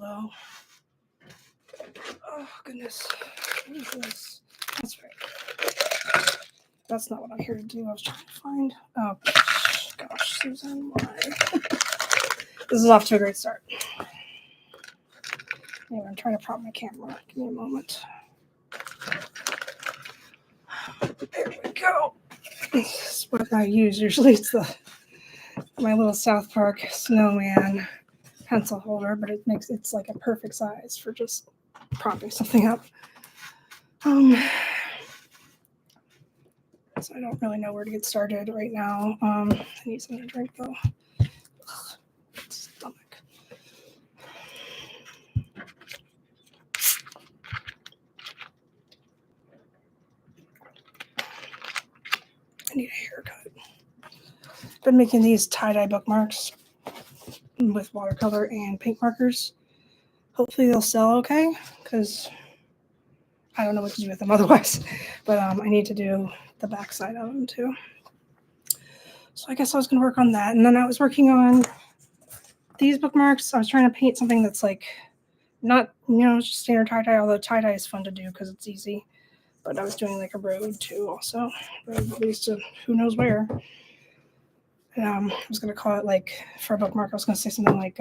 though. Oh, goodness. What is this? That's right. That's not what I'm here to do. I was trying to find. Oh, gosh, Susan, why? This is off to a great start. Anyway, I'm trying to prop my camera. Give me a moment. There we go. This is what I use. Usually it's my little South Park snowman pencil holder, but it's like a perfect size for just propping something up. So I don't really know where to get started right now. I need something to drink though. Ugh, stomach. I need a haircut. Been making these tie-dye bookmarks with watercolor and paint markers. Hopefully they'll sell okay, because I don't know what to do with them otherwise. But I need to do the back side of them too. So I guess I was going to work on that. And then I was working on these bookmarks. I was trying to paint something that's like not, just standard tie-dye, although tie-dye is fun to do because it's easy. But I was doing like a road too also. Road at least to who knows where. I was going to call it like, for a bookmark, I was going to say something like,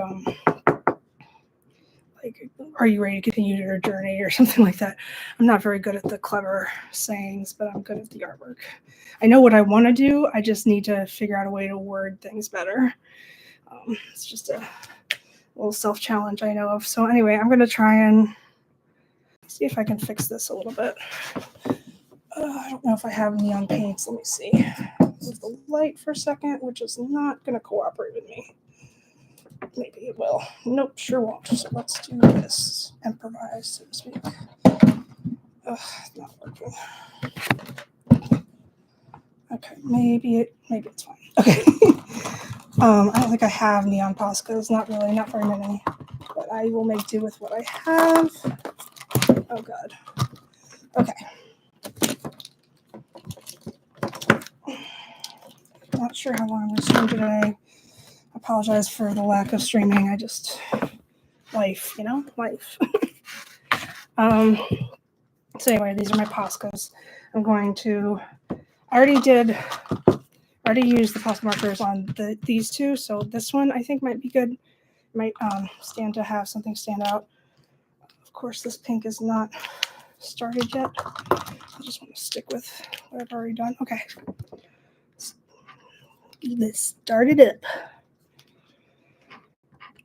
are you ready to continue your journey or something like that. I'm not very good at the clever sayings, but I'm good at the artwork. I know what I want to do. I just need to figure out a way to word things better. It's just a little self-challenge I know of. So anyway, I'm going to try and see if I can fix this a little bit. I don't know if I have neon paints. Let me see. With the light for a second, which is not going to cooperate with me. Maybe it will. Nope, sure won't. So let's do this. Improvise, so to speak. It's not working. Okay, maybe it's fine. Okay. I don't think I have neon Poscas. Not very many. But I will make do with what I have. Oh god. Okay. Not sure how long I'm going to stream today. I apologize for the lack of streaming. Life. Life. So anyway, these are my Poscas. I already used the Posca markers on these two, so this one I think might be good. Might stand to have something stand out. Of course, this pink is not started yet. I just want to stick with what I've already done. Okay. Let's start it up.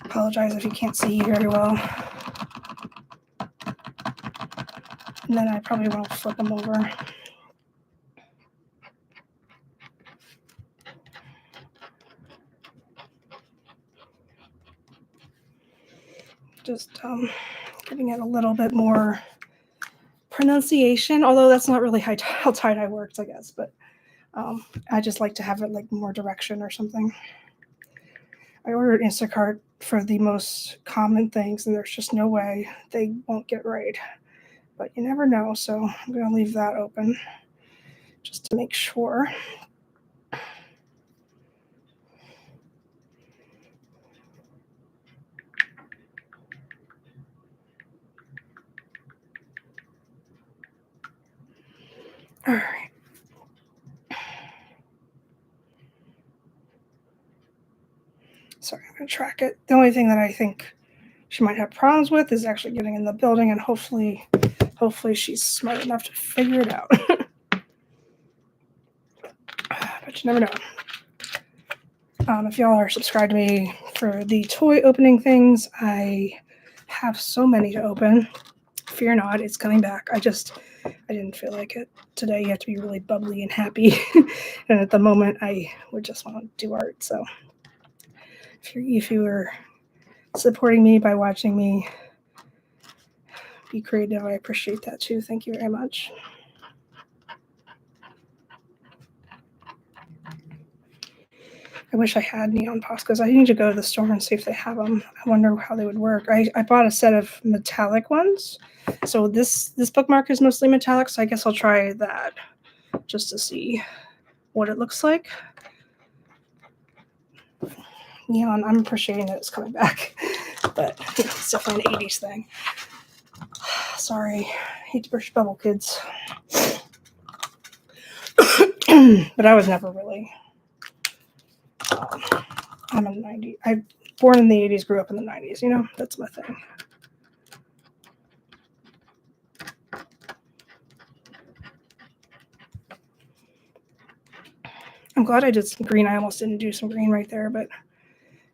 Apologize if you can't see very well. And then I probably won't flip them over. Just giving it a little bit more pronunciation, although that's not really how tie-dye works, I guess. But I just like to have it like more direction or something. I ordered Instacart for the most common things, and there's just no way they won't get right. But you never know, so I'm going to leave that open just to make sure. All right. Sorry, I'm going to track it. The only thing that I think she might have problems with is actually getting in the building, and hopefully she's smart enough to figure it out. But you never know. If y'all are subscribed to me for the toy opening things, I have so many to open. Fear not, it's coming back. I didn't feel like it today. You have to be really bubbly and happy. And at the moment, I would just want to do art. So if you were supporting me by watching me be creative, I appreciate that too. Thank you very much. I wish I had neon Poscas. I need to go to the store and see if they have them. I wonder how they would work. I bought a set of metallic ones. So this bookmark is mostly metallic, so I guess I'll try that just to see what it looks like. Neon, I'm appreciating that it's coming back. but it's definitely an 80s thing. Sorry, hate to burst your bubble, kids. But I was never really. I'm a 90. I born in the 80s, grew up in the 90s. You know, that's my thing. I'm glad I did some green. I almost didn't do some green right there, but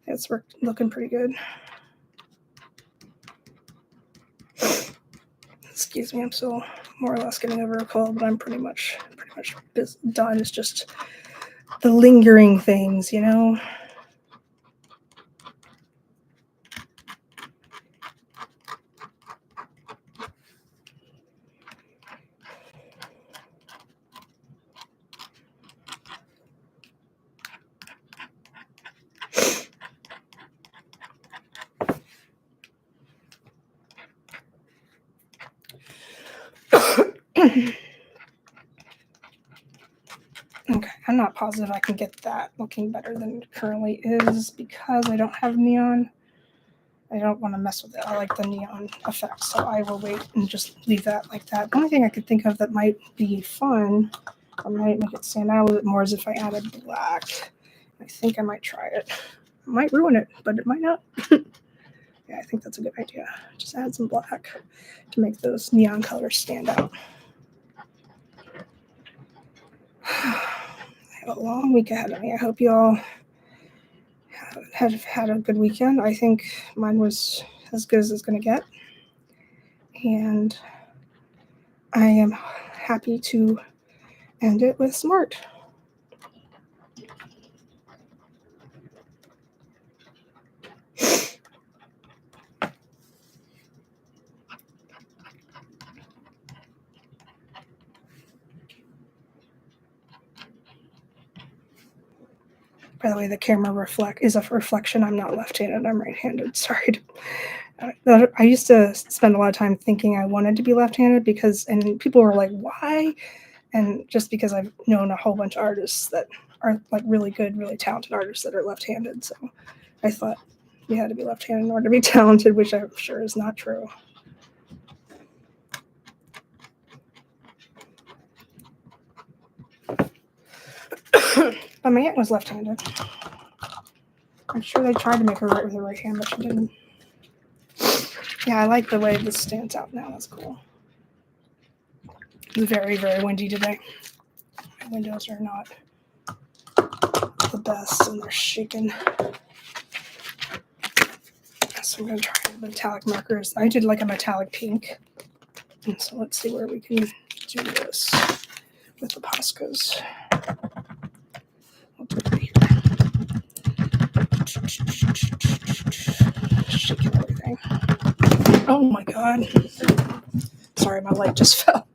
it's looking pretty good. Excuse me, I'm still more or less getting over a cold, but I'm pretty much done. It's just the lingering things, you know. Okay, I'm not positive I can get that looking better than it currently is because I don't have neon. I don't want to mess with it. I like the neon effect, so I will wait and just leave that like that. The only thing I could think of that might be fun, or might make it stand out a little bit more, is if I added black. I think I might try it. It might ruin it, but it might not. Yeah, I think that's a good idea. Just add some black to make those neon colors stand out. I have a long week ahead of me. I hope you all have had a good weekend. I think mine was as good as it's going to get. And I am happy to end it with smart. By the way, the camera is a reflection. I'm not left-handed. I'm right-handed. Sorry. I used to spend a lot of time thinking I wanted to be left-handed and people were like, why? And just because I've known a whole bunch of artists that are like really good, really talented artists that are left-handed. So I thought you had to be left-handed in order to be talented, which I'm sure is not true. But my aunt was left-handed. I'm sure they tried to make her write with her right hand, but she didn't. Yeah, I like the way this stands out now. That's cool. It's very, very windy today. My windows are not the best, and they're shaking. So I'm going to try metallic markers. I did like a metallic pink. And so let's see where we can do this with the Poscas. I'll do it right here. Shaking everything. Oh my God. Sorry, my light just fell.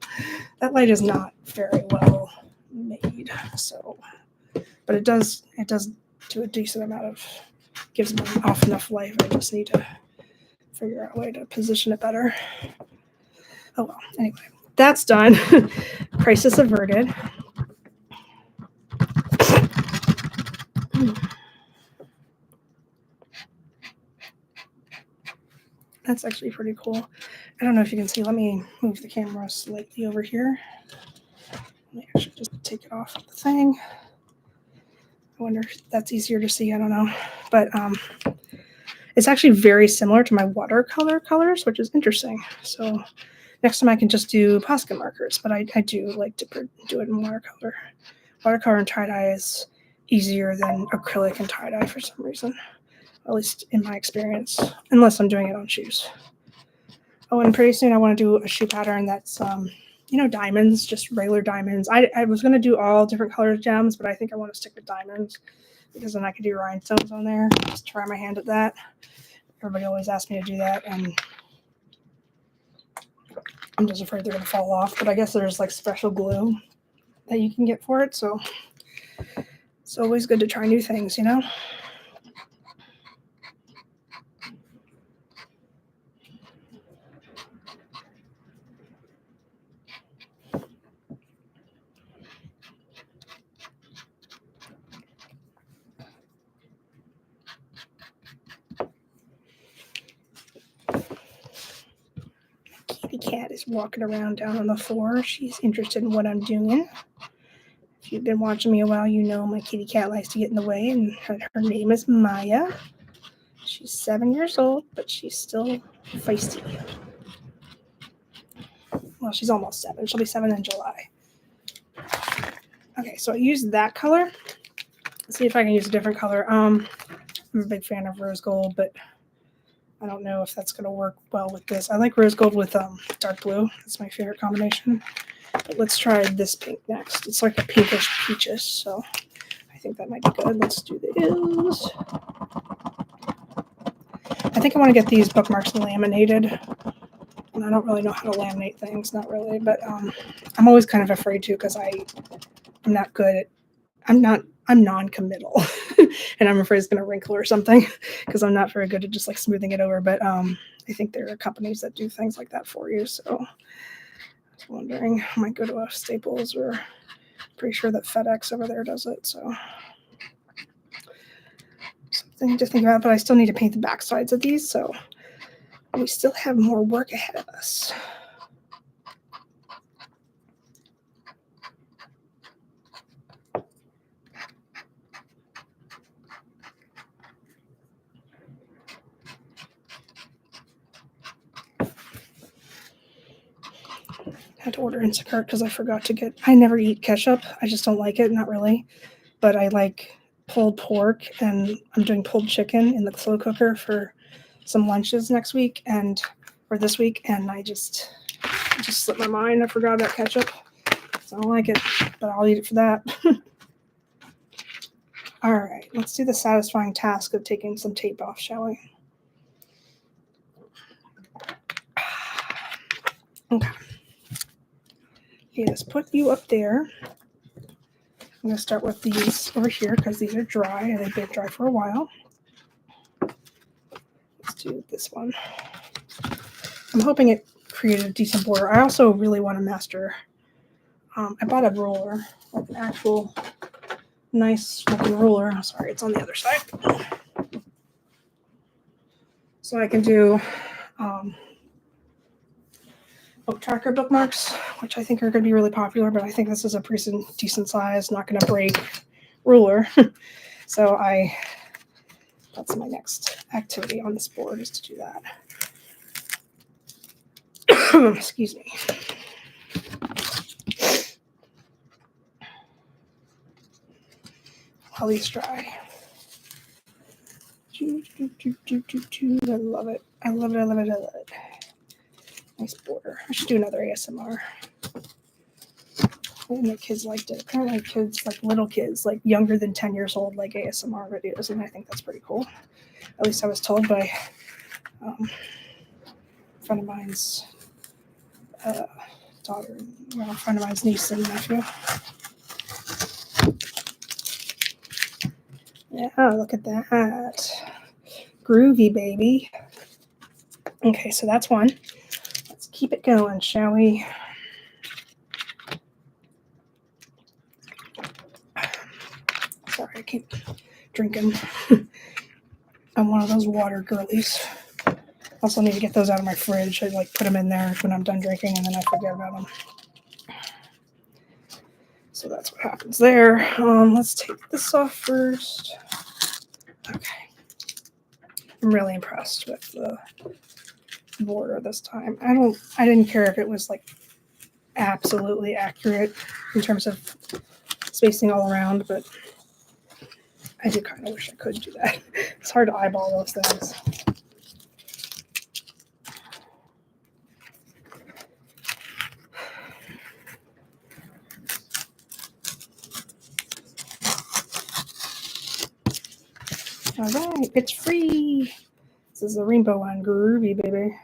That light is not very well made. So, but it does do a decent amount of, gives me off enough light. I just need to figure out a way to position it better. Oh well, anyway, that's done. Crisis averted. That's actually pretty cool. I don't know if you can see. Let me move the camera slightly over here. Let me actually just take it off of the thing. I wonder if that's easier to see. I don't know. But it's actually very similar to my watercolor colors, which is interesting. So next time I can just do Posca markers, but I do like to do it in watercolor. Watercolor and tie-dye is easier than acrylic and tie-dye for some reason, at least in my experience, unless I'm doing it on shoes. Oh, and pretty soon I want to do a shoe pattern that's, diamonds, just regular diamonds. I was going to do all different colors gems, but I think I want to stick with diamonds because then I could do rhinestones on there. Just try my hand at that. Everybody always asks me to do that, and I'm just afraid they're going to fall off. But I guess there's like special glue that you can get for it, so it's always good to try new things, you know? cat is walking around down on the floor. She's interested in what I'm doing. If you've been watching me a while, you know my kitty cat likes to get in the way, and her name is Maya. She's 7 years old, but she's still feisty. Well, she's almost 7. She'll be 7 in July. Okay, so I used that color. Let's see if I can use a different color. I'm a big fan of rose gold, but I don't know if that's going to work well with this. I like rose gold with dark blue. That's my favorite combination. But let's try this pink next. It's like a pinkish peaches, so I think that might be good. Let's do this. I think I want to get these bookmarks laminated. And I don't really know how to laminate things, not really, but I'm always kind of afraid to because I'm not good at, I'm non-committal and I'm afraid it's going to wrinkle or something because I'm not very good at just like smoothing it over. But I think there are companies that do things like that for you. So I was wondering, I might go to a Staples, or pretty sure that FedEx over there does it. So something to think about, but I still need to paint the back sides of these. So we still have more work ahead of us. I had to order Instacart because I forgot to get, I never eat ketchup. I just don't like it, not really. But I like pulled pork, and I'm doing pulled chicken in the slow cooker for some lunches next week or this week, and I just slipped my mind. I forgot about ketchup. So I don't like it, but I'll eat it for that. All right, let's do the satisfying task of taking some tape off, shall we? Okay. Okay, let's put you up there. I'm going to start with these over here because these are dry and they've been dry for a while. Let's do this one. I'm hoping it created a decent border. I also really want to master. I bought a ruler, like an actual nice looking ruler. I'm sorry, it's on the other side. So I can do book tracker bookmarks, which I think are going to be really popular, but I think this is a pretty decent size, not going to break ruler. So that's my next activity on this board, is to do that. Excuse me. While these dry. I love it. I love it. I love it. I love it. Nice border. I should do another ASMR. And the kids liked it. Apparently kids, like little kids, like younger than 10 years old, like ASMR videos, and I think that's pretty cool. At least I was told by a friend of mine's daughter, well, a friend of mine's niece and nephew. Yeah, look at that. Groovy, baby. Okay, so that's one. Let's keep it going, shall we? Sorry, I keep drinking. I'm one of those water girlies. Also need to get those out of my fridge. I like put them in there when I'm done drinking, and then I forget about them. So that's what happens there. Let's take this off first. Okay. I'm really impressed with the border this time. I didn't care if it was like absolutely accurate in terms of spacing all around, but I do kind of wish I could do that. It's hard to eyeball those things. All right, it's free. This is the rainbow one, groovy, baby.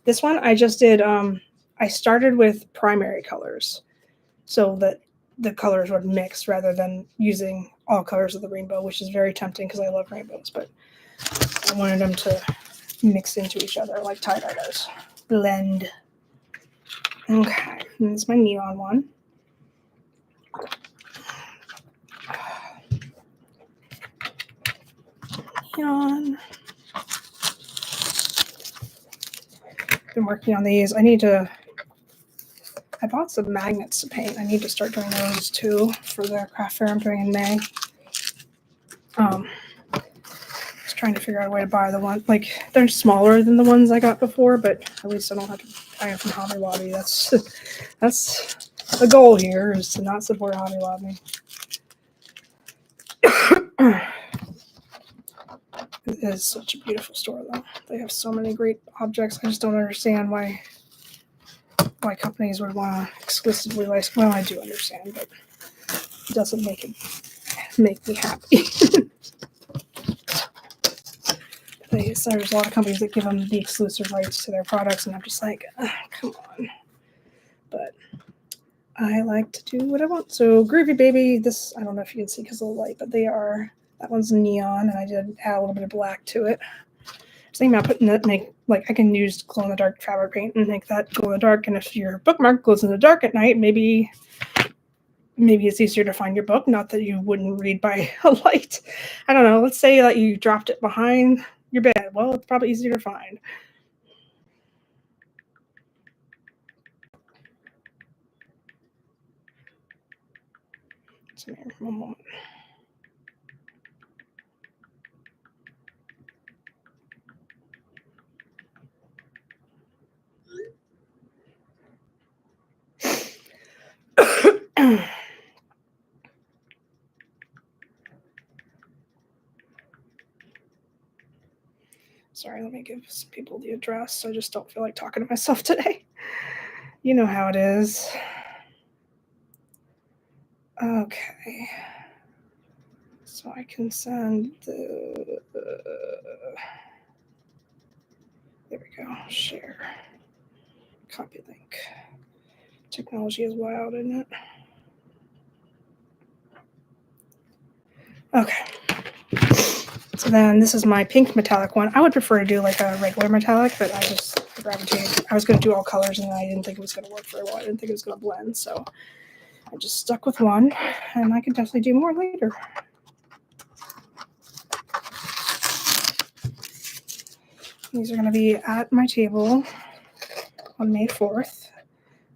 This one I just did, I started with primary colors so that the colors would mix rather than using all colors of the rainbow, which is very tempting because I love rainbows, but I wanted them to mix into each other like tie-dye does. Blend. Okay, and this is my neon one. Neon. been working on these. I bought some magnets to paint. I need to start doing those too for the craft fair I'm doing in May. Just trying to figure out a way to buy the one, like they're smaller than the ones I got before, but at least I don't have to buy them from Hobby Lobby. That's the goal here, is to not support Hobby Lobby. It is such a beautiful store though. They have so many great objects. I just don't understand why companies would want to exclusively license. Well, I do understand, but it doesn't make me happy. There's a lot of companies that give them the exclusive rights to their products, and I'm just like, come on. But I like to do what I want. So Groovy Baby, this, I don't know if you can see because of the light, but that one's neon, and I did add a little bit of black to it. I was thinking about putting that, I can use glow-in-the-dark fabric paint and make that glow in the dark. And if your bookmark glows in the dark at night, maybe it's easier to find your book. Not that you wouldn't read by a light. I don't know. Let's say that you dropped it behind your bed. Well, it's probably easier to find. So here, one moment. Sorry, let me give some people the address. I just don't feel like talking to myself today. You know how it is. Okay. So I can send the... there we go. Share. Copy link. Technology is wild, isn't it? Okay. So then this is my pink metallic one. I would prefer to do like a regular metallic, but I just gravitated. I was going to do all colors, and I didn't think it was going to work very well. I didn't think it was going to blend, so I just stuck with one, and I can definitely do more later. These are going to be at my table on May 4th.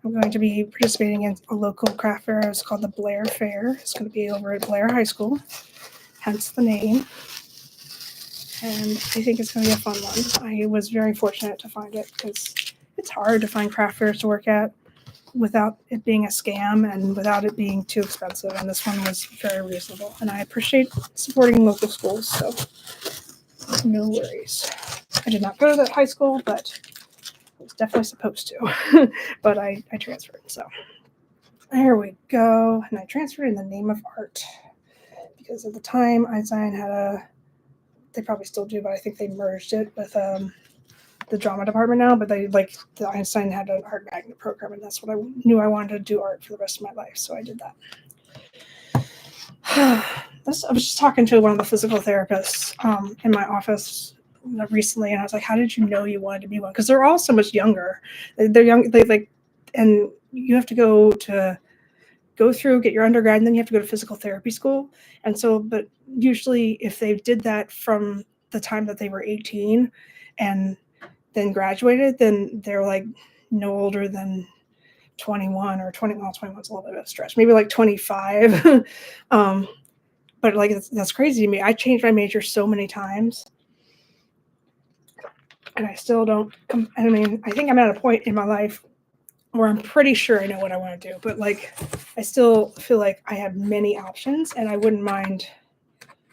I'm going to be participating in a local craft fair. It's called the Blair Fair. It's going to be over at Blair High School, hence the name. And I think it's going to be a fun one. I was very fortunate to find it because it's hard to find craft fairs to work at without it being a scam and without it being too expensive. And this one was very reasonable. And I appreciate supporting local schools, so no worries. I did not go to that high school, but I was definitely supposed to. But I transferred. So there we go. And I transferred in the name of art because at the time Einstein had they probably still do, but I think they merged it with the drama department now. But the Einstein had an art magnet program, and that's what I knew I wanted to do, art for the rest of my life. So I did that. I was just talking to one of the physical therapists in my office recently, and I was like, "How did you know you wanted to be one?" Because they're all so much younger. They're young. And you have to go through, get your undergrad, and then you have to go to physical therapy school. And so, but usually if they did that from the time that they were 18 and then graduated, then they're like no older than 21 or 20. Well, 21's a little bit of a stretch, maybe like 25. But like, that's crazy to me. I changed my major so many times and I still don't I mean, I think I'm at a point in my life where I'm pretty sure I know what I want to do, but like, I still feel like I have many options, and I wouldn't mind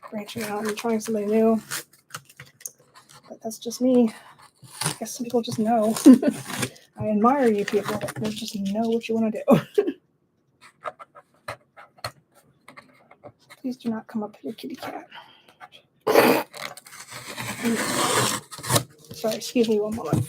branching out and trying something new. But that's just me. I guess some people just know. I admire you people that just know what you want to do. Please do not come up here, kitty cat. Sorry, excuse me one moment.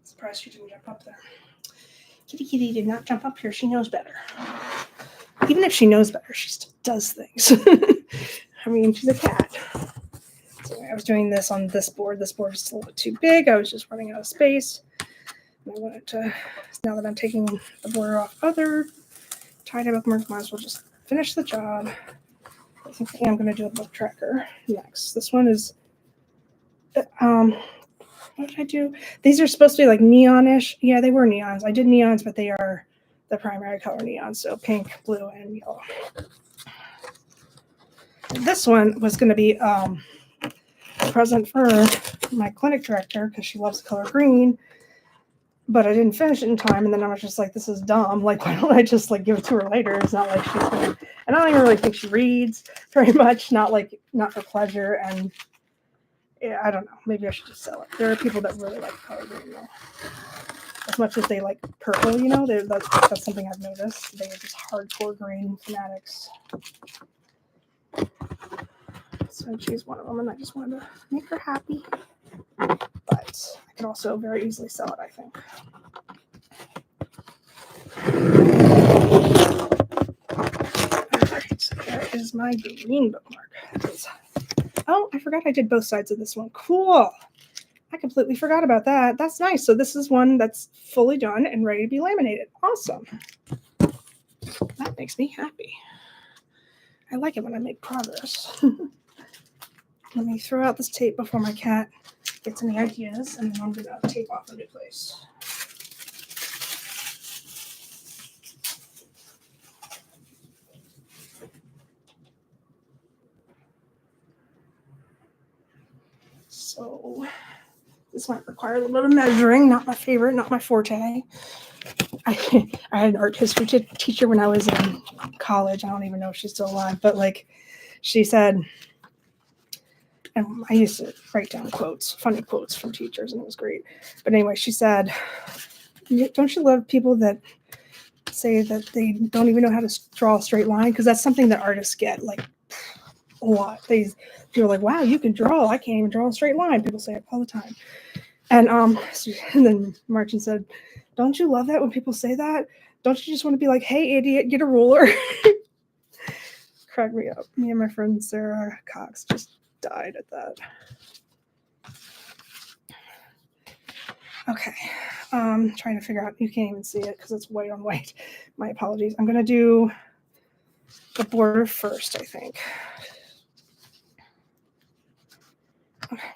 Surprised she didn't jump up there. Kitty did not jump up here. She knows better. Even if she knows better, she still does things. I mean, she's a cat. So was doing this on this board. This board is a little bit too big. I was just running out of space. And I wanted to, now that I'm taking the border off other tie-dye bookmarks, might as well just finish the job. I think I am going to do a book tracker next. This one is, what did I do? These are supposed to be like neonish. Yeah, they were neons. I did neons, but they are the primary color neons. So pink, blue, and yellow. This one was going to be a present for my clinic director because she loves the color green, but I didn't finish it in time. And then I was just like, this is dumb. Like, why don't I just like give it to her later? It's not like she's going to, and I don't even really think she reads very much, not for pleasure. And yeah, I don't know. Maybe I should just sell it. There are people that really like color green though. As much as they like purple, you know, that's something I've noticed. They are just hardcore green fanatics. So I choose one of them, and I just wanted to make her happy. But I could also very easily sell it, I think. All right, so there is my green bookmark. Oh, I forgot I did both sides of this one. Cool. I completely forgot about that. That's nice. So this is one that's fully done and ready to be laminated. Awesome. That makes me happy. I like it when I make progress. Let me throw out this tape before my cat gets any ideas, and then I'm going to tape off a new place. So this might require a little bit of measuring. Not my favorite, not my forte. I had an art history teacher when I was in college. I don't even know if she's still alive, but like she said, and I used to write down quotes, funny quotes from teachers, and it was great. But anyway, she said, don't you love people that say that they don't even know how to draw a straight line? Because that's something that artists get like a lot. People are like, wow, you can draw. I can't even draw a straight line. People say it all the time. And then Martin said, don't you love that when people say that? Don't you just want to be like, hey, idiot, get a ruler? Crack me up. Me and my friend Sarah Cox just died at that. Okay. Trying to figure out, you can't even see it because it's white on white. My apologies. I'm going to do the border first, I think. Okay.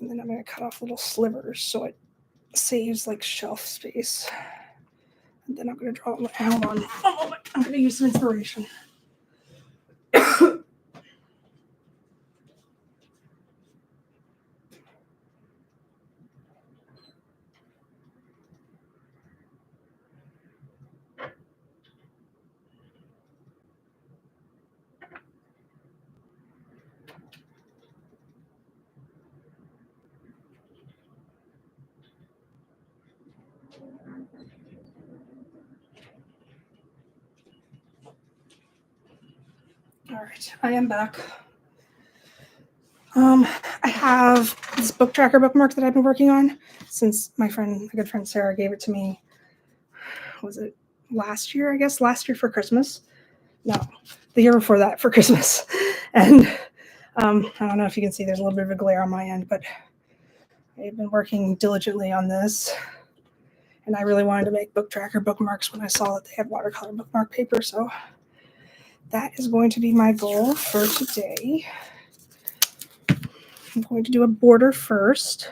And then I'm going to cut off little slivers so it saves like shelf space. And then I'm going to draw it. Hold on. Oh, I'm going to use some inspiration. All right, I am back. I have this book tracker bookmark that I've been working on since my good friend Sarah gave it to me. Was it last year? I guess last year for Christmas. No, the year before that for Christmas. And I don't know if you can see, there's a little bit of a glare on my end, but I've been working diligently on this. And I really wanted to make book tracker bookmarks when I saw that they had watercolor bookmark paper. So that is going to be my goal for today. I'm going to do a border first.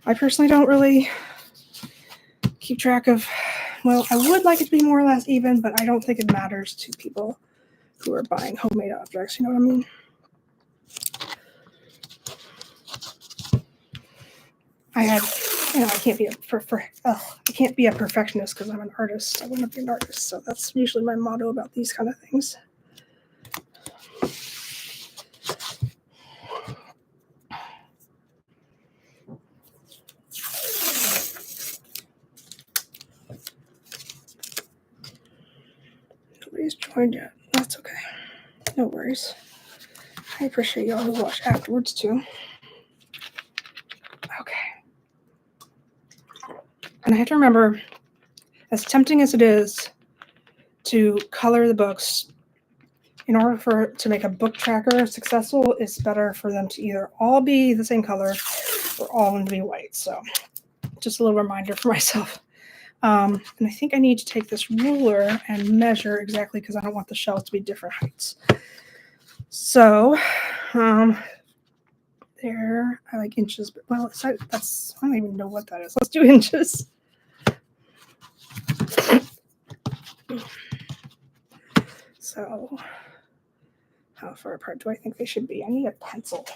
I personally don't really keep track of, well, I would like it to be more or less even, but I don't think it matters to people who are buying homemade objects. You know what I mean? I can't be a perfectionist because I'm an artist. I want to be an artist. So that's usually my motto about these kind of things. Nobody's joined yet. That's okay. No worries. I appreciate y'all who watch afterwards too. Okay. And I have to remember, as tempting as it is to color the books in order to make a book tracker successful, it's better for them to either all be the same color or all to be white. So just a little reminder for myself. And I think I need to take this ruler and measure exactly because I don't want the shelves to be different heights. So there, I like inches, but well, I don't even know what that is. Let's do inches. So how far apart do I think they should be? I need a pencil.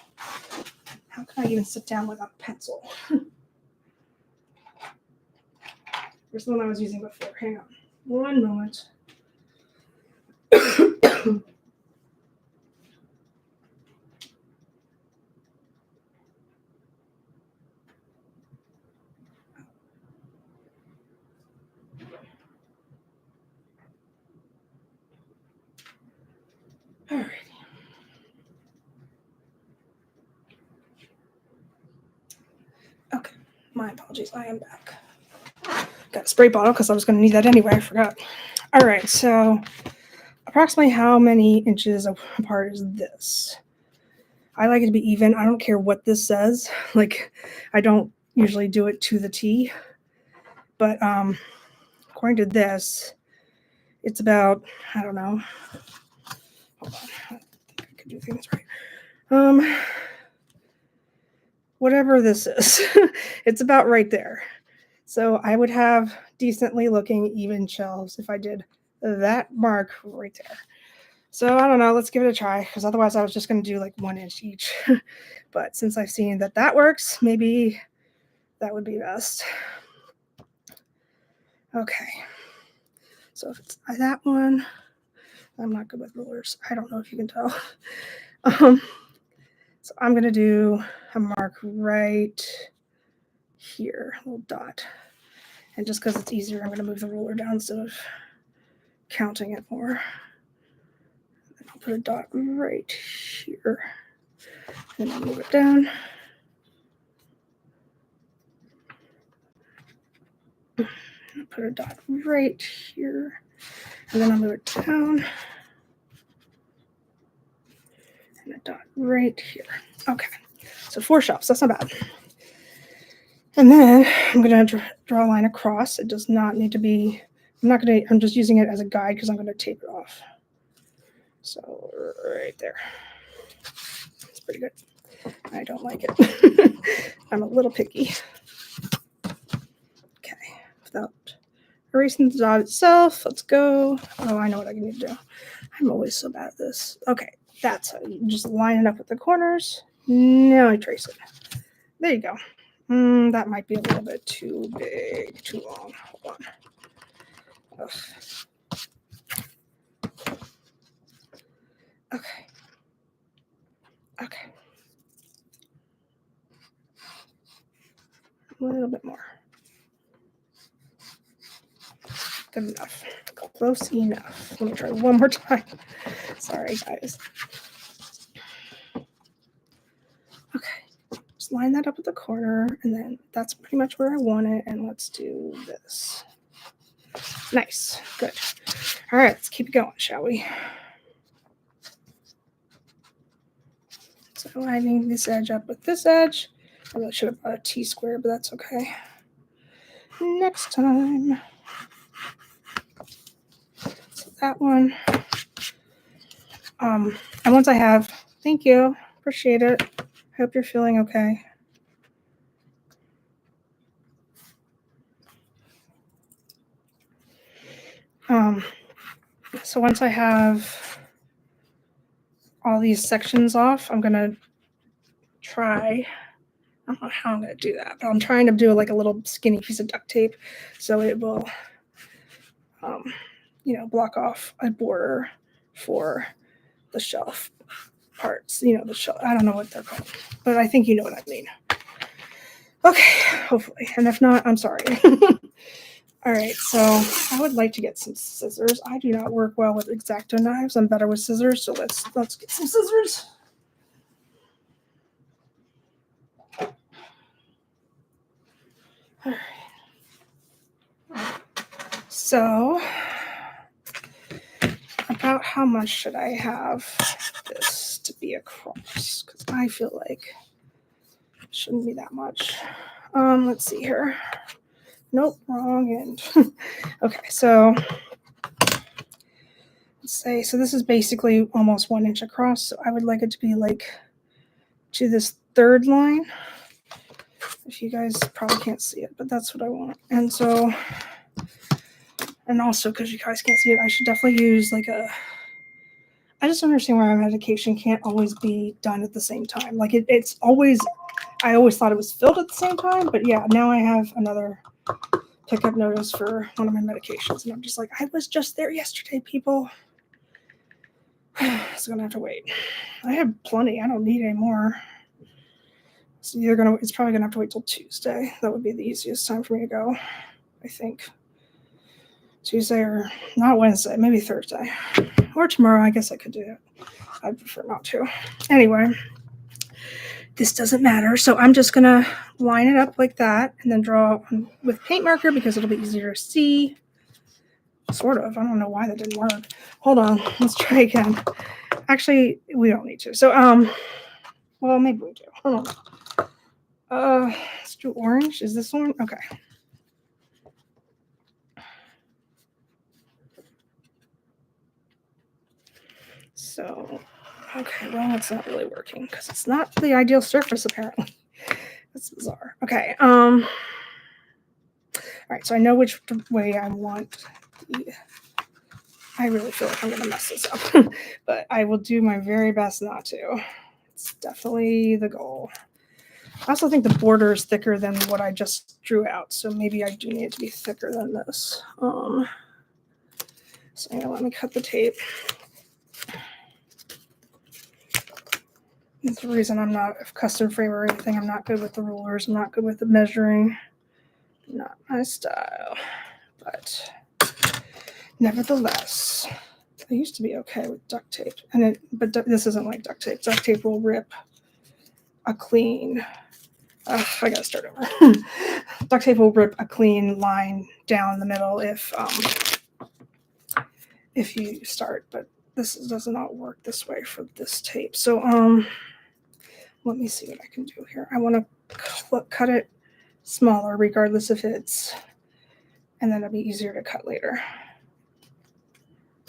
How can I even sit down without a pencil? Here's the one I was using before. Hang on. One moment. Alrighty. Okay. My apologies. I am back. Got a spray bottle because I was going to need that anyway. I forgot. All right. So approximately how many inches apart is this? I like it to be even. I don't care what this says. Like, I don't usually do it to the T. But according to this, it's about, I don't know. Hold on. I think I could do things right. Whatever this is, it's about right there. So I would have decently looking even shelves if I did that mark right there. So I don't know, let's give it a try, because otherwise I was just going to do like 1 inch each. But since I've seen that works, maybe that would be best. Okay. So if it's that one, I'm not good with rulers. I don't know if you can tell. So I'm going to do a mark right here, a little dot. And just because it's easier, I'm going to move the ruler down instead of counting it more. And I'll put a dot right here. And then I'll move it down. I'll put a dot right here. And then I'll move it down. And a dot right here. Okay. So 4 shelves. That's not bad. And then I'm going to draw a line across. It does not need to be, I'm just using it as a guide because I'm going to tape it off. So right there. It's pretty good. I don't like it. I'm a little picky. Okay. Without erasing the dot itself, let's go. Oh, I know what I need to do. I'm always so bad at this. Okay. That's how you just line it up with the corners. Now I trace it. There you go. That might be a little bit too big, too long. Hold on. Ugh. Okay. Okay. A little bit more. Good enough. Close enough. Let me try one more time. Sorry, guys. Okay. Just line that up at the corner, and then that's pretty much where I want it. And let's do this. Nice. Good. All right, let's keep it going, shall we? So lining this edge up with this edge. I really should have brought a T-square, but that's okay. Next time. So that one. And once I have, thank you. Appreciate it. Hope you're feeling okay. So once I have all these sections off, I'm going to try, I don't know how I'm going to do that, but I'm trying to do like a little skinny piece of duct tape so it will, block off a border for the shelf parts, the shelf. I don't know what they're called, but I think you know what I mean. Okay, hopefully. And if not, I'm sorry. All right, so I would like to get some scissors. I do not work well with X-Acto knives. I'm better with scissors, so let's get some scissors. All right. So I'm about how much should I have this to be across, because I feel like it shouldn't be that much. Let's see here. Nope, wrong end. Okay, so let's say, so this is basically almost 1 inch across, so I would like it to be like to this third line. If you guys probably can't see it, but that's what I want. And so, and also because you guys can't see it, I should definitely use like I just don't understand why my medication can't always be done at the same time. Like it's always, I always thought it was filled at the same time, but yeah, now I have another pickup notice for one of my medications, and I'm just like, I was just there yesterday, people. So I'm gonna have to wait. I have plenty. I don't need any more. So it's probably gonna have to wait till Tuesday. That would be the easiest time for me to go, I think. Tuesday or not Wednesday, maybe Thursday or tomorrow. I guess I could do it. I'd prefer not to. Anyway, this doesn't matter. So I'm just gonna line it up like that and then draw with paint marker because it'll be easier to see. Sort of. I don't know why that didn't work. Hold on. Let's try again. Actually, we don't need to. So well, maybe we do. Hold on. Let's do orange. Is this one? Okay. So, okay, well, it's not really working because it's not the ideal surface, apparently. That's bizarre. Okay, all right, so I know which way I want I really feel like I'm going to mess this up, but I will do my very best not to. It's definitely the goal. I also think the border is thicker than what I just drew out, so maybe I do need it to be thicker than this. So yeah, let me cut the tape. That's the reason I'm not a custom frame or anything. I'm not good with the rulers. I'm not good with the measuring. Not my style. But nevertheless, I used to be okay with duct tape. But this isn't like duct tape. Duct tape will rip a clean. I gotta start over. Duct tape will rip a clean line down the middle if you start. But this does not work this way for this tape. So let me see what I can do here. I want to cut it smaller regardless if it's, and then it'll be easier to cut later.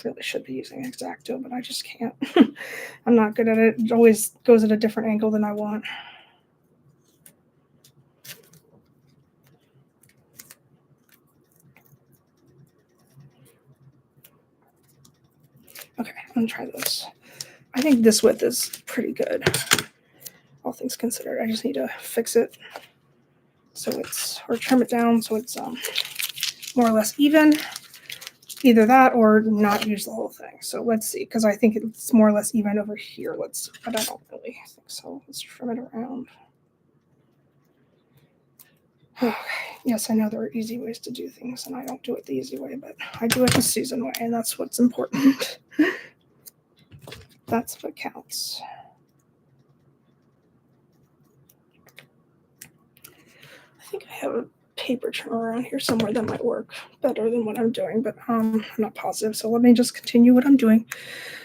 Really should be using X-Acto, but I just can't. I'm not good at it. It always goes at a different angle than I want. Okay, I'm gonna try this. I think this width is pretty good, all things considered. I just need to fix it so it's, or trim it down so it's more or less even. Either that or not use the whole thing. So let's see, because I think it's more or less even over here. But I don't really think so. Let's trim it around. Okay. Yes, I know there are easy ways to do things, and I don't do it the easy way, but I do it the Susan way, and that's what's important. That's what counts. I think I have a paper trimmer around here somewhere that might work better than what I'm doing, but I'm not positive. So let me just continue what I'm doing.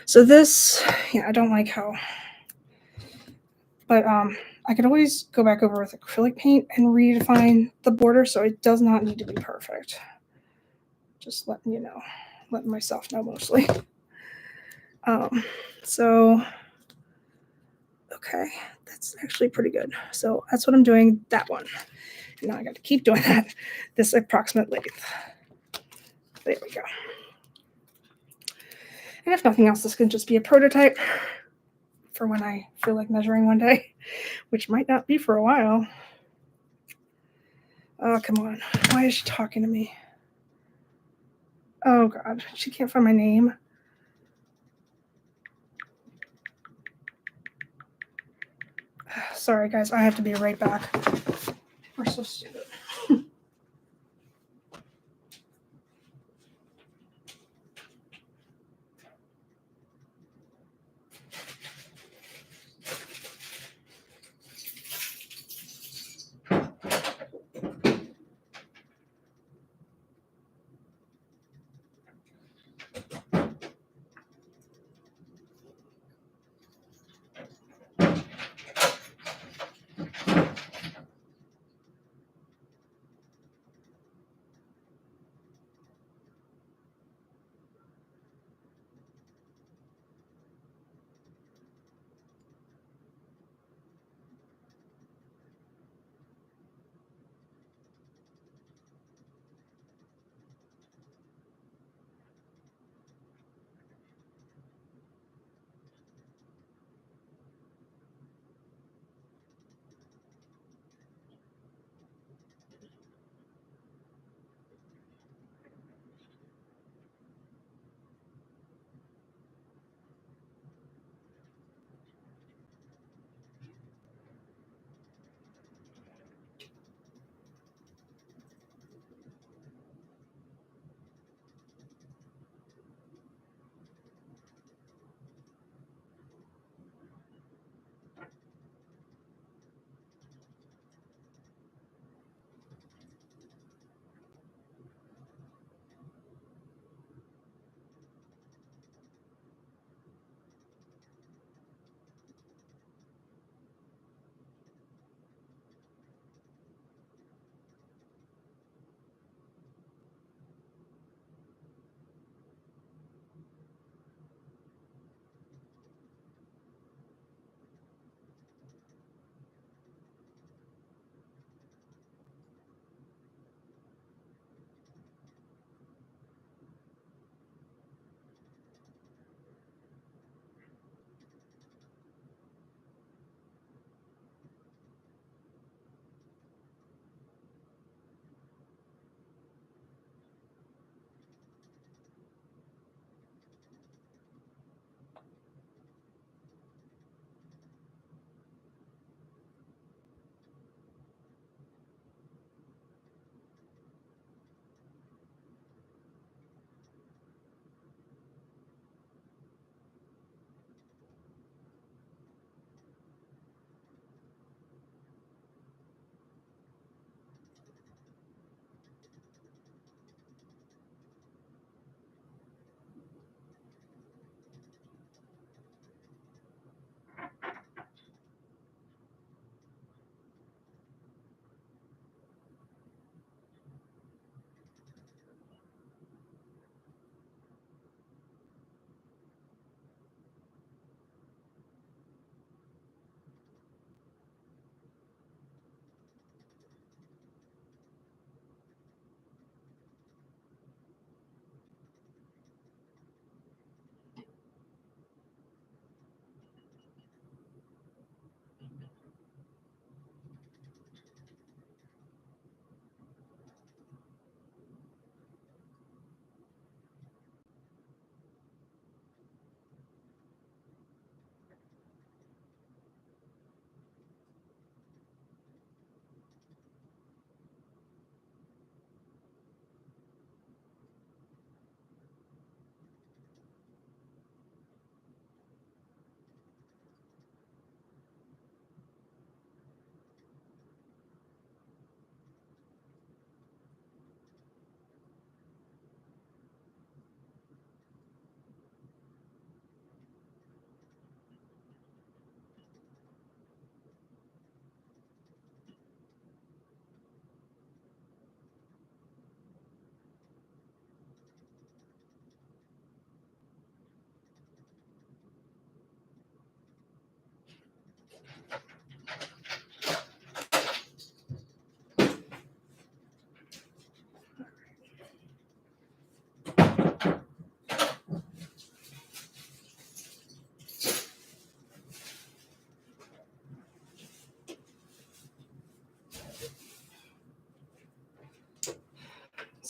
So this, yeah, I don't like how, but I could always go back over with acrylic paint and redefine the border, so it does not need to be perfect. Just letting you know, letting myself know mostly. So, okay, that's actually pretty good. So that's what I'm doing, that one. And now I got to keep doing that, this approximate length. There we go. And if nothing else, this can just be a prototype for when I feel like measuring one day, which might not be for a while. Oh, come on. Why is she talking to me? Oh, God. She can't find my name. Sorry, guys. I have to be right back. We're so stupid.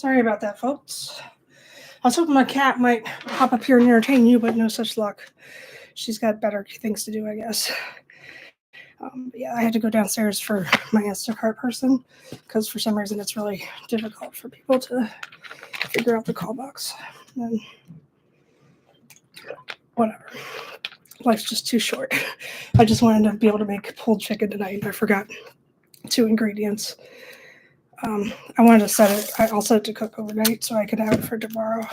Sorry about that, folks. I was hoping my cat might hop up here and entertain you, but no such luck. She's got better things to do, I guess. Yeah, I had to go downstairs for my Instacart person because for some reason it's really difficult for people to figure out the call box. And whatever. Life's just too short. I just wanted to be able to make pulled chicken tonight, and I forgot 2 ingredients. I wanted to set it. I'll set it to cook overnight so I can have it for tomorrow.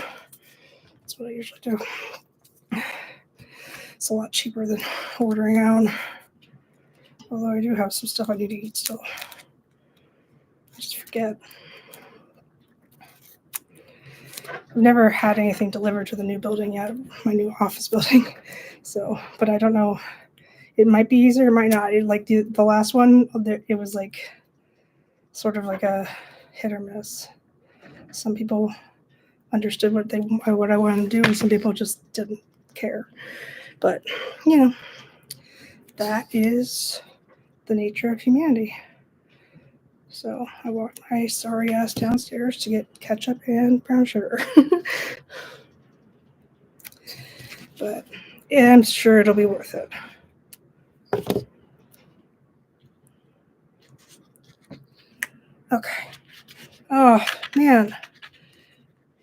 That's what I usually do. It's a lot cheaper than ordering out. Although I do have some stuff I need to eat still. I just forget. I've never had anything delivered to the new building yet, my new office building. So, but I don't know. It might be easier, it might not. Like the last one, it was like sort of like a hit or miss. Some people understood what I wanted to do, and some people just didn't care. But that is the nature of humanity. So I walked my sorry ass downstairs to get ketchup and brown sugar. But I'm sure it'll be worth it. Okay. Oh, man.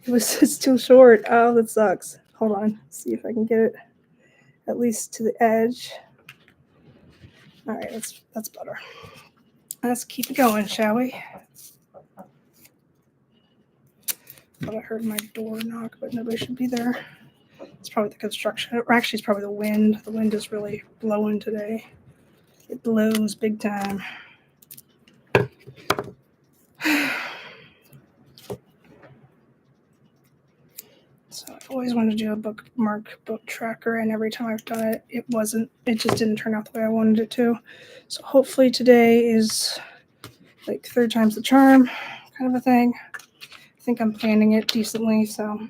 It's too short. Oh, that sucks. Hold on. See if I can get it at least to the edge. All right, that's better. Let's keep it going, shall we? Thought I heard my door knock, but nobody should be there. It's probably the construction. Or actually, it's probably the wind. The wind is really blowing today. It blows big time. So I always wanted to do a bookmark book tracker, and every time I've done it, it just didn't turn out the way I wanted it to. So hopefully today is like 3rd time's the charm kind of a thing. I think I'm planning it decently, so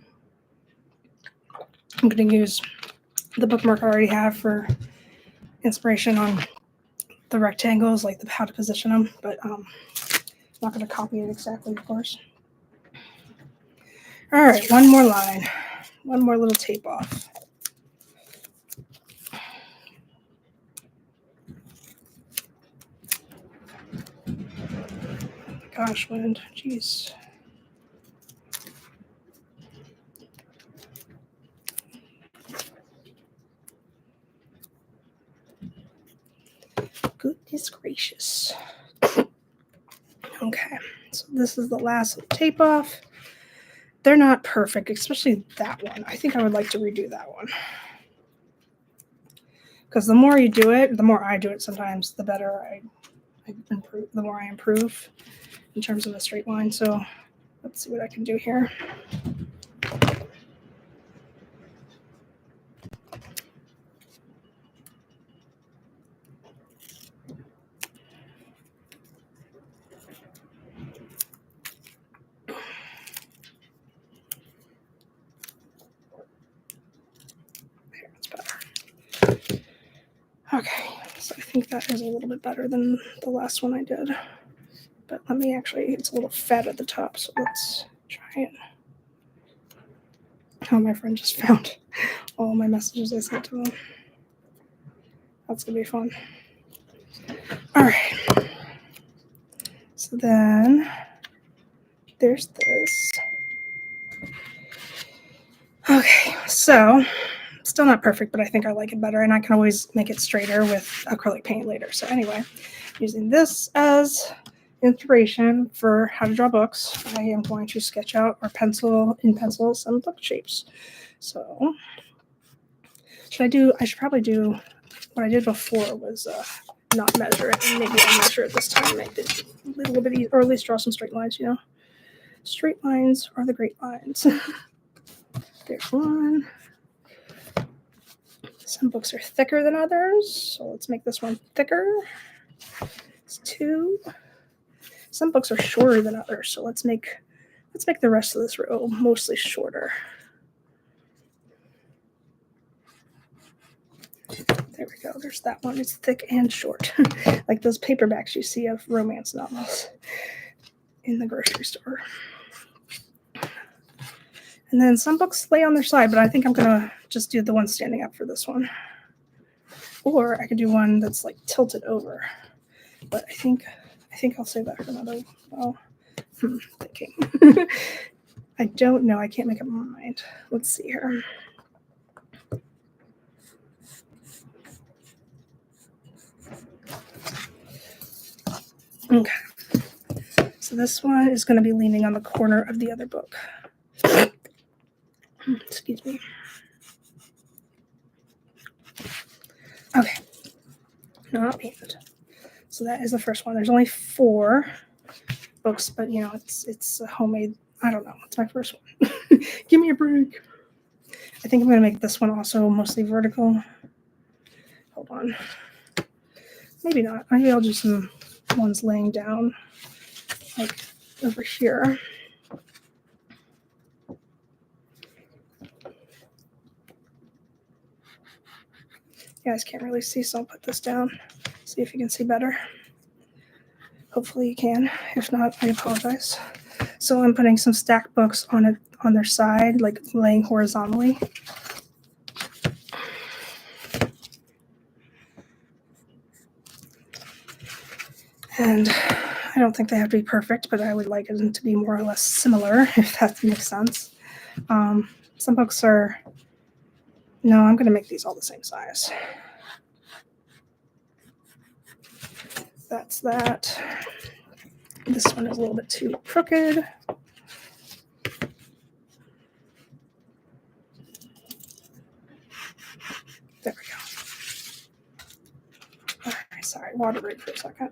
I'm going to use the bookmark I already have for inspiration on the rectangles, like how to position them, but I'm not going to copy it exactly, of course. All right, one more line. One more little tape off. Gosh, wind. Jeez. Goodness gracious. Okay, so this is the last tape off. They're not perfect, especially that one. I think I would like to redo that one. Because the more you do it, the more I do it sometimes, the better I improve, the more I improve in terms of a straight line. So let's see what I can do here. Okay, so I think that is a little bit better than the last one I did. But let me it's a little fat at the top, so let's try it. Oh, my friend just found all my messages I sent to him. That's going to be fun. All right. So then there's this. Okay, so still not perfect, but I think I like it better, and I can always make it straighter with acrylic paint later. So anyway, using this as inspiration for how to draw books, I am going to sketch out or pencil some book shapes. So I should probably do what I did before was not measure it, and maybe I'll measure it this time, make it a little bit easier, or at least draw some straight lines, Straight lines are the great lines. There's one. Some books are thicker than others, so let's make this one thicker. It's 2. Some books are shorter than others, so let's make the rest of this row mostly shorter. There we go. There's that one. It's thick and short, like those paperbacks you see of romance novels in the grocery store. And then some books lay on their side, but I think I'm going to just do the one standing up for this one. Or I could do one that's like tilted over. But I think I'll save that for another. Well, thinking. I don't know. I can't make up my mind. Let's see here. Okay. So this one is going to be leaning on the corner of the other book. Excuse me. Okay. Not painted. So that is the first one. There's only 4 books, but you know, it's a homemade. I don't know. It's my first one. Give me a break. I think I'm going to make this one also mostly vertical. Hold on. Maybe not. Maybe I'll do some ones laying down, like over here. You guys can't really see, so I'll put this down. See if you can see better. Hopefully you can. If not, I apologize. So I'm putting some stacked books on their side, like laying horizontally. And I don't think they have to be perfect, but I would like them to be more or less similar, if that makes sense. Some books are... No, I'm going to make these all the same size. That's that. This one is a little bit too crooked. There we go. All right, sorry, water break for a second.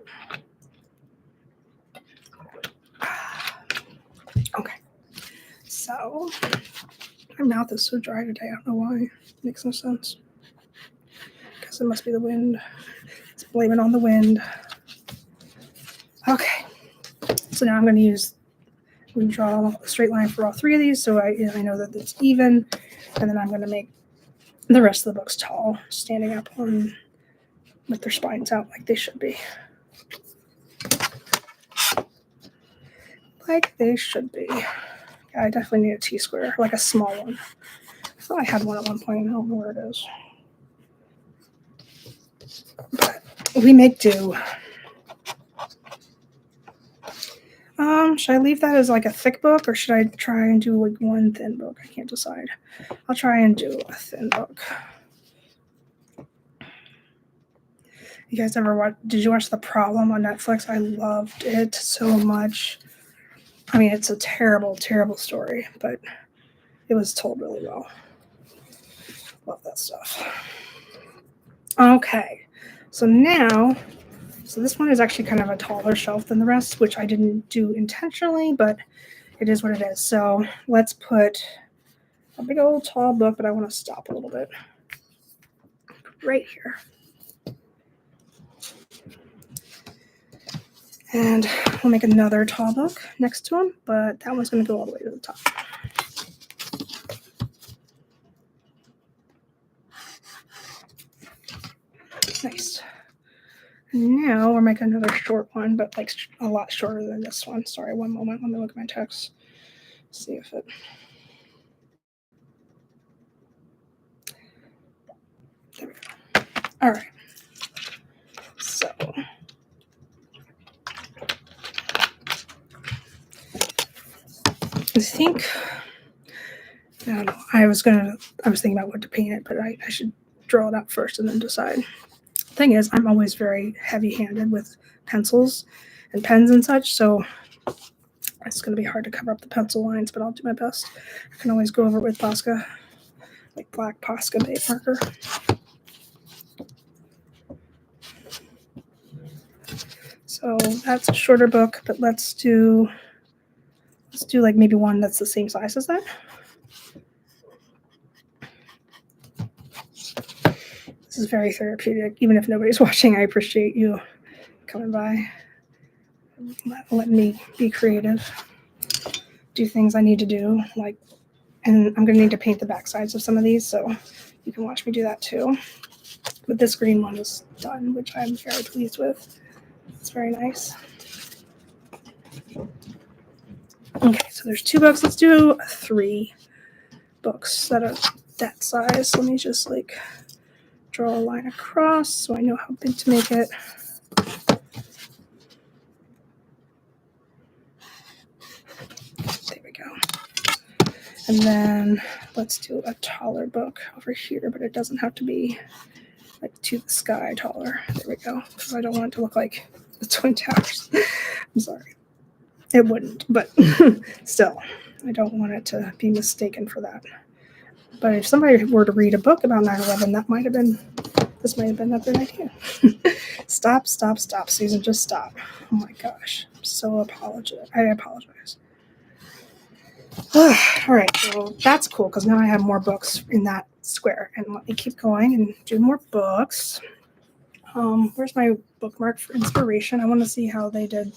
Okay, so my mouth is so dry today. I don't know why. It makes no sense. Because it must be the wind. Let's blame it on the wind. Okay, so now I'm going to draw a straight line for all 3 of these, so I know that it's even, and then I'm going to make the rest of the books tall, standing up with their spines out like they should be. Like they should be. Yeah, I definitely need a T-square, like a small one. I thought I had one at one point. I don't know where it is. But we make do. Should I leave that as like a thick book, or should I try and do like one thin book? I can't decide. I'll try and do a thin book. You guys ever did you watch The Problem on Netflix? I loved it so much. I mean, it's a terrible, terrible story, but it was told really well. Love that stuff. Okay, so now, this one is actually kind of a taller shelf than the rest, which I didn't do intentionally, but it is what it is. So let's put a big old tall book, but I want to stop a little bit right here. And we'll make another tall book next to him, but that one's going to go all the way to the top. Nice. Now we're making another short one, but like a lot shorter than this one. Sorry, one moment. Let me look at my text. See if it... There we go. All right. So... I think... I don't know. I was thinking about what to paint it, but I should draw it out first and then decide. Thing is, I'm always very heavy-handed with pencils and pens and such, so it's going to be hard to cover up the pencil lines, but I'll do my best. I can always go over it with Posca, like black Posca paint marker. So that's a shorter book, but let's do like maybe one that's the same size as that. This is very therapeutic. Even if nobody's watching, I appreciate you coming by. Let me be creative. Do things I need to do. And I'm going to need to paint the back sides of some of these, so you can watch me do that too. But this green one is done, which I'm very pleased with. It's very nice. Okay, so there's 2 books. Let's do 3. books that are that size. Let me just like draw a line across so I know how big to make it. There we go. And then let's do a taller book over here, but it doesn't have to be like to the sky taller. There we go. Because I don't want it to look like the Twin Towers. I'm sorry. It wouldn't, but still, I don't want it to be mistaken for that. But if somebody were to read a book about 9/11, this might have been a good idea. Stop, Susan, just stop. Oh my gosh. I apologize. All right, so that's cool because now I have more books in that square. And let me keep going and do more books. Where's my bookmark for inspiration? I want to see how they did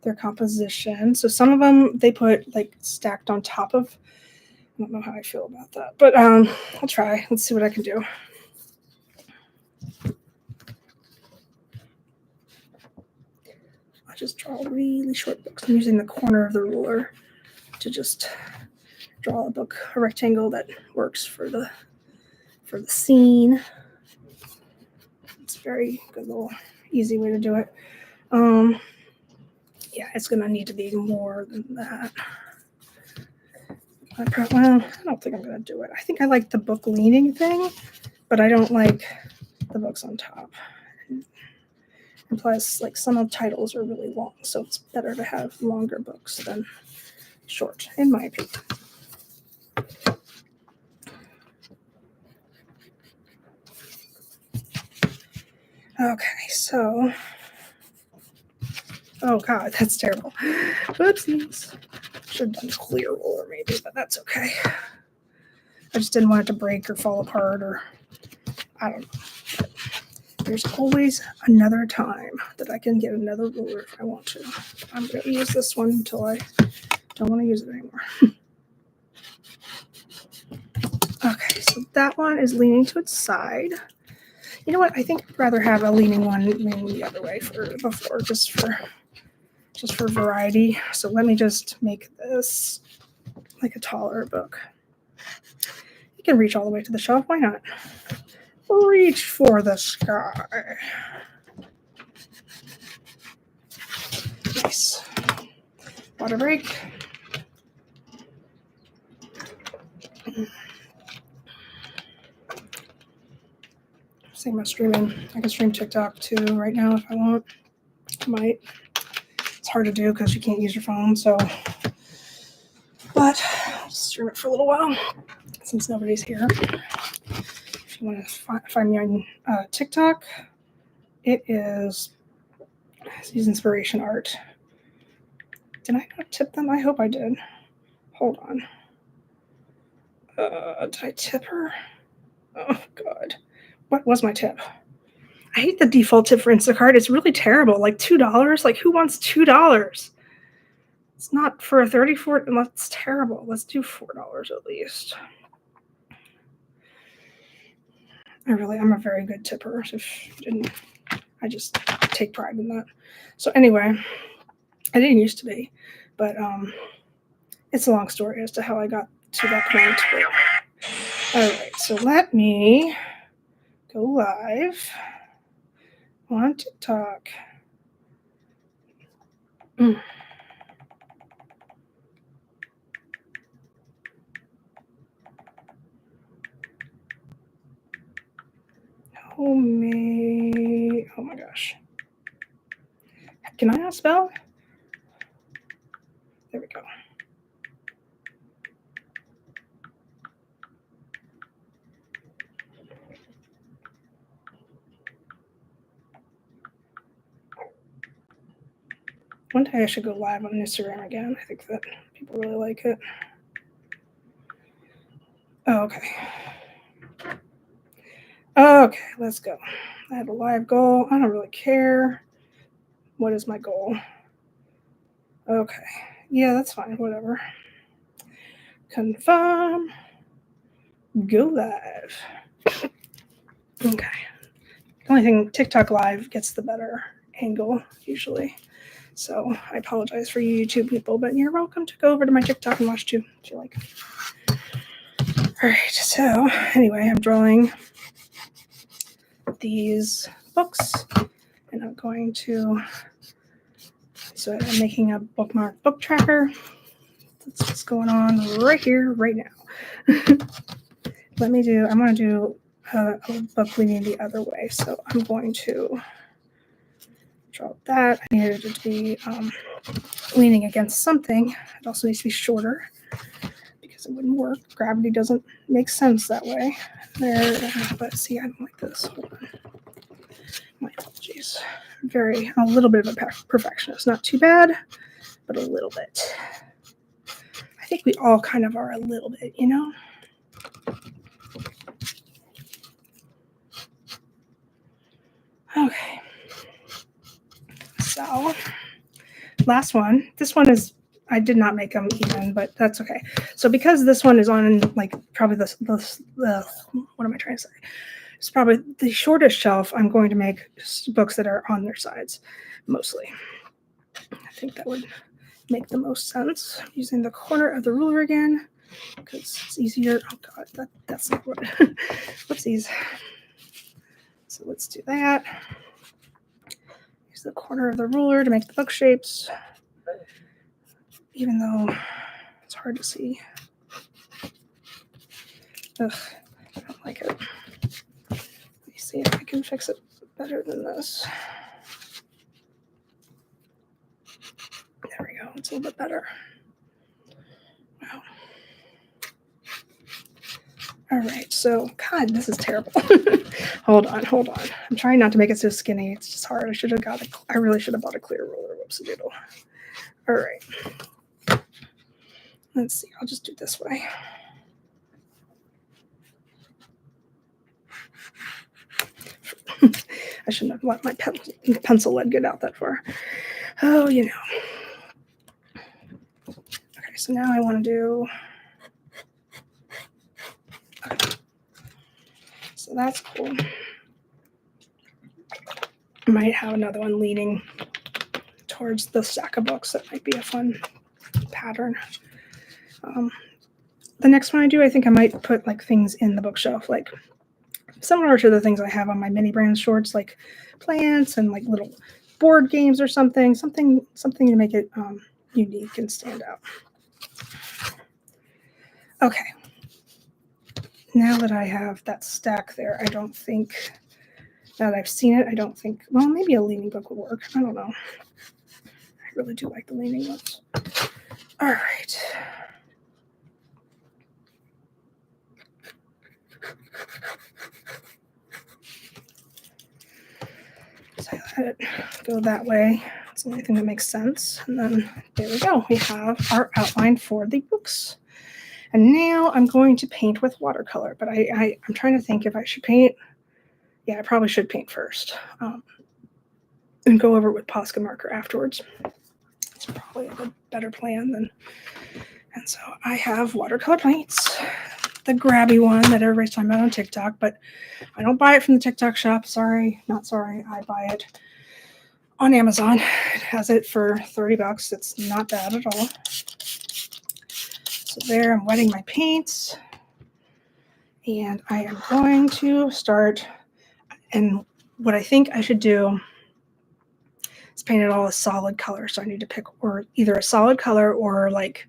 their composition. So some of them they put like stacked on top of. I don't know how I feel about that, but I'll try. Let's see what I can do. I'll just draw really short books. I'm using the corner of the ruler to just draw a rectangle that works for the scene. It's a very good little easy way to do it. Yeah, it's gonna need to be more than that. I don't think I'm gonna do it. I think I like the book leaning thing, but I don't like the books on top. And plus, like some of the titles are really long, so it's better to have longer books than short, in my opinion. Okay, so, oh god, that's terrible. Whoopsies. Should have done a clear roller maybe, but that's okay. I just didn't want it to break or fall apart, or I don't know. But there's always another time that I can get another ruler if I want to. I'm going to use this one until I don't want to use it anymore. Okay, so that one is leaning to its side. You know what? I think I'd rather have a leaning one leaning the other way before, just for variety. So let me just make this like a taller book. You can reach all the way to the shelf. Why not? Reach for the sky. Nice. Water break. Same with streaming. I can stream TikTok too right now if I want. I might. It's hard to do because you can't use your phone, so. But I'll just stream it for a little while since nobody's here. If you want to find me on TikTok, it is Inspiration Art. Did I not tip them? I hope I did. Hold on. Did I tip her? Oh, God. What was my tip? I hate the default tip for Instacart. It's really terrible. Like $2. Like, who wants $2? It's not for a 34. That's terrible. Let's do $4 at least. I'm a very good tipper. If you didn't, I just take pride in that. So anyway, I didn't used to be, but it's a long story as to how I got to that point. But, all right, so let me go live on TikTok. Oh my gosh. Can I not spell? There we go. One day I should go live on Instagram again. I think that people really like it. Oh, okay. Okay, let's go. I have a live goal. I don't really care. What is my goal? Okay. Yeah, that's fine. Whatever. Confirm. Go live. Okay. The only thing, TikTok live gets the better angle usually. So I apologize for you YouTube people, but you're welcome to go over to my TikTok and watch too if you like. All right, so anyway, I'm drawing these books, and I'm going to, so I'm making a bookmark book tracker. That's what's going on right here, right now. I want to do a book leaning the other way, so I'm going to draw that. I needed it to be leaning against something. It also needs to be shorter because it wouldn't work. Gravity doesn't make sense that way. There, but see, I don't like this. Hold on. My apologies. A little bit of a perfectionist. Not too bad, but a little bit. I think we all kind of are a little bit, you know? Okay. So, last one. This one is, I did not make them even, but that's okay. So because this one is on like probably the what am I trying to say? It's probably the shortest shelf. I'm going to make books that are on their sides, mostly. I think that would make the most sense. Using the corner of the ruler again, because it's easier. Oh God, that's not what. Whoopsies. So let's do that. Use the corner of the ruler to make the book shapes, even though it's hard to see. Ugh, I don't like it. Let me see if I can fix it better than this. There we go. It's a little bit better. Wow. All right. So, God, this is terrible. Hold on. I'm trying not to make it so skinny. It's just hard. I really should have bought a clear ruler. Whoopsie doodle. All right. Let's see. I'll just do it this way. I shouldn't have let my pencil lead get out that far. Oh, you know. Okay, so now I want to do. Okay. So that's cool. I might have another one leaning towards the stack of books. That might be a fun pattern. The next one I do, I think I might put like things in the bookshelf, like similar to the things I have on my mini brand shorts, like plants and like little board games or something to make it unique and stand out. Okay. Now that I have that stack there, I don't think that I've seen it. Well, maybe a leaning book would work. I don't know. I really do like the leaning ones. All right. So I let it go that way. It's the only thing that makes sense. And then there we go. We have our outline for the books. And now I'm going to paint with watercolor. But I'm trying to think if I should paint. Yeah, I probably should paint first. And go over it with Posca marker afterwards. It's probably a better plan. And so I have watercolor paints. The grabby one that everybody's talking about on TikTok, but I don't buy it from the TikTok shop. Sorry, not sorry. I buy it on Amazon. It has it for $30. It's not bad at all. So there, I'm wetting my paints. And I am going to start. And what I think I should do is paint it all a solid color. So I need to pick either a solid color or like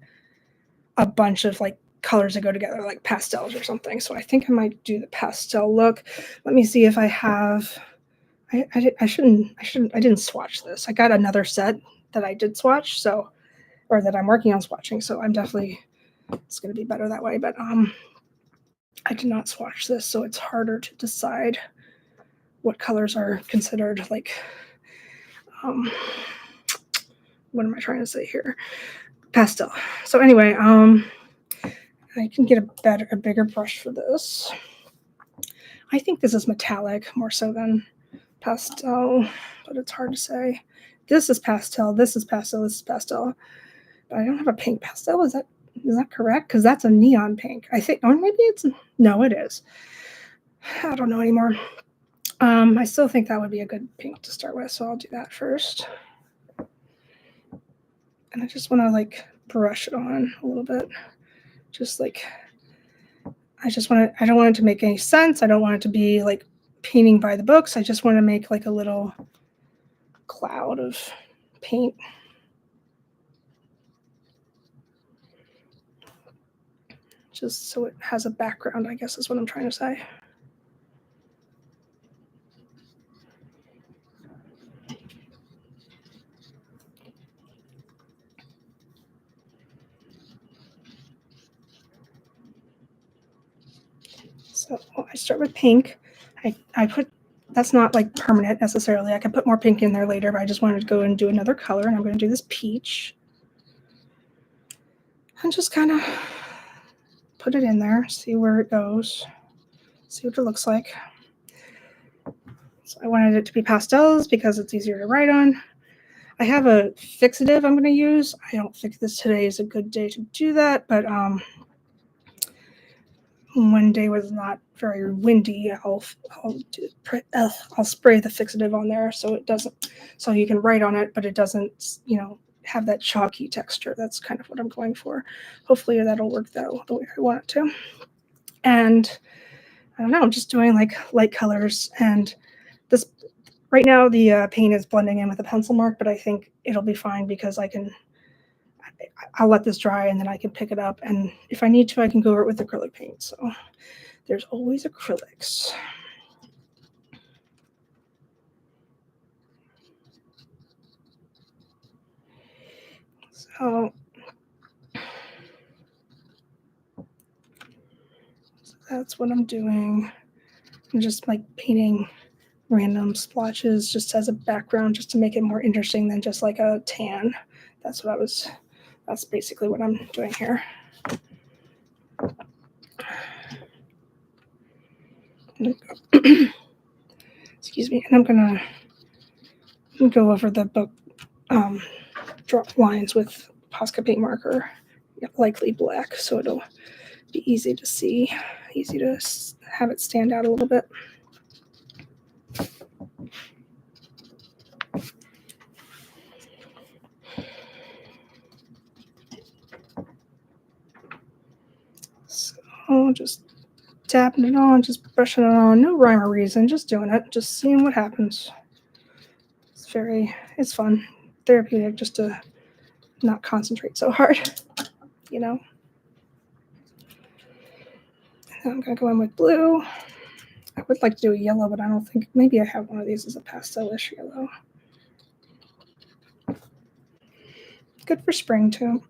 a bunch of like colors that go together, like pastels or something. So I think I might do the pastel look. Let me see if I have. I didn't swatch this. I got another set that I did swatch, or that I'm working on swatching. So it's going to be better that way. But I did not swatch this, so it's harder to decide what colors are considered like. What am I trying to say here? Pastel. So anyway, I can get a bigger brush for this. I think this is metallic more so than pastel, but it's hard to say. This is pastel, this is pastel, this is pastel. But I don't have a pink pastel. Is that correct? Because that's a neon pink. I think, or maybe no, it is. I don't know anymore. I still think that would be a good pink to start with, so I'll do that first. And I just want to like brush it on a little bit. Just like, I don't want it to make any sense. I don't want it to be like painting by the books. I just want to make like a little cloud of paint. Just so it has a background, I guess is what I'm trying to say. So I start with pink. I put, that's not like permanent necessarily. I can put more pink in there later, but I just wanted to go and do another color, and I'm going to do this peach. And just kind of put it in there, see where it goes, see what it looks like. So I wanted it to be pastels because it's easier to write on. I have a fixative I'm going to use. I don't think today is a good day to do that, but one day was not very windy, I'll spray the fixative on there so it doesn't, so you can write on it, but it doesn't, have that chalky texture. That's kind of what I'm going for. Hopefully that'll work though the way I want it to. And I don't know, I'm just doing like light colors, and this right now the paint is blending in with a pencil mark, but I think it'll be fine because I'll let this dry and then I can pick it up, and if I need to I can go over it with acrylic paint. So there's always acrylics. So that's what I'm doing. I'm just like painting random splotches just as a background, just to make it more interesting than just like a tan. That's basically what I'm doing here. Excuse me. And I'm gonna go over the book drop lines with Posca paint marker, likely black, so it'll be easy to see, easy to have it stand out a little bit. So just tapping it on, just brushing it on, no rhyme or reason, just doing it, just seeing what happens. It's fun, therapeutic, just to not concentrate so hard, And I'm gonna go in with blue. I would like to do a yellow, but I don't think, maybe I have one of these as a pastel-ish yellow. Good for spring too.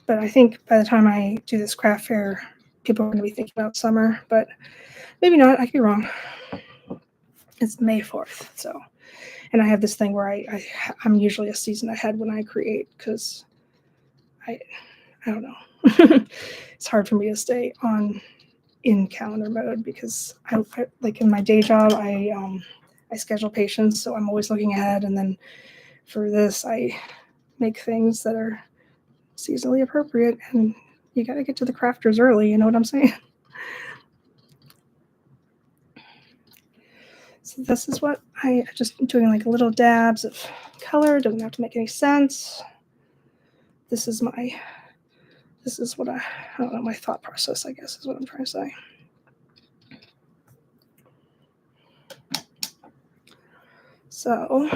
But I think by the time I do this craft fair, people are going to be thinking about summer, but maybe not. I could be wrong. It's May 4th, so, and I have this thing where I'm usually a season ahead when I create, because I don't know. It's hard for me to stay in calendar mode because I like in my day job I schedule patients, so I'm always looking ahead, and then for this I make things that are seasonally appropriate, and you got to get to the crafters early, you know what I'm saying? So this is what I just doing, like little dabs of color. Doesn't have to make any sense. This is what I don't know, my thought process, I guess, is what I'm trying to say. So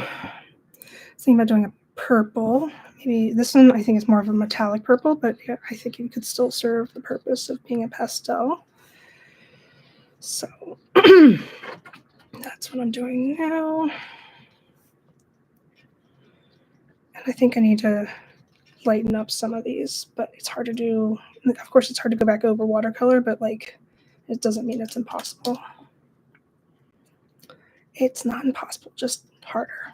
thinking about doing a purple. Maybe this one I think is more of a metallic purple, but yeah, I think it could still serve the purpose of being a pastel. So that's what I'm doing now. And I think I need to lighten up some of these, but it's hard to do. Of course, it's hard to go back over watercolor, but like, it doesn't mean it's impossible. It's not impossible, just harder.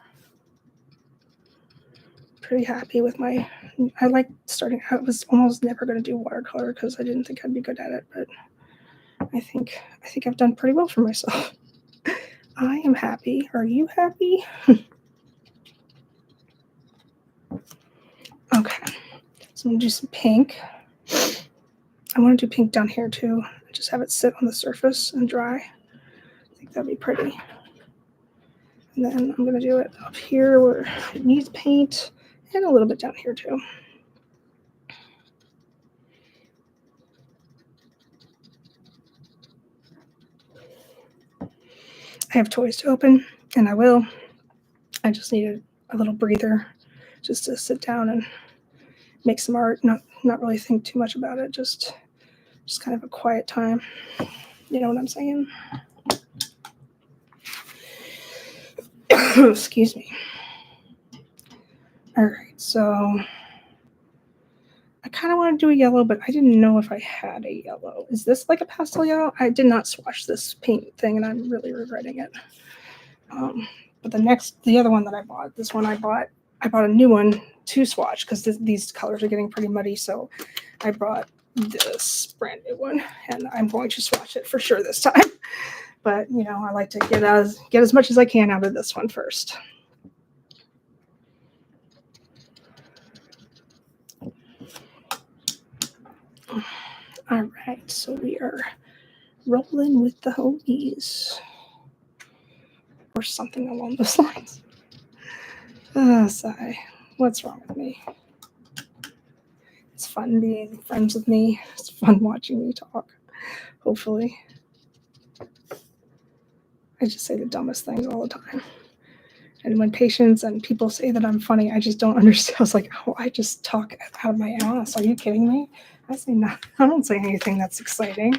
Pretty happy with I like starting. I was almost never going to do watercolor because I didn't think I'd be good at it, but I think I've done pretty well for myself. I am happy. Are you happy? Okay, so I'm gonna do some pink. I want to do pink down here too. Just have it sit on the surface and dry. I think that'd be pretty. And then I'm gonna do it up here where it needs paint, and a little bit down here too. I have toys to open, and I will. I just need a little breather just to sit down and make some art, not really think too much about it, just kind of a quiet time. You know what I'm saying? Excuse me. All right, so I kind of want to do a yellow, but I didn't know if I had a yellow. Is this like a pastel yellow? I did not swatch this paint thing, and I'm really regretting it. But the other one that I bought, this one I bought a new one to swatch because these colors are getting pretty muddy. So I brought this brand new one, and I'm going to swatch it for sure this time. But I like to get as much as I can out of this one first. All right, so we are rolling with the hoagies or something along those lines. Sigh. What's wrong with me? It's fun being friends with me. It's fun watching me talk. Hopefully. I just say the dumbest things all the time. And when patients and people say that I'm funny, I just don't understand. I was like, oh, I just talk out of my ass. Are you kidding me? I say no. I don't say anything that's exciting.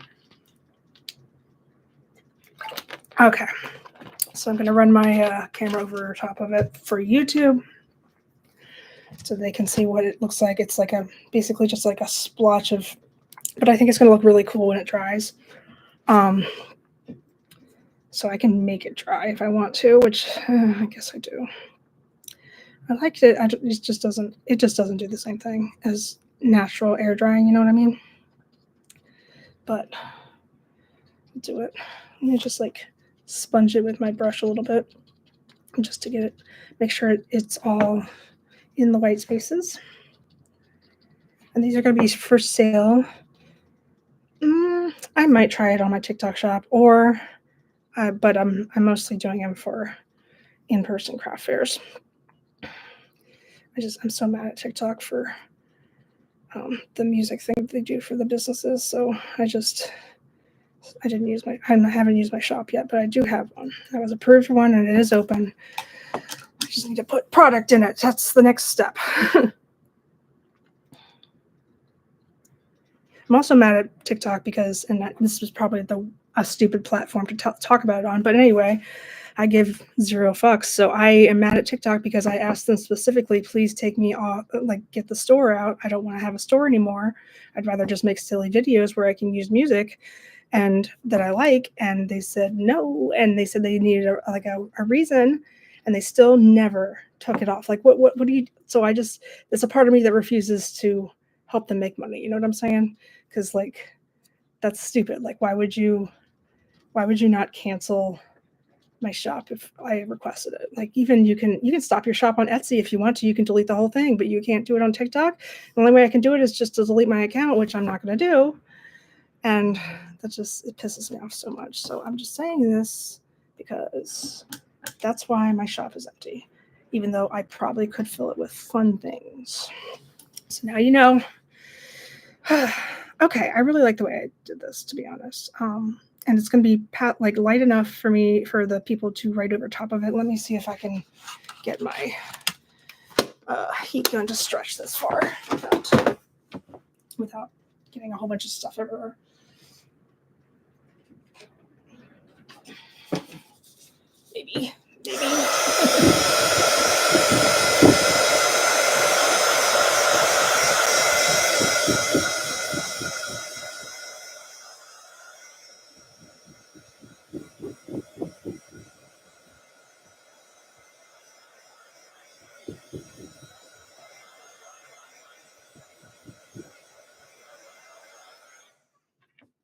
Okay. So I'm going to run my camera over top of it for YouTube so they can see what it looks like. It's like basically just like a splotch of, but I think it's going to look really cool when it dries. So I can make it dry if I want to, which I guess I do. I liked it. It just doesn't do the same thing as natural air drying. You know what I mean? But I'll do it. Let me just like sponge it with my brush a little bit, just to make sure it's all in the white spaces. And these are going to be for sale. I might try it on my TikTok shop, but I'm mostly doing them for in-person craft fairs. I'm so mad at TikTok for the music thing that they do for the businesses. So I haven't used my shop yet, but I do have one. I was approved for one, and it is open. I just need to put product in it. That's the next step. I'm also mad at TikTok because, this was probably a stupid platform to talk about it on. But anyway, I give zero fucks. So I am mad at TikTok because I asked them specifically, please take me off, like get the store out. I don't want to have a store anymore. I'd rather just make silly videos where I can use music and that I like. And they said no. And they said they needed a reason, and they still never took it off. Like, what do you, so there's a part of me that refuses to help them make money. You know what I'm saying? Because like, that's stupid. Like, why would you not cancel my shop if I requested it? Like, even you can stop your shop on Etsy if you want to. You can delete the whole thing, but you can't do it on TikTok. The only way I can do it is just to delete my account, which I'm not going to do. And it pisses me off so much. So I'm just saying this because that's why my shop is empty, even though I probably could fill it with fun things. So now you know. Okay, I really like the way I did this, to be honest. And it's going to be light enough for the people to write over top of it. Let me see if I can get my heat gun to stretch this far without getting a whole bunch of stuff everywhere. Maybe.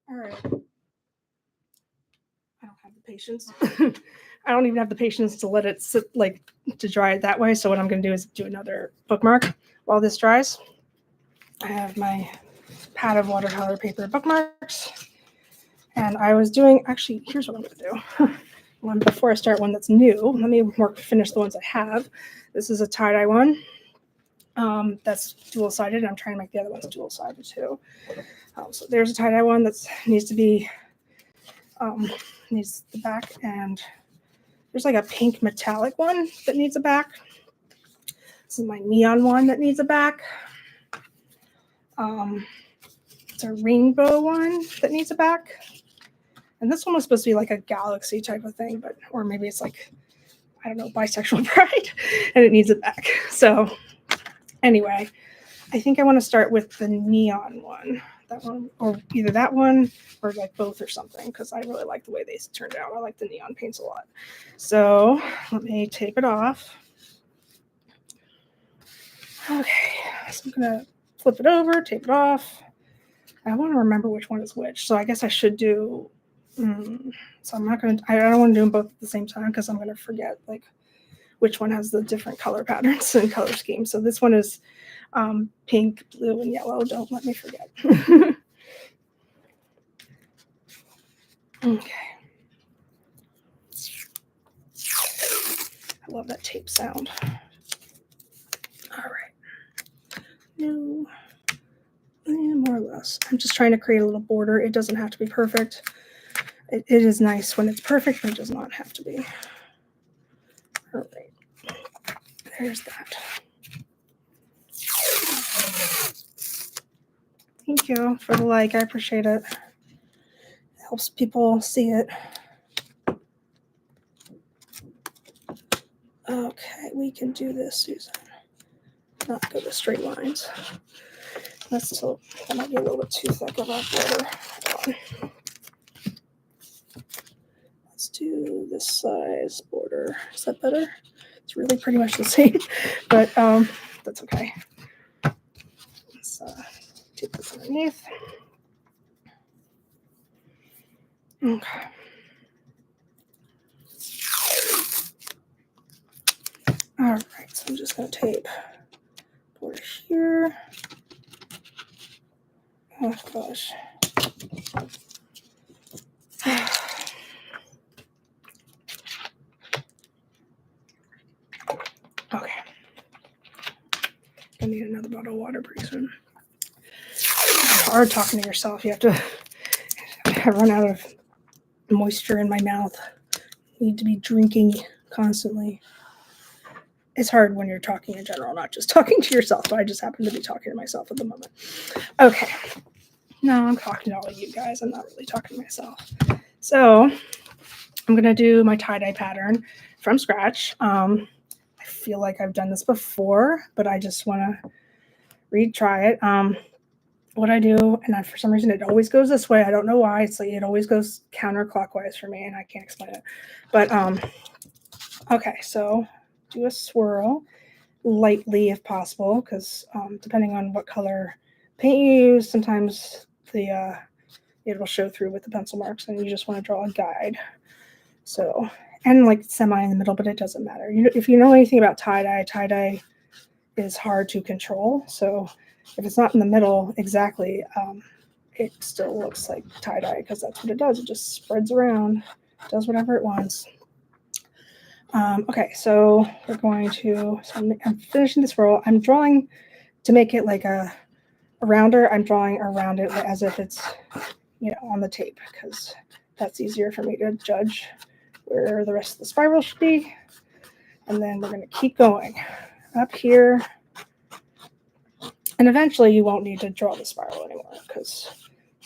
All right. I don't have the patience. I don't even have the patience to let it sit, to dry it that way. So what I'm going to do is do another bookmark while this dries. I have my pad of watercolor paper bookmarks. And I was doing, actually, here's what I'm going to do. Before I start one that's new, let me finish the ones I have. This is a tie-dye one. That's dual-sided. I'm trying to make the other ones dual-sided too. So there's a tie-dye one that needs to be, needs the back and There's like a pink metallic one that needs a back. This is my neon one that needs a back. It's a rainbow one that needs a back. And this one was supposed to be like a galaxy type of thing, but or maybe it's like, I don't know, bisexual pride, and it needs it back. So anyway, I think I want to start with the neon one. That one, or either that one or like both or something, because I really like the way they turned out. I like the neon paints a lot. So let me tape it off. Okay, so I'm gonna flip it over, tape it off. I want to remember which one is which. So I guess I should do, so I'm not going to, I don't want to do them both at the same time because I'm going to forget like which one has the different color patterns and color schemes. So this one is pink, blue, and yellow. Don't let me forget. Okay. I love that tape sound. All right. No. More or less. I'm just trying to create a little border. It doesn't have to be perfect. It is nice when it's perfect, but it does not have to be. All right. There's that. Thank you for the like. I appreciate it. It helps people see it. Okay, we can do this, Susan. Not go to straight lines. That's still, that might be a little bit too thick of a border. Hold on. Let's do this size border. Is that better? It's really pretty much the same, but that's okay. Let's take this underneath. Okay. All right, so I'm just going to tape border here. Oh gosh. Okay. I need another bottle of water pretty soon. It's hard talking to yourself. You have to I run out of moisture in my mouth. I need to be drinking constantly. It's hard when you're talking in general, not just talking to yourself, but I just happen to be talking to myself at the moment. Okay. No, I'm talking to all of you guys. I'm not really talking to myself. So I'm going to do my tie-dye pattern from scratch. I feel like I've done this before, but I just want to retry it. What I do, and for some reason it always goes this way. I don't know why. It's like it always goes counterclockwise for me, and I can't explain it. But okay, so do a swirl lightly if possible, because depending on what color paint you use, sometimes the it will show through with the pencil marks, and you just want to draw a guide. So, and like semi in the middle, but it doesn't matter. If you know anything about tie-dye is hard to control. So if it's not in the middle exactly, it still looks like tie-dye because that's what it does. It just spreads around, does whatever it wants. Okay, so we're going to, so I'm finishing this roll. I'm drawing to make it like a rounder. I'm drawing around it as if it's, on the tape, because that's easier for me to judge where the rest of the spiral should be. And then we're going to keep going up here. And eventually you won't need to draw the spiral anymore because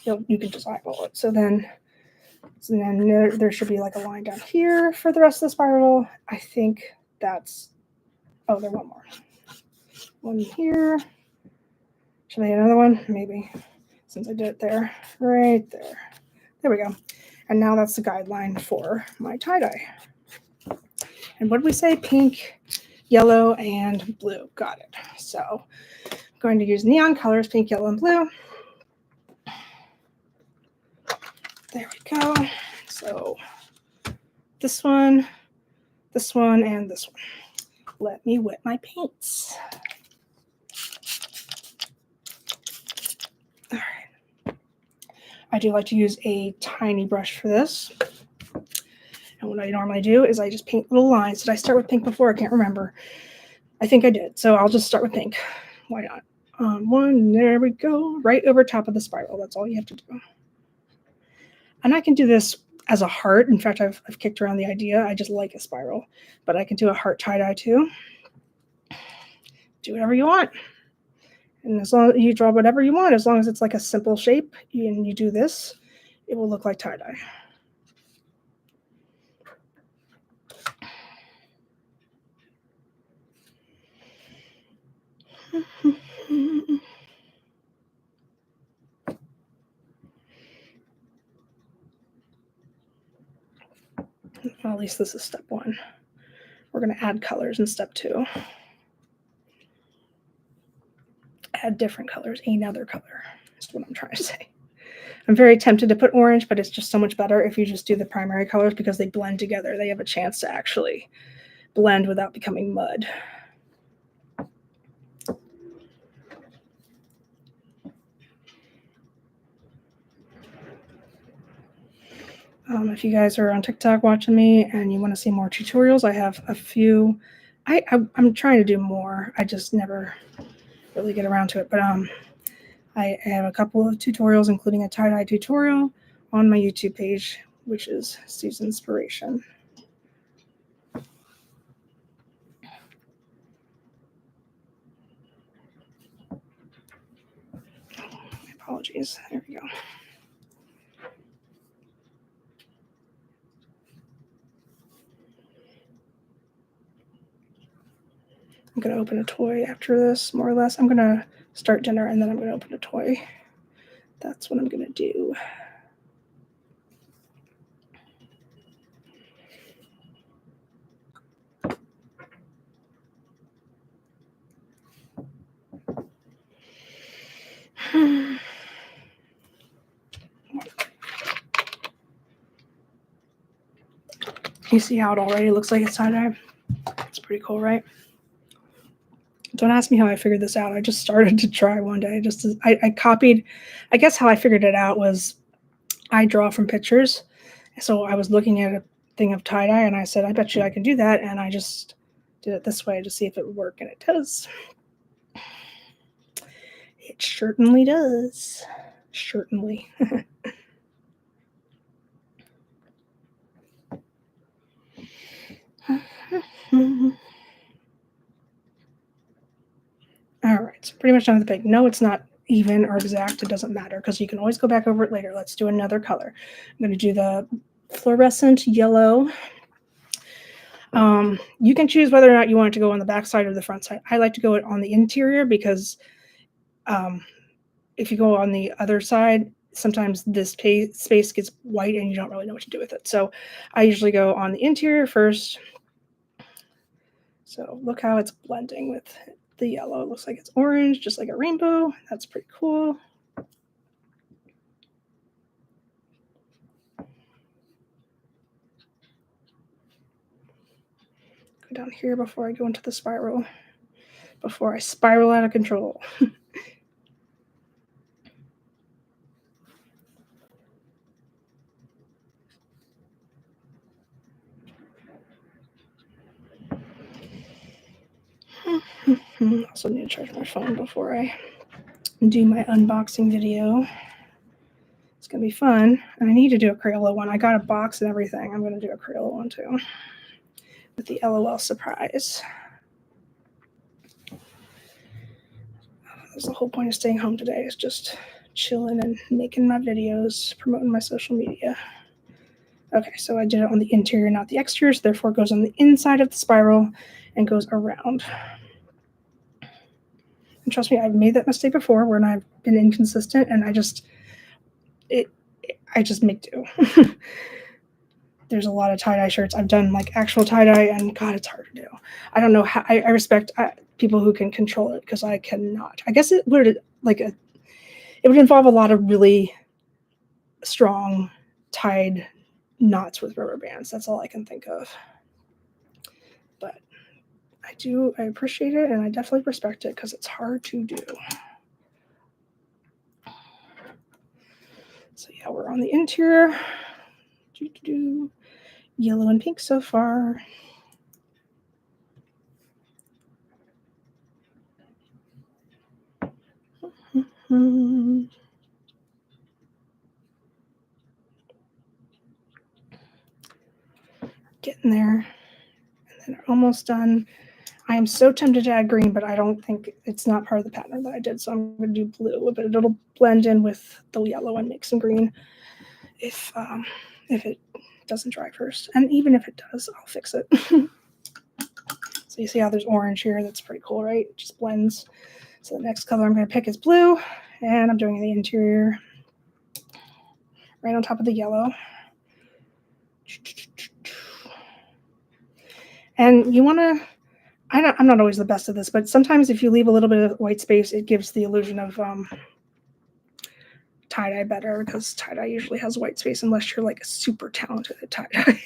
you can just eyeball it. So then there should be like a line down here for the rest of the spiral. I think that's, there's one more. One here. Should I get another one? Maybe, since I did it there. Right there. There we go. And now that's the guideline for my tie-dye. And what did we say? Pink, yellow, and blue. Got it. So I'm going to use neon colors, pink, yellow, and blue. There we go. So this one, and this one. Let me wet my paints. All right. I do like to use a tiny brush for this. And what I normally do is I just paint little lines. Did I start with pink before? I can't remember. I think I did. So I'll just start with pink. Why not? One, there we go. Right over top of the spiral. That's all you have to do. And I can do this as a heart. In fact, I've kicked around the idea. I just like a spiral, but I can do a heart tie-dye too. Do whatever you want. And as long as you draw whatever you want, as long as it's like a simple shape and you do this, it will look like tie-dye. Well, at least this is step 1. We're going to add colors in step 2. Add different colors, another color. That's what I'm trying to say. I'm very tempted to put orange, but it's just so much better if you just do the primary colors because they blend together. They have a chance to actually blend without becoming mud. If you guys are on TikTok watching me and you want to see more tutorials, I have a few. I'm trying to do more. I just never really get around to it. But I have a couple of tutorials, including a tie-dye tutorial on my YouTube page, which is Susanspiration. My apologies. There we go. I'm going to open a toy after this, more or less. I'm going to start dinner and then I'm going to open a toy. That's what I'm going to do. You see how it already looks like it's tie-dye? It's pretty cool, right? Don't ask me how I figured this out. I just started to try one day. I copied. I guess how I figured it out was I draw from pictures. So I was looking at a thing of tie-dye and I said, I bet you I can do that. And I just did it this way to see if it would work. And it does. It certainly does. Certainly. All right, so pretty much done with the pig. No, it's not even or exact. It doesn't matter because you can always go back over it later. Let's do another color. I'm going to do the fluorescent yellow. You can choose whether or not you want it to go on the back side or the front side. I like to go on the interior because if you go on the other side, sometimes this space gets white and you don't really know what to do with it. So I usually go on the interior first. So look how it's blending with the yellow. It looks like it's orange, just like a rainbow. That's pretty cool. Go down here before I go into the spiral, before I spiral out of control. Also need to charge my phone before I do my unboxing video. It's going to be fun. And I need to do a Crayola one. I got a box and everything. I'm going to do a Crayola one too. With the LOL surprise. That's the whole point of staying home today, is just chilling and making my videos, promoting my social media. Okay, so I did it on the interior, not the exterior, so therefore it goes on the inside of the spiral and goes around. And trust me, I've made that mistake before when I've been inconsistent and I just make do. There's a lot of tie-dye shirts. I've done like actual tie-dye and God, it's hard to do. I don't know how. I respect people who can control it because I cannot. I guess it would involve a lot of really strong tied knots with rubber bands. That's all I can think of. But I appreciate it and I definitely respect it because it's hard to do. So yeah, we're on the interior. Yellow and pink so far. in there. And then almost done. I am so tempted to add green, but I don't think it's not part of the pattern that I did. So I'm going to do blue, but it'll blend in with the yellow and make some green if it doesn't dry first. And even if it does, I'll fix it. So you see how there's orange here? That's pretty cool, right? It just blends. So the next color I'm going to pick is blue, and I'm doing the interior right on top of the yellow. And you want to, I'm not always the best at this, but sometimes if you leave a little bit of white space, it gives the illusion of tie-dye better, because tie-dye usually has white space unless you're like a super talented at tie-dye,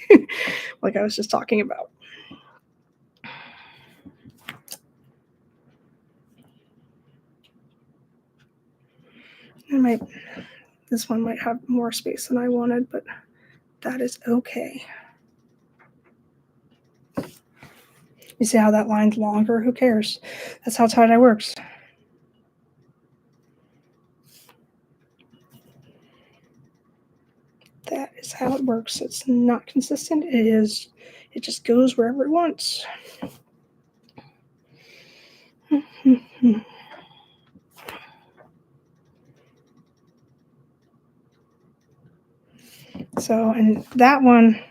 like I was just talking about. This one might have more space than I wanted, but that is okay. You see how that line's longer? Who cares? That's how tie-dye works. That is how it works. It's not consistent. It just goes wherever it wants. So, and that one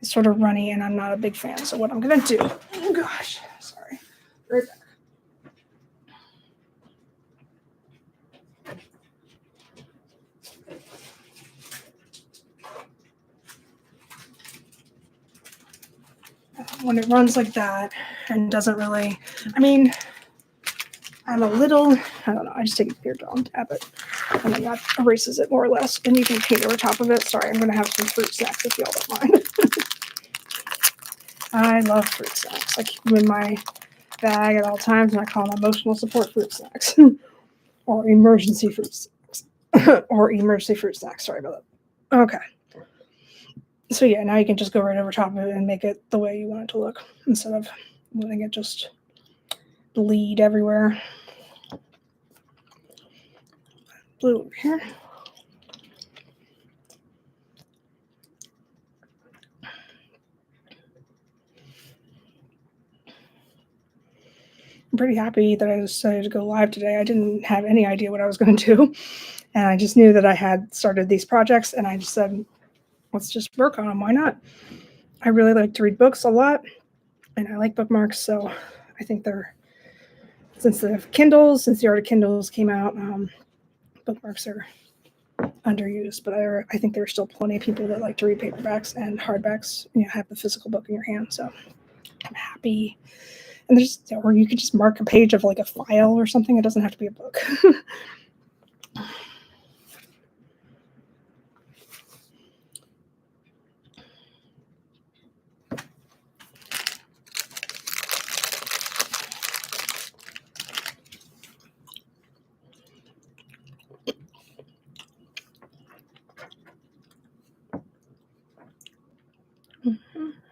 is sort of runny, and I'm not a big fan. So what I'm going to do, oh gosh, sorry, right back. When it runs like that and doesn't really, I mean, I'm a little, I don't know, I just take a clear gel and dab it, and then that erases it more or less, and you can paint over top of it. Sorry, I'm going to have some fruit snacks if y'all don't mind. I love fruit snacks. I keep them in my bag at all times, and I call them emotional support fruit snacks or emergency fruit snacks or emergency fruit snacks. Sorry about that. Okay. So yeah, now you can just go right over top of it and make it the way you want it to look instead of letting it just bleed everywhere. Blue over here. I'm pretty happy that I decided to go live today. I didn't have any idea what I was going to do, and I just knew that I had started these projects, and I just said, let's just work on them. Why not? I really like to read books a lot, and I like bookmarks, so I think they're, since the art of Kindles came out, bookmarks are underused, but I think there are still plenty of people that like to read paperbacks and hardbacks, have the physical book in your hand. So I'm happy. And or you could just mark a page of like a file or something. It doesn't have to be a book.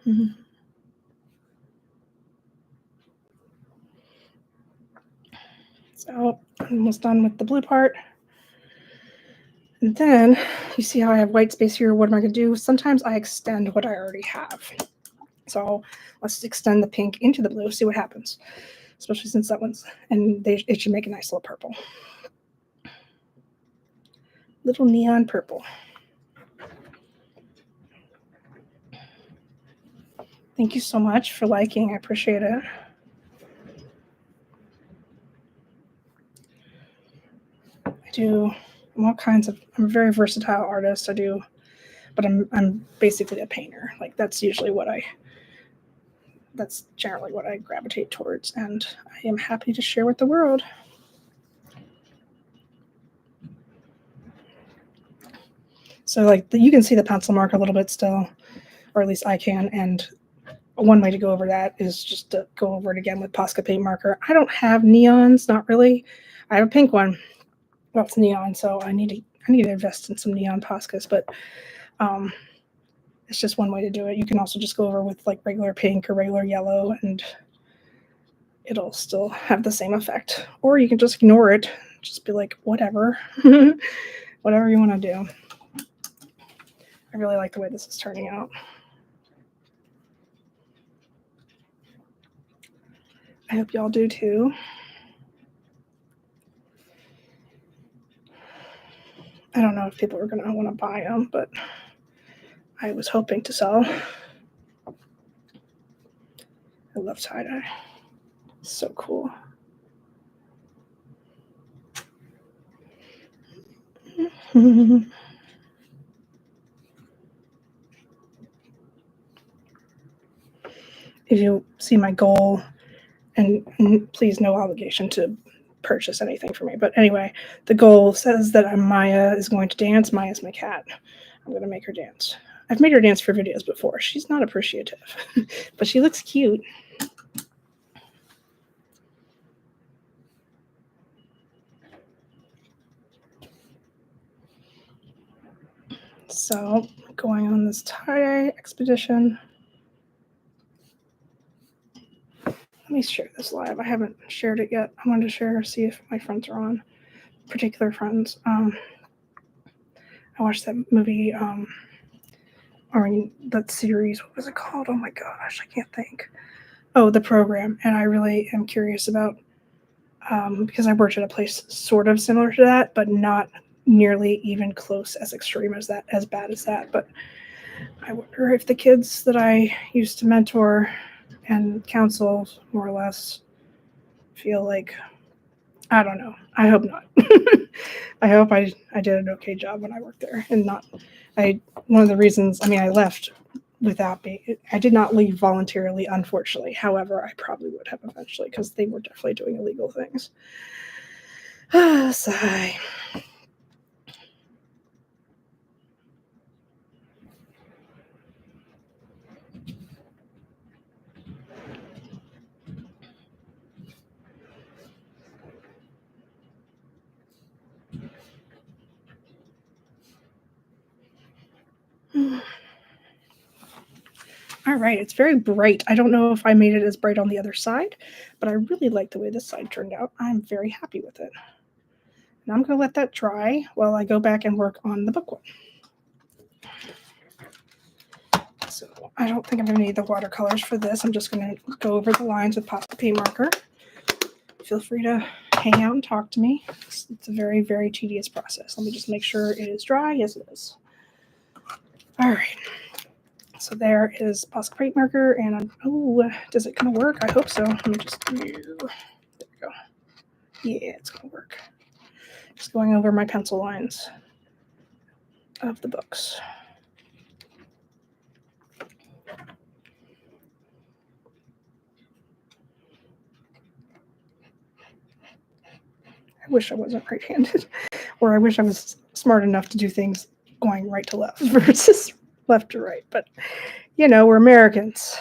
Mm-hmm. So I'm almost done with the blue part. And then you see how I have white space here. What am I going to do? Sometimes I extend what I already have. So let's extend the pink into the blue, see what happens. Especially since that one's, and it should make a nice little purple. Little neon purple. Thank you so much for liking. I appreciate it. I'm a very versatile artist. But I'm basically a painter. Like that's generally what I gravitate towards, and I am happy to share with the world. So like you can see the pencil mark a little bit still, or at least I can, and one way to go over that is just to go over it again with Posca paint marker. I don't have neons, not really. I have a pink one. Well, it's neon, so I need to invest in some neon Poscas, but it's just one way to do it. You can also just go over with like regular pink or regular yellow, and it'll still have the same effect. Or you can just ignore it. Just be like, whatever. Whatever you want to do. I really like the way this is turning out. I hope y'all do too. I don't know if people are going to want to buy them, but I was hoping to sell. I love tie-dye. So cool. If you see my goal, and please no obligation to purchase anything for me, but anyway, the goal says that Maya is going to dance. Maya's my cat. I'm going to make her dance. I've made her dance for videos before. She's not appreciative, but she looks cute. So, going on this tie-dye expedition. Let me share this live. I haven't shared it yet. I wanted to share, see if my friends are on. Particular friends. I watched that movie, or that series. What was it called? Oh my gosh, I can't think. Oh, The Program. And I really am curious about, because I worked at a place sort of similar to that, but not nearly even close as extreme as that, as bad as that. But I wonder if the kids that I used to mentor and counsel, more or less, feel like, I don't know. I hope not. I hope I did an okay job when I worked there, and not. One of the reasons, I left without being. I did not leave voluntarily, unfortunately. However, I probably would have eventually, because they were definitely doing illegal things. Sigh. All right, it's very bright. I don't know if I made it as bright on the other side, but I really like the way this side turned out. I'm very happy with it. Now I'm going to let that dry while I go back and work on the book one. So I don't think I'm going to need the watercolors for this. I'm just going to go over the lines with Posca paint marker. Feel free to hang out and talk to me. It's a very, very tedious process. Let me just make sure it is dry. Yes, it is. All right. So there is Posca paint marker, and does it going to work? I hope so. Let me just there we go. Yeah, it's going to work. Just going over my pencil lines of the books. I wish I wasn't right-handed, or I wish I was smart enough to do things going right to left versus left to right. But, we're Americans.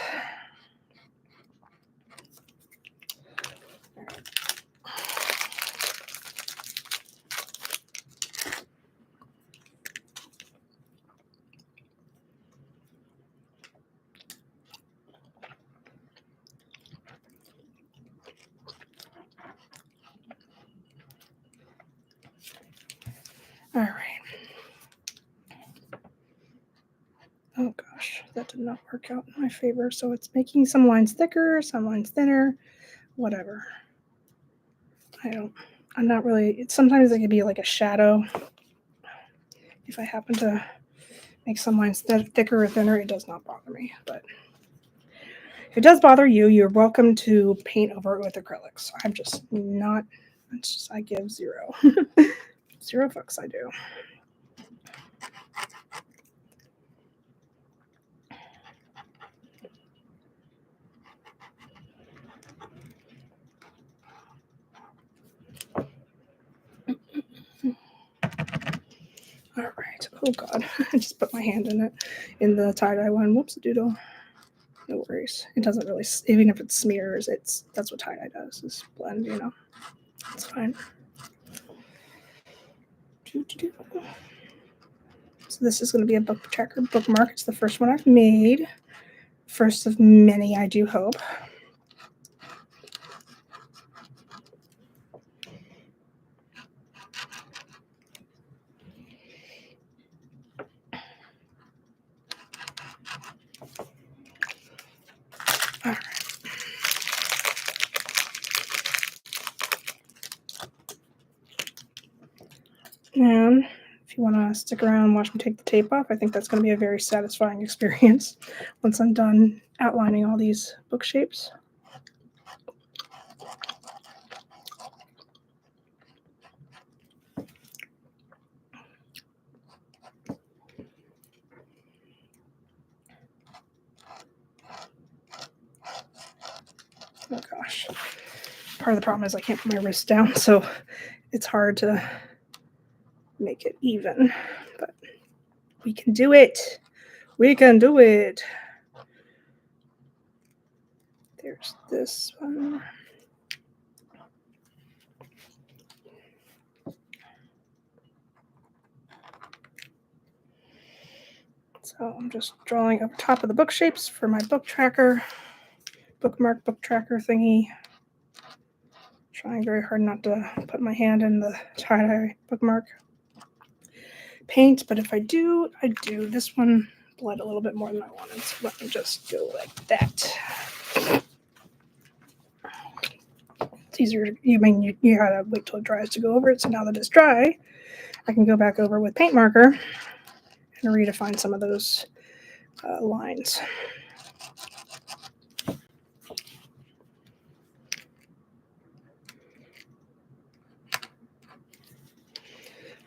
All right. Oh gosh, that did not work out in my favor. So it's making some lines thicker, some lines thinner, whatever. I'm not really, sometimes it can be like a shadow. If I happen to make some lines thicker or thinner, it does not bother me. But if it does bother you, you're welcome to paint over it with acrylics. I'm just not, I give zero. 0 fucks I do. All right. Oh God, I just put my hand in it in the tie-dye one. Whoops, doodle. No worries. It doesn't really, even if it smears, that's what tie-dye does, is blend. It's fine. So this is going to be a book tracker bookmark. It's the first one I've made. First of many, I do hope. All right. And if you want to stick around and watch me take the tape off, I think that's going to be a very satisfying experience once I'm done outlining all these book shapes. Oh gosh. Part of the problem is I can't put my wrist down, so it's hard to make it even. But we can do it. We can do it. There's this one. So I'm just drawing up top of the book shapes for my book tracker, bookmark book tracker thingy. Trying very hard not to put my hand in the tie-dye bookmark paint, but if I do, I do. This one bled a little bit more than I wanted, so let me just go like that. It's easier. You gotta wait till it dries to go over it. So now that it's dry, I can go back over with paint marker and redefine some of those lines.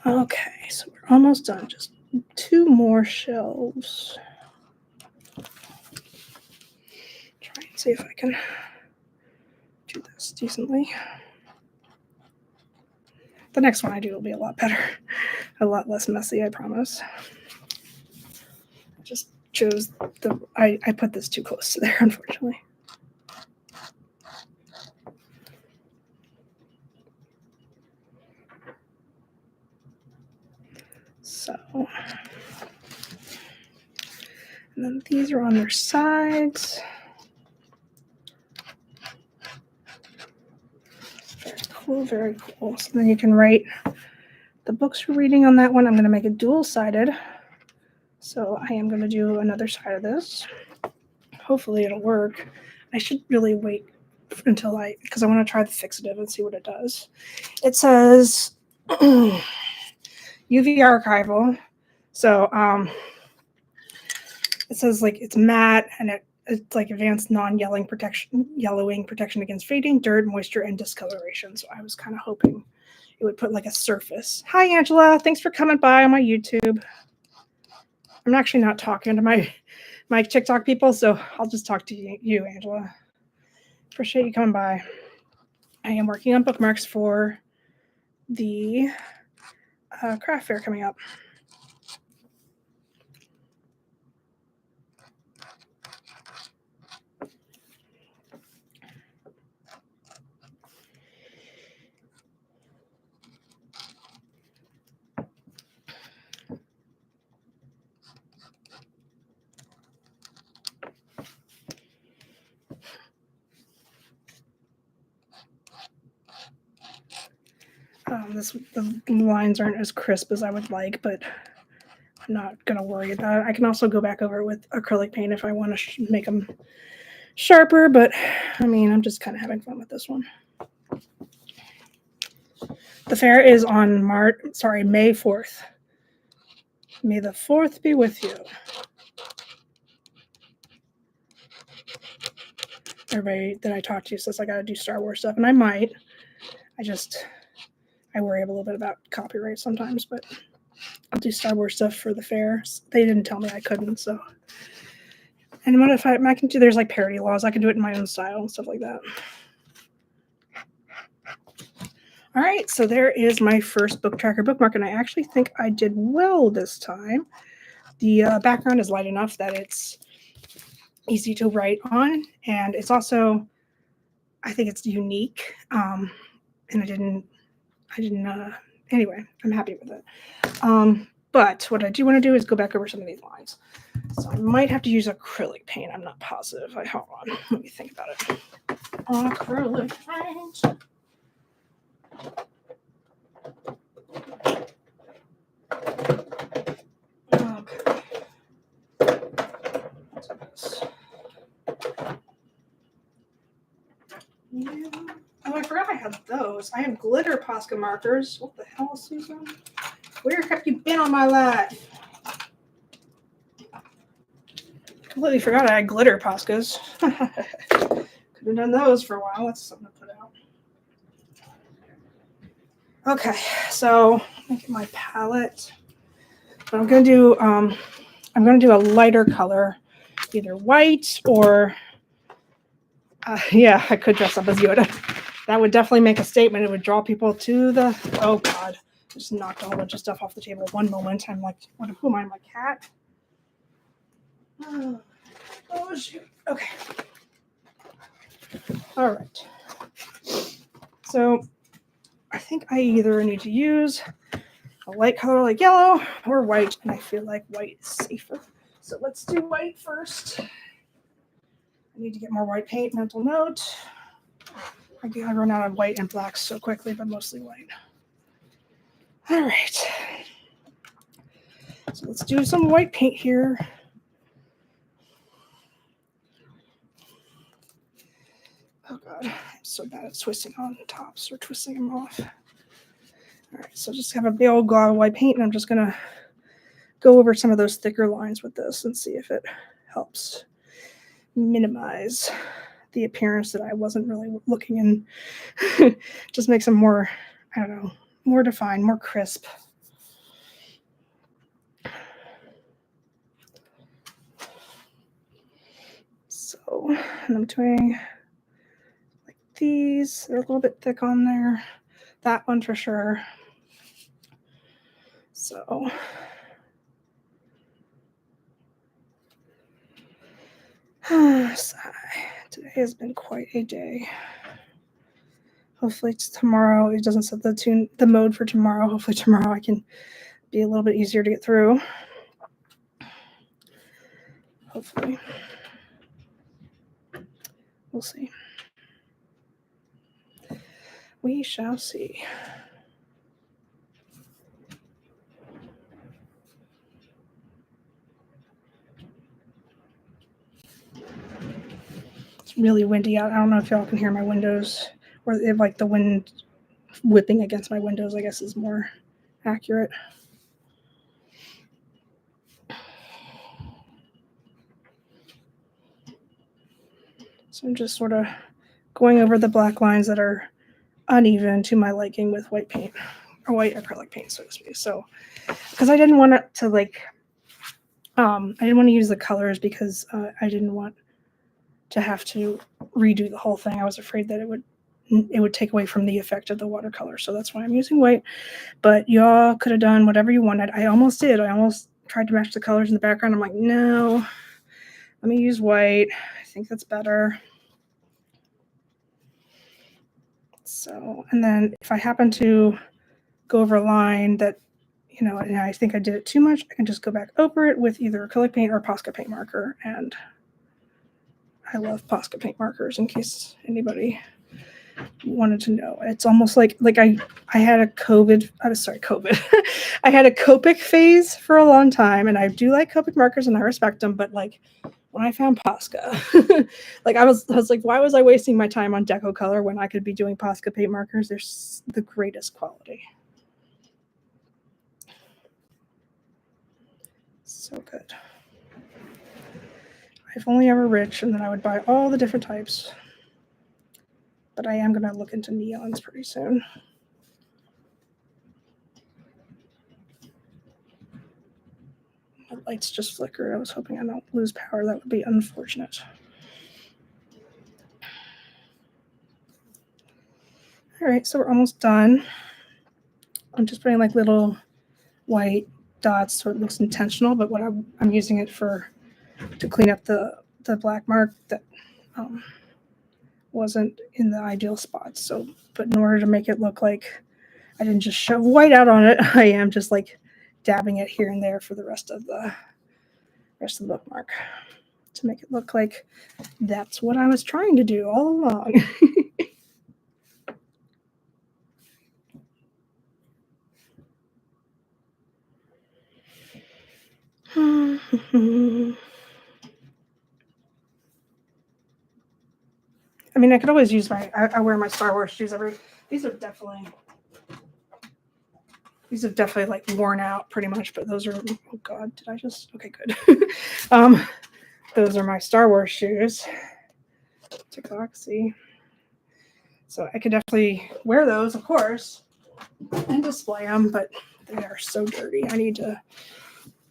Okay, so we're almost done. Just 2 more shelves. Try and see if I can do this decently. The next one I do will be a lot better, a lot less messy, I promise. I just chose I put this too close to there, unfortunately. So, and then these are on their sides. Very cool, very cool. So then you can write the books you're reading on that one. I'm going to make it dual-sided. So I am going to do another side of this. Hopefully it'll work. I should really wait until because I want to try the fixative and see what it does. It says UV archival. So it says like it's matte and it's like advanced non-yellowing protection against fading, dirt, moisture, and discoloration. So I was kind of hoping it would put like a surface. Hi, Angela. Thanks for coming by on my YouTube. I'm actually not talking to my TikTok people, so I'll just talk to you, Angela. Appreciate you coming by. I am working on bookmarks for the craft fair coming up. The lines aren't as crisp as I would like, but I'm not going to worry about it. I can also go back over it with acrylic paint if I want to make them sharper, but I mean, I'm just kind of having fun with this one. The fair is on May 4th. May the 4th be with you. Everybody that I talk to says I got to do Star Wars stuff, and I might. I worry a little bit about copyright sometimes, but I'll do Star Wars stuff for the fair. They didn't tell me I couldn't, so. And what if I can do, there's like parody laws. I can do it in my own style and stuff like that. All right, so there is my first book tracker bookmark, and I actually think I did well this time. The background is light enough that it's easy to write on, and it's also, I think it's unique, and I didn't, anyway, I'm happy with it. But what I do want to do is go back over some of these lines. So I might have to use acrylic paint. I'm not positive. Hold on. Let me think about it. Acrylic paint. Okay. Yeah. Oh, I forgot I had those. I have glitter Posca markers. What the hell, Susan? Where have you been all my life? Completely forgot I had glitter Poscas. Could have done those for a while. That's something to put out. Okay, so look at my palette. But I'm gonna do a lighter color, either white or yeah, I could dress up as Yoda. That would definitely make a statement. It would draw people to the. Oh God, just knocked a whole bunch of stuff off the table. One moment, I'm like, who am I? My cat. Oh shoot. Okay. All right. So I think I either need to use a light color like yellow or white, and I feel like white is safer. So let's do white first. I need to get more white paint. Mental note. I run out of white and black so quickly, but mostly white. All right. So let's do some white paint here. Oh God, I'm so bad at twisting on tops or twisting them off. All right, so just have a big old glob of white paint, and I'm just gonna go over some of those thicker lines with this and see if it helps minimize the appearance that I wasn't really looking in. Just makes them more, I don't know, more defined, more crisp. So, and I'm doing like these. They're a little bit thick on there. That one for sure. So, today has been quite a day. Hopefully tomorrow it doesn't set the mode for tomorrow. Hopefully tomorrow I can be a little bit easier to get through. Hopefully. We'll see. We shall see. It's really windy out. I don't know if y'all can hear my windows or if like the wind whipping against my windows, I guess is more accurate. So I'm just sort of going over the black lines that are uneven to my liking with white paint or white acrylic paint, so to speak. So, because I didn't want it to like, I didn't want to use the colors because I didn't want to have to redo the whole thing. I was afraid that it would take away from the effect of the watercolor. So that's why I'm using white. But y'all could have done whatever you wanted. I almost did. I almost tried to match the colors in the background. I'm like, no, let me use white. I think that's better. So, and then if I happen to go over a line that, and I think I did it too much, I can just go back over it with either acrylic paint or Posca paint marker. And I love Posca paint markers in case anybody wanted to know. It's almost like I had a COVID. I had a Copic phase for a long time, and I do like Copic markers and I respect them, but like when I found Posca, like I was like, why was I wasting my time on Deco Color when I could be doing Posca paint markers? They're the greatest quality. So good. If only I were rich, and then I would buy all the different types. But I am going to look into neons pretty soon. The lights just flickered. I was hoping I don't lose power. That would be unfortunate. All right, so we're almost done. I'm just putting like little white dots so it looks intentional, but what I'm using it to clean up the black mark that wasn't in the ideal spot. So, but in order to make it look like I didn't just shove white out on it, I am just like dabbing it here and there for the rest of the bookmark to make it look like that's what I was trying to do all along. I mean, I could always use I wear my Star Wars shoes these are definitely These have definitely like worn out pretty much, but those are, oh God, did I just, okay, good. Those are my Star Wars shoes. Takoxy. So I could definitely wear those, of course, and display them, but they are so dirty. I need to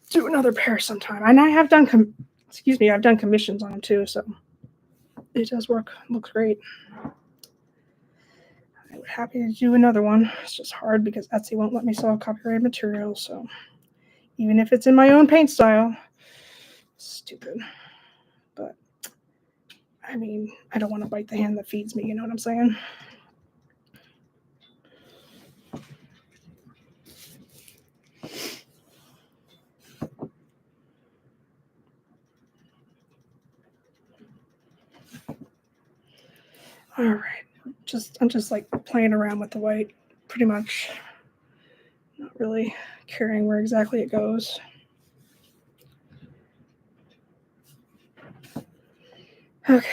do another pair sometime. And I have done, I've done commissions on them too, so it does work. Looks great. I'm happy to do another one. It's just hard because Etsy won't let me sell copyrighted material, so even if it's in my own paint style, stupid. But I mean, I don't want to bite the hand that feeds me, you know what I'm saying? All right, I'm just like playing around with the white, pretty much. Not really caring where exactly it goes. Okay.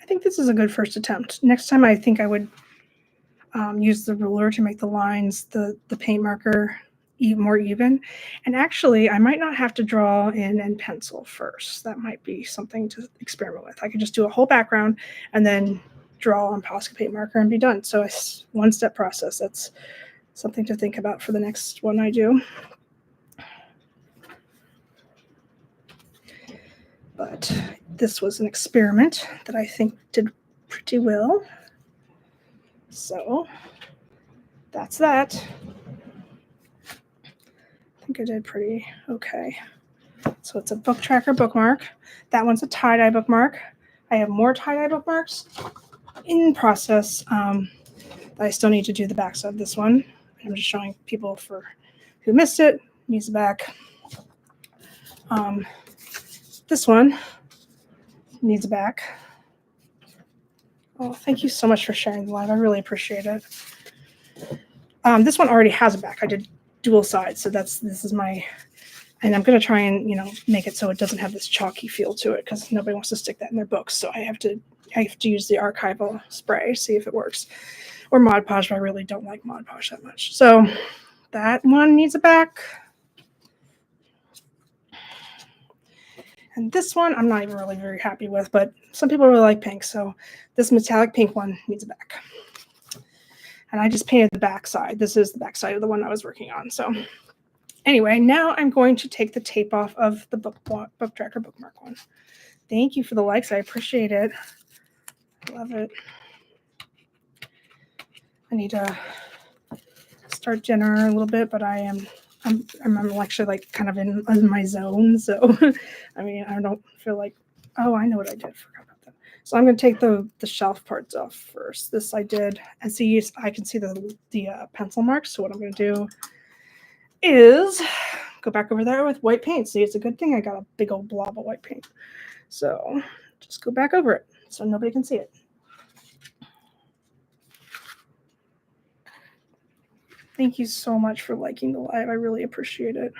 I think this is a good first attempt. Next time I think I would use the ruler to make the lines, the paint marker even more even. And actually, I might not have to draw in pencil first. That might be something to experiment with. I could just do a whole background and then draw on Posca paint marker and be done. So it's one-step process. That's something to think about for the next one I do. But this was an experiment that I think did pretty well. So that's that. I think I did pretty okay. So it's a book tracker bookmark. That one's a tie-dye bookmark. I have more tie-dye bookmarks in process. I still need to do the backside of this one. I'm just showing people for who missed it. Needs the back. This one needs a back. Oh, thank you so much for sharing the live. I really appreciate it. This one already has a back. I did dual sides, so this is my, and I'm going to try and make it so it doesn't have this chalky feel to it because nobody wants to stick that in their books. So I have to use the archival spray, see if it works, or Mod Podge. But I really don't like Mod Podge that much. So that one needs a back. And this one I'm not even really very happy with, but some people really like pink. So this metallic pink one needs a back. And I just painted the back side. This is the back side of the one I was working on. So anyway, now I'm going to take the tape off of the book tracker bookmark one. Thank you for the likes. I appreciate it. I love it. I need to start dinner a little bit, but I'm actually like kind of in my zone. So, I mean, I don't feel like, oh, I know what I did. Forgot about that. So I'm going to take the shelf parts off first. This I did, and see, I can see the pencil marks. So what I'm going to do is go back over there with white paint. See, it's a good thing I got a big old blob of white paint. So just go back over it so nobody can see it. Thank you so much for liking the live. I really appreciate it.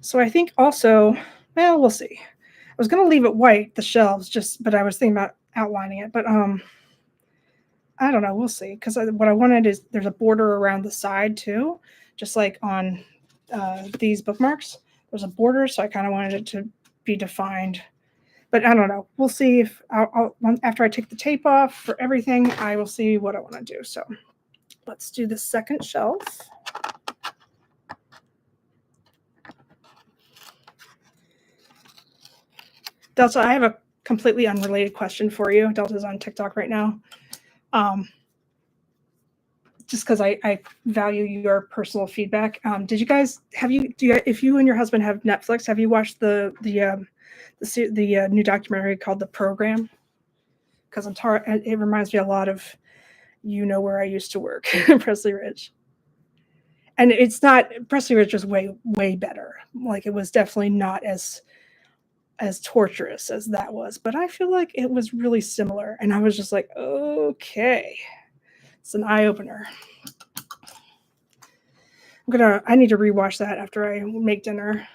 So I think also, well, we'll see. I was going to leave it white, the shelves, but I was thinking about outlining it. But I don't know. We'll see. Because what I wanted is there's a border around the side too, just like on these bookmarks. There's a border, so I kind of wanted it to be defined. But I don't know. We'll see if after I take the tape off for everything, I will see what I want to do. So let's do the second shelf. Delta, I have a completely unrelated question for you. Delta's on TikTok right now. Just because I value your personal feedback. Did you guys if you and your husband have Netflix, have you watched the new documentary called The Program? Because it reminds me a lot of where I used to work, Presley Ridge. And it's not, Presley Ridge was way better. Like it was definitely not as torturous as that was, but I feel like it was really similar. And I was just like, okay, it's an eye opener. I need to rewatch that after I make dinner.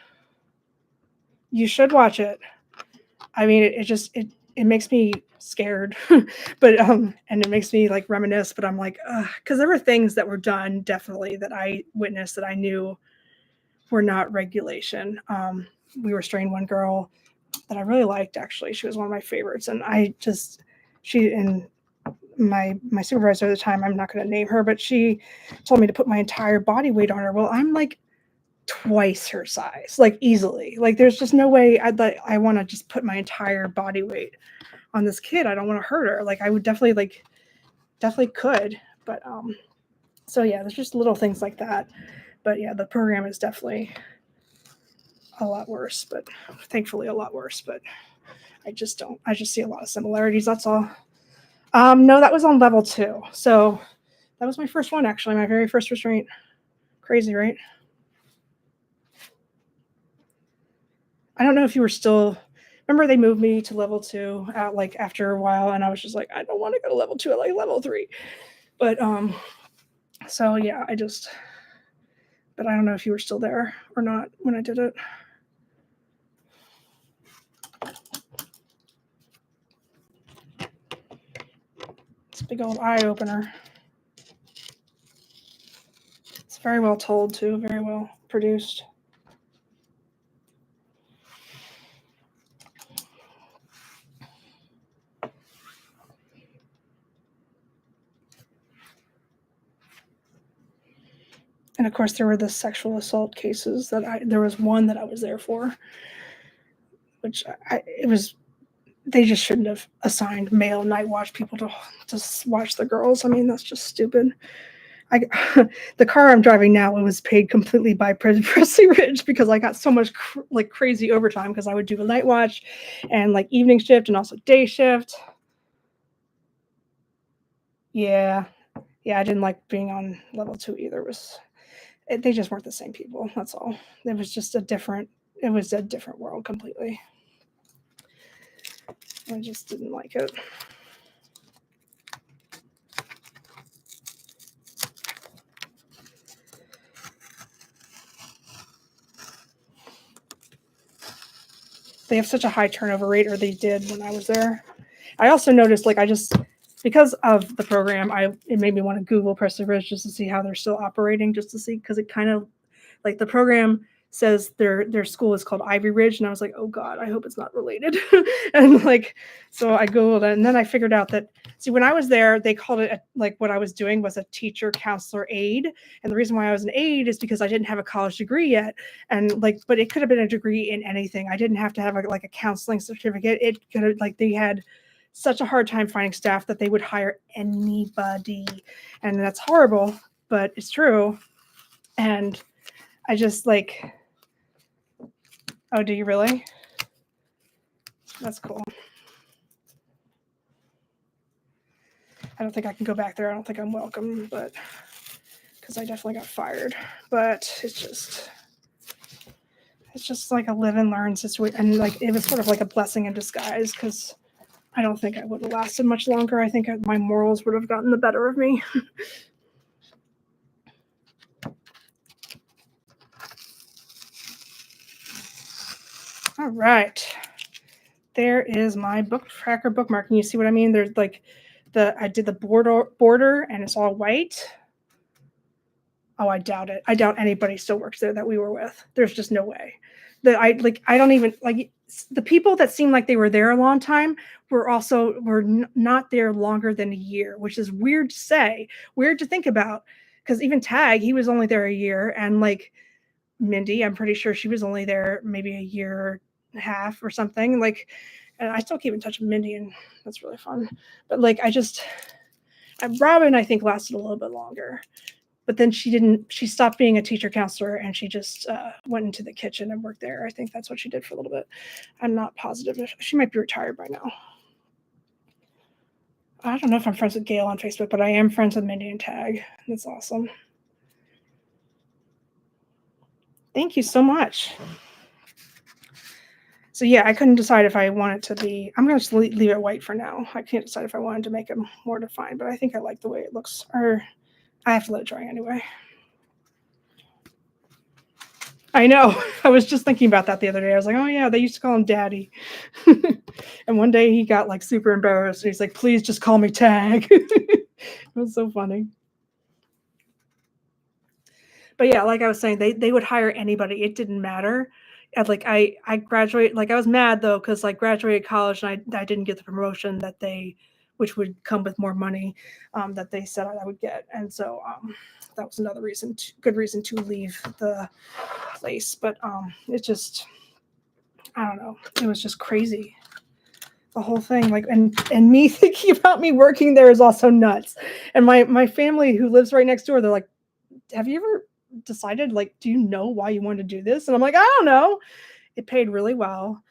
You should watch it. I mean, it makes me scared, but and it makes me like reminisce. But I'm like, because there were things that were done definitely that I witnessed that I knew were not regulation. We restrained one girl that I really liked. Actually, she was one of my favorites, and she and my supervisor at the time. I'm not going to name her, but she told me to put my entire body weight on her. Well, I'm like twice her size, like easily. Like there's just no way I want to just put my entire body weight on this kid. I don't want to hurt her. Like I would definitely could, but so yeah, there's just little things like that. But yeah, the program is definitely a lot worse, but thankfully a lot worse, but I just see a lot of similarities, that's all. No, that was on level 2. So that was my first one, actually, my very first restraint. Crazy, right? I don't know if you were still. Remember, they moved me to level 2 like after a while, and I was just like, I don't want to go to level 2. I like level 3. But so yeah, but I don't know if you were still there or not when I did it. It's a big old eye opener. It's very well told too, very well produced. And of course, there were the sexual assault cases there was one that I was there for, which they just shouldn't have assigned male night watch people to watch the girls. I mean, that's just stupid. The car I'm driving now, it was paid completely by Presley Ridge because I got so much like crazy overtime because I would do a night watch and like evening shift and also day shift. Yeah, I didn't like being on level 2 either. They just weren't the same people. That's all. It was just a different world completely. I just didn't like it. They have such a high turnover rate, or they did when I was there. I also noticed, like, because of the program, it made me want to Google Presley Ridge just to see how they're still operating, just to see, because it kind of, like, the program says their school is called Ivy Ridge, and I was like, oh God, I hope it's not related. And like, so I Googled it, and then I figured out that, see, when I was there, they called it, like, what I was doing was a teacher counselor aide. And the reason why I was an aide is because I didn't have a college degree yet. And like, but it could have been a degree in anything. I didn't have to have a counseling certificate. It could have, like, they had such a hard time finding staff that they would hire anybody. And that's horrible, but it's true. And I just like, oh, do you really? That's cool. I don't think I can go back there. I don't think I'm welcome, but because I definitely got fired. But it's just like a live and learn situation. And like, it was sort of like a blessing in disguise because I don't think I would have lasted much longer. I think my morals would have gotten the better of me. All right. There is my book tracker bookmark. And you see what I mean? There's like I did the border and it's all white. Oh, I doubt it. I doubt anybody still works there that we were with. There's just no way. I don't even like the people that seemed like they were there a long time were not there longer than a year, which is weird to say, weird to think about. Because even Tag, he was only there a year, and like Mindy, I'm pretty sure she was only there maybe a year and a half or something. Like, and I still keep in touch with Mindy, and that's really fun. But like, Robin, I think, lasted a little bit longer. But then she stopped being a teacher counselor and she just went into the kitchen and worked there. I think that's what she did for a little bit. I'm not positive. She might be retired by now. I don't know if I'm friends with Gail on Facebook, but I am friends with Mindy and Tag. That's awesome. Thank you so much. So yeah, I couldn't decide if I want it to be, I'm going to leave it white for now. I can't decide if I wanted to make it more defined, but I think I like the way it looks. Or I have to let it dry anyway. I know. I was just thinking about that the other day. I was like, oh yeah, they used to call him Daddy. And one day he got like super embarrassed. He's like, please just call me Tag. It was so funny. But yeah, like I was saying, they would hire anybody. It didn't matter. And like I graduated, like I was mad though because like graduated college and I didn't get the promotion that they, which would come with more money, that they said I would get, and so that was another reason, good reason to leave the place. But it just, I don't know, it was just crazy, the whole thing. Like, and me thinking about me working there is also nuts. And my family who lives right next door, they're like, have you ever decided, like, do you know why you want to do this? And I'm like, I don't know. It paid really well.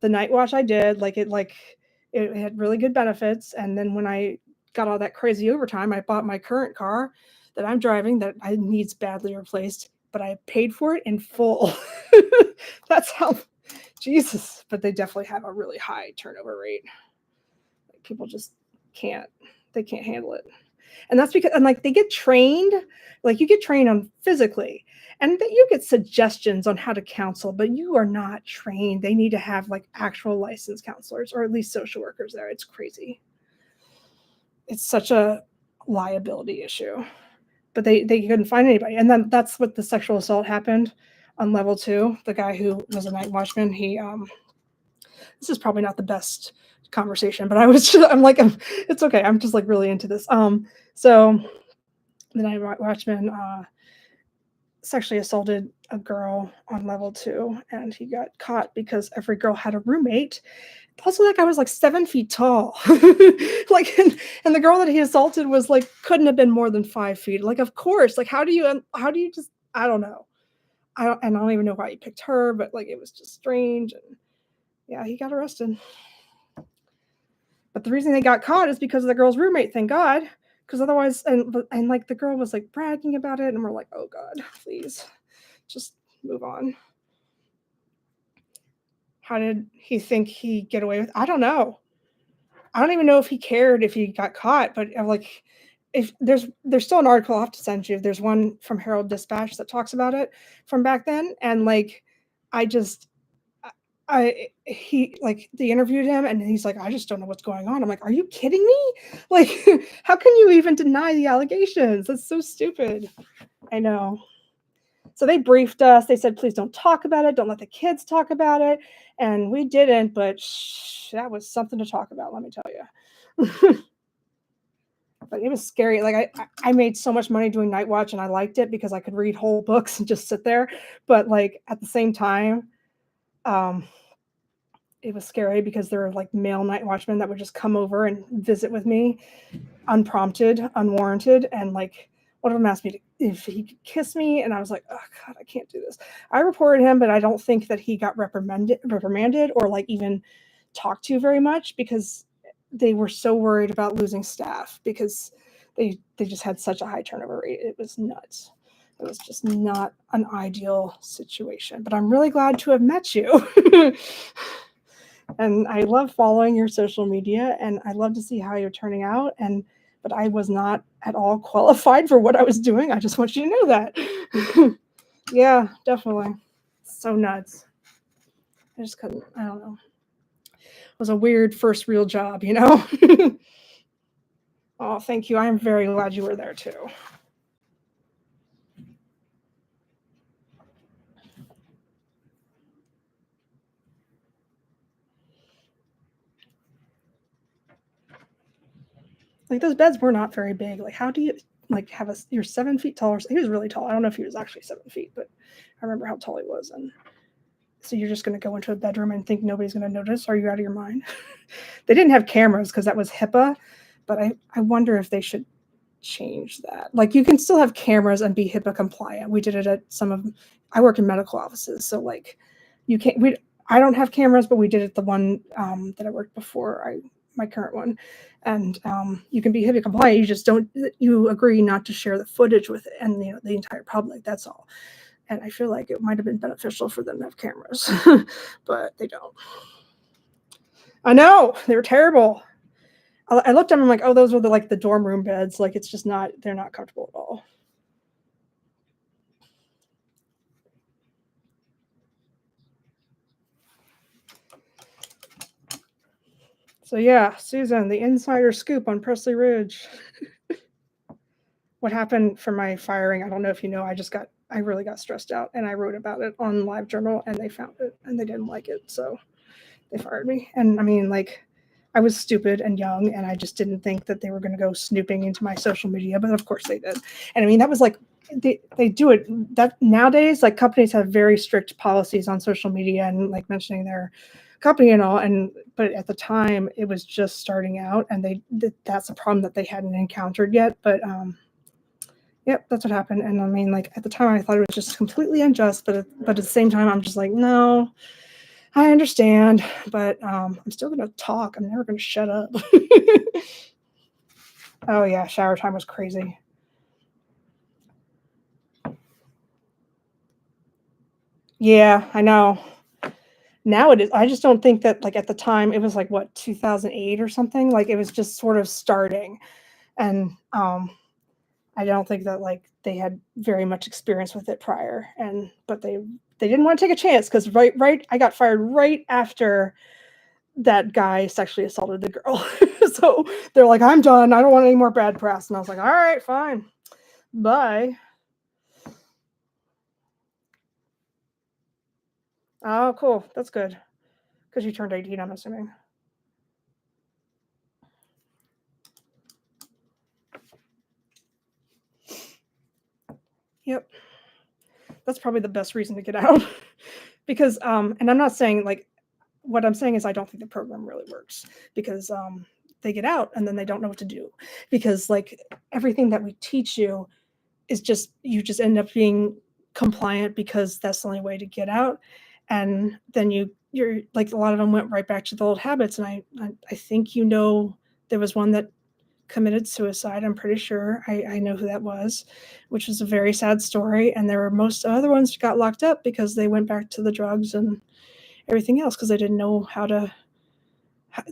The night watch I did, it had really good benefits. And then when I got all that crazy overtime, I bought my current car that I'm driving that I needs badly replaced, but I paid for it in full. That's how, Jesus. But they definitely have a really high turnover rate. Like, people just can't, they can't handle it. And that's because, and like they get trained, like you get trained on physically, and that you get suggestions on how to counsel, but you are not trained. They need to have like actual licensed counselors or at least social workers there. It's crazy. It's such a liability issue. But they couldn't find anybody. And then that's what the sexual assault happened on level 2. The guy who was a night watchman, he this is probably not the best conversation, but I'm like, it's okay. I'm just like really into this. So the night watchman sexually assaulted a girl on level 2, and he got caught because every girl had a roommate. Also, that guy was like 7 feet tall. Like, and the girl that he assaulted was like, couldn't have been more than 5 feet. Like, of course, like, how do you just, I don't know. I don't even know why he picked her, but like, it was just strange. And yeah, he got arrested. But the reason they got caught is because of the girl's roommate, thank God. Because otherwise, and like the girl was like bragging about it, and we're like, oh God, please, just move on. How did he think he'd get away with? I don't know. I don't even know if he cared if he got caught, but like, if there's still an article I'll have to send you. There's one from Herald Dispatch that talks about it from back then, and like, I just he like they interviewed him and he's like, I just don't know what's going on. I'm like, are you kidding me? Like, how can you even deny the allegations? That's so stupid. I know. So they briefed us. They said, please don't talk about it. Don't let the kids talk about it. And we didn't, but that was something to talk about, let me tell you. But it was scary. Like I made so much money doing night watch and I liked it because I could read whole books and just sit there. But like at the same time, it was scary because there were like male night watchmen that would just come over and visit with me unprompted, unwarranted. And like one of them asked me if he could kiss me. And I was like, oh God, I can't do this. I reported him, but I don't think that he got reprimanded or like even talked to very much because they were so worried about losing staff because they just had such a high turnover rate. It was nuts. It was just not an ideal situation. But I'm really glad to have met you. And I love following your social media and I love to see how you're turning out. But I was not at all qualified for what I was doing. I just want you to know that. Yeah, definitely. So nuts. I just couldn't, I don't know. It was a weird first real job, you know? Oh, thank you. I am very glad you were there too. Like those beds were not very big. Like how do you like have you're 7 feet tall? He was really tall. I don't know if he was actually 7 feet, but I remember how tall he was. And so you're just going to go into a bedroom and think nobody's going to notice? Are you out of your mind? They didn't have cameras because that was HIPAA, but I wonder if they should change that. Like you can still have cameras and be HIPAA compliant. We did it at I work in medical offices. So like you can't, I don't have cameras, but we did it the one that I worked before my current one. And you can be HIPAA compliant. You just you agree not to share the footage with it and the entire public. That's all. And I feel like it might have been beneficial for them to have cameras, but they don't. I know they were terrible. I looked at them, I'm like, oh, those were the dorm room beds. Like it's just they're not comfortable at all. So yeah, Susan, the insider scoop on Presley Ridge. What happened for my firing? I don't know if you know. I really got stressed out, and I wrote about it on LiveJournal, and they found it, and they didn't like it, so they fired me. And I mean, like, I was stupid and young, and I just didn't think that they were going to go snooping into my social media, but of course they did. And I mean, that was like they do it that nowadays. Like, companies have very strict policies on social media and like mentioning their company and all. And but at the time, it was just starting out, and that's a problem that they hadn't encountered yet. But yep, that's what happened. And I mean, like, at the time, I thought it was just completely unjust, but at the same time, I'm just like, no, I understand, but I'm still gonna talk. I'm never gonna shut up. Oh yeah, shower time was crazy. Yeah, I know. Now it is. I just don't think that, like, at the time it was like what, 2008 or something. Like, it was just sort of starting, and I don't think that, like, they had very much experience with it prior, and but they didn't want to take a chance because right I got fired right after that guy sexually assaulted the girl. So they're like, I'm done. I don't want any more bad press. And I was like, all right, fine. Bye. Oh, cool. That's good. Because you turned 18, I'm assuming. Yep. That's probably the best reason to get out. Because, and I'm not saying, like, what I'm saying is I don't think the program really works because they get out and then they don't know what to do. Because, like, everything that we teach you is just, you just end up being compliant because that's the only way to get out. And then you're like, a lot of them went right back to the old habits. And I think, there was one that committed suicide. I'm pretty sure I know who that was, which was a very sad story. And there were most other ones got locked up because they went back to the drugs and everything else because they didn't know how to,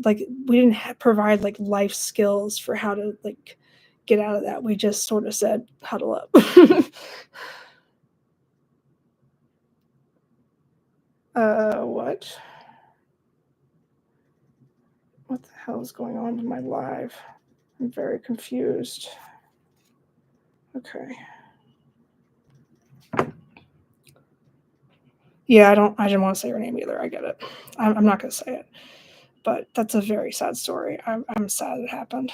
like, we didn't provide like life skills for how to, like, get out of that. We just sort of said huddle up. What? What the hell is going on in my live? I'm very confused. Okay. Yeah, I didn't want to say her name either. I get it. I'm not going to say it. But that's a very sad story. I'm sad it happened.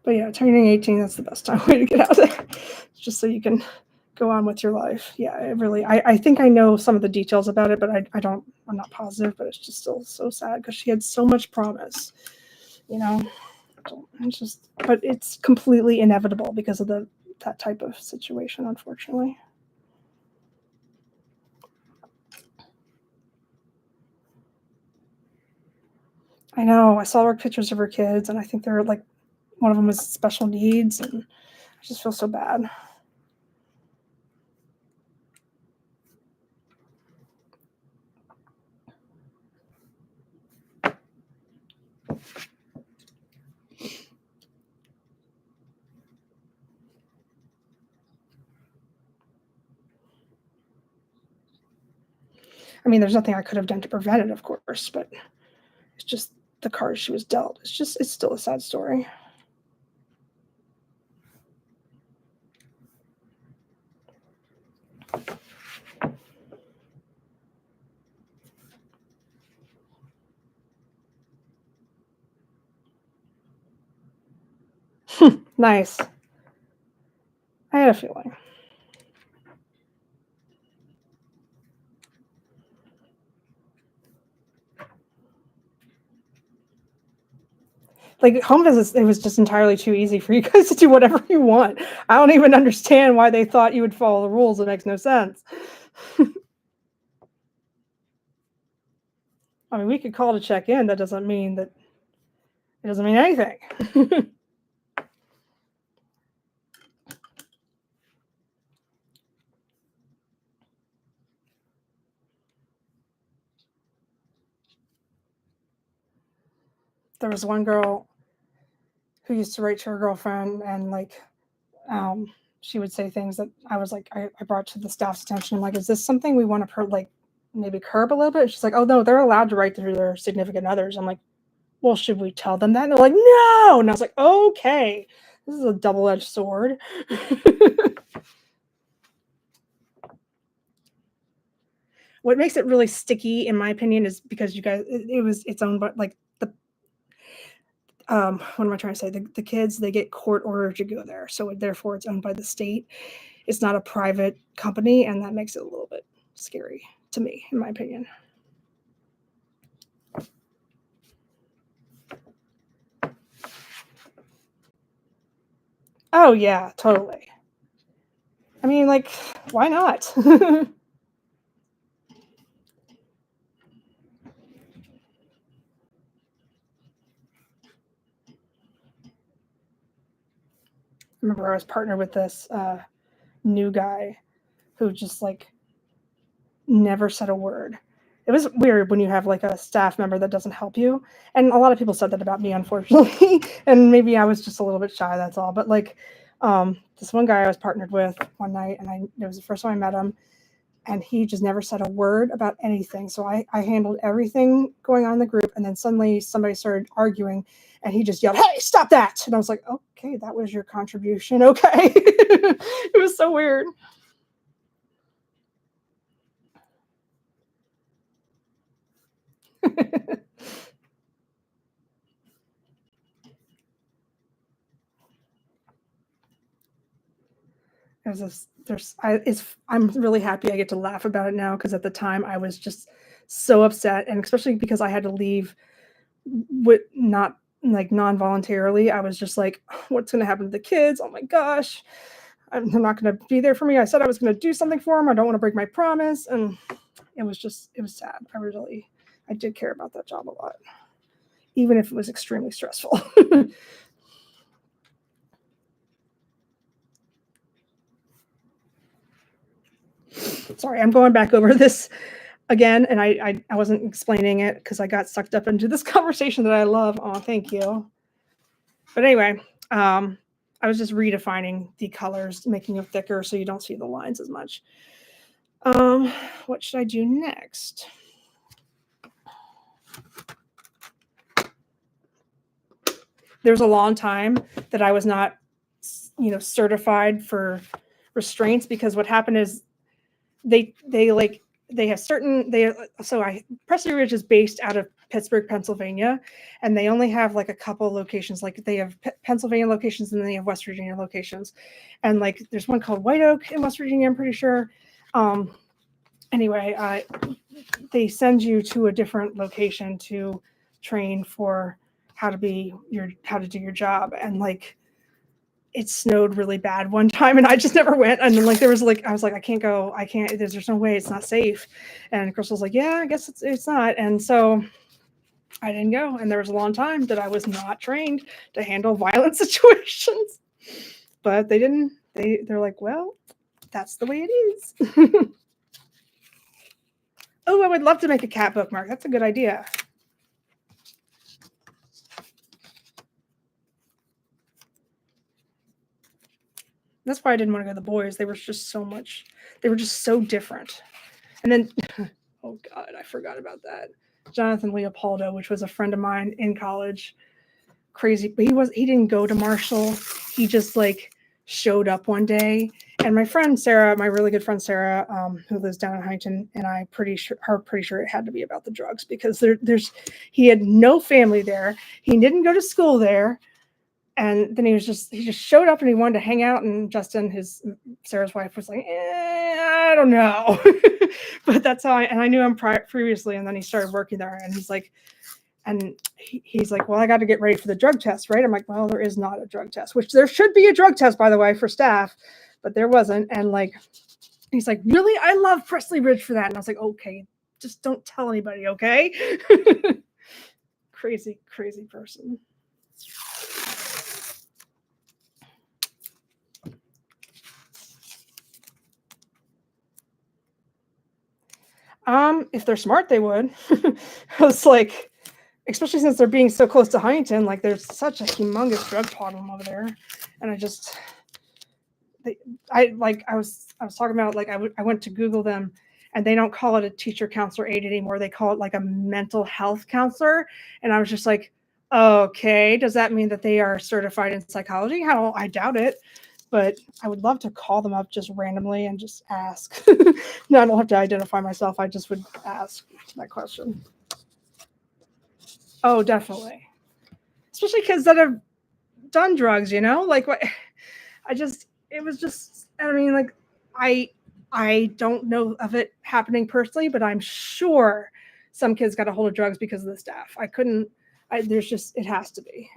But yeah, turning 18, that's the best time way to get out there. Just so you can go on with your life. Yeah, it really, I think I know some of the details about it, but I'm not positive, but it's just still so sad because she had so much promise, you know? It's just, but it's completely inevitable because of that type of situation, unfortunately. I know. I saw her pictures of her kids, and I think they're like, one of them was special needs, and I just feel so bad. I mean, there's nothing I could have done to prevent it, of course, but it's just the cards she was dealt. It's still a sad story. Nice. I had a feeling. Like, home visits, it was just entirely too easy for you guys to do whatever you want. I don't even understand why they thought you would follow the rules. It makes no sense. I mean, we could call to check in. That doesn't mean that it doesn't mean anything. There was one girl who used to write to her girlfriend, and like, she would say things that I was like, I brought to the staff's attention. I'm like, is this something we want to like maybe curb a little bit? And she's like, oh no, they're allowed to write through their significant others. I'm like, well, should we tell them that? And they're like, no. And I was like, okay, this is a double-edged sword. What makes it really sticky, in my opinion, is because you guys, it's owned by like what am I trying to say? The kids, they get court ordered to go there. So therefore it's owned by the state. It's not a private company. And that makes it a little bit scary to me, in my opinion. Oh yeah, totally. I mean, like, why not? Remember I was partnered with this new guy who just like never said a word. It was weird when you have like a staff member that doesn't help you. And a lot of people said that about me, unfortunately. And maybe I was just a little bit shy, that's all. But like this one guy I was partnered with one night, and it was the first time I met him, and he just never said a word about anything. So I handled everything going on in the group, and then suddenly somebody started arguing, and he just yelled, "Hey, stop that!" And I was like, okay, that was your contribution. Okay. It was so weird. I'm really happy I get to laugh about it now, because at the time I was just so upset, and especially because I had to leave with not like non-voluntarily. I was just like, what's going to happen to the kids? Oh my gosh, they're not going to be there for me. I said I was going to do something for them. I don't want to break my promise. And it was sad. I did care about that job a lot, even if it was extremely stressful. Sorry, I'm going back over this again, and I wasn't explaining it because I got sucked up into this conversation that I love. Oh, thank you. But anyway, I was just redefining the colors, making them thicker so you don't see the lines as much. What should I do next? There's a long time that I was not, certified for restraints, because what happened is Presley Ridge is based out of Pittsburgh, Pennsylvania, and they only have like a couple locations. Like they have Pennsylvania locations, and then they have West Virginia locations, and like there's one called White Oak in West Virginia, I'm pretty sure. Anyway, they send you to a different location to train for how to do your job, and like it snowed really bad one time, and I just never went. And then like I was like, I can't go. I can't. There's no way. It's not safe. And Crystal's like, yeah, I guess it's not. And so I didn't go. And there was a long time that I was not trained to handle violent situations. But they didn't. They're like, well, that's the way it is. Oh, I would love to make a cat bookmark. That's a good idea. That's why I didn't want to go to the boys. They were just so different. And then, oh God, I forgot about that. Jonathan Leopoldo, which was a friend of mine in college. Crazy. But he didn't go to Marshall. He just like showed up one day. And my friend Sarah, my really good friend Sarah, who lives down in Huntington, and I'm pretty sure it had to be about the drugs, because he had no family there. He didn't go to school there. And then he just showed up, and he wanted to hang out. And Justin, Sarah's wife, was like, I don't know. But that's how I knew him previously. And then he started working there, and he's like, well, I got to get ready for the drug test, right? I'm like, well, there is not a drug test, which there should be a drug test, by the way, for staff, but there wasn't. And like, he's like, really? I love Presley Ridge for that. And I was like, okay, just don't tell anybody. Okay. Crazy person. If they're smart, they would. It's like, especially since they're being so close to Huntington, like there's such a humongous drug problem over there. And I was talking about, like, I went to Google them, and they don't call it a teacher counselor aide anymore. They call it like a mental health counselor. And I was just like, okay, does that mean that they are certified in psychology? How I doubt it. But I would love to call them up just randomly and just ask. No, I don't have to identify myself. I just would ask that question. Oh, definitely. Especially kids that have done drugs, like what it was just, I mean, like, I don't know of it happening personally, but I'm sure some kids got a hold of drugs because of the staff. There's just, it has to be.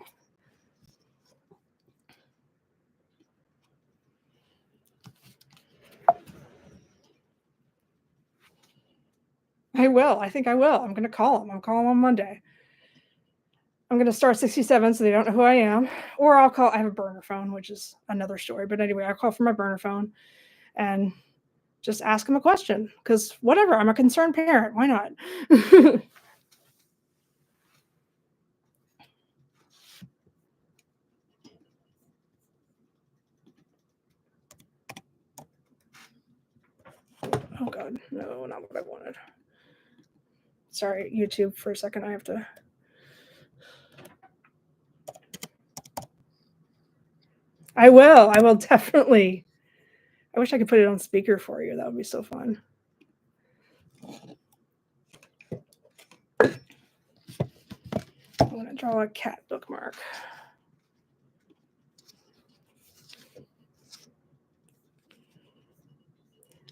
I will. I think I will. I'm going to call them. I'm calling on Monday. I'm going to start 67 so they don't know who I am. Or I'll call, I have a burner phone, which is another story. But anyway, I'll call from my burner phone and just ask them a question. Because whatever, I'm a concerned parent. Why not? Oh, God. No, not what I wanted. Sorry, YouTube, for a second. I have to. I will. I will definitely. I wish I could put it on speaker for you. That would be so fun. I'm going to draw a cat bookmark.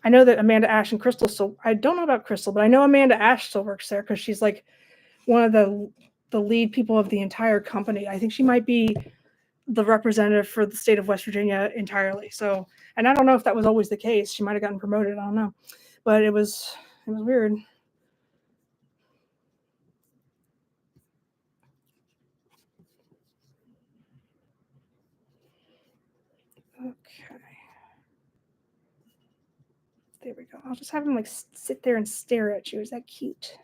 I know that Amanda Ash and Crystal still, I don't know about Crystal, but I know Amanda Ash still works there because she's like one of the lead people of the entire company. I think she might be the representative for the state of West Virginia entirely. So, and I don't know if that was always the case. She might have gotten promoted. I don't know, but it was weird. Okay. There we go. I'll just have him like sit there and stare at you. Is that cute?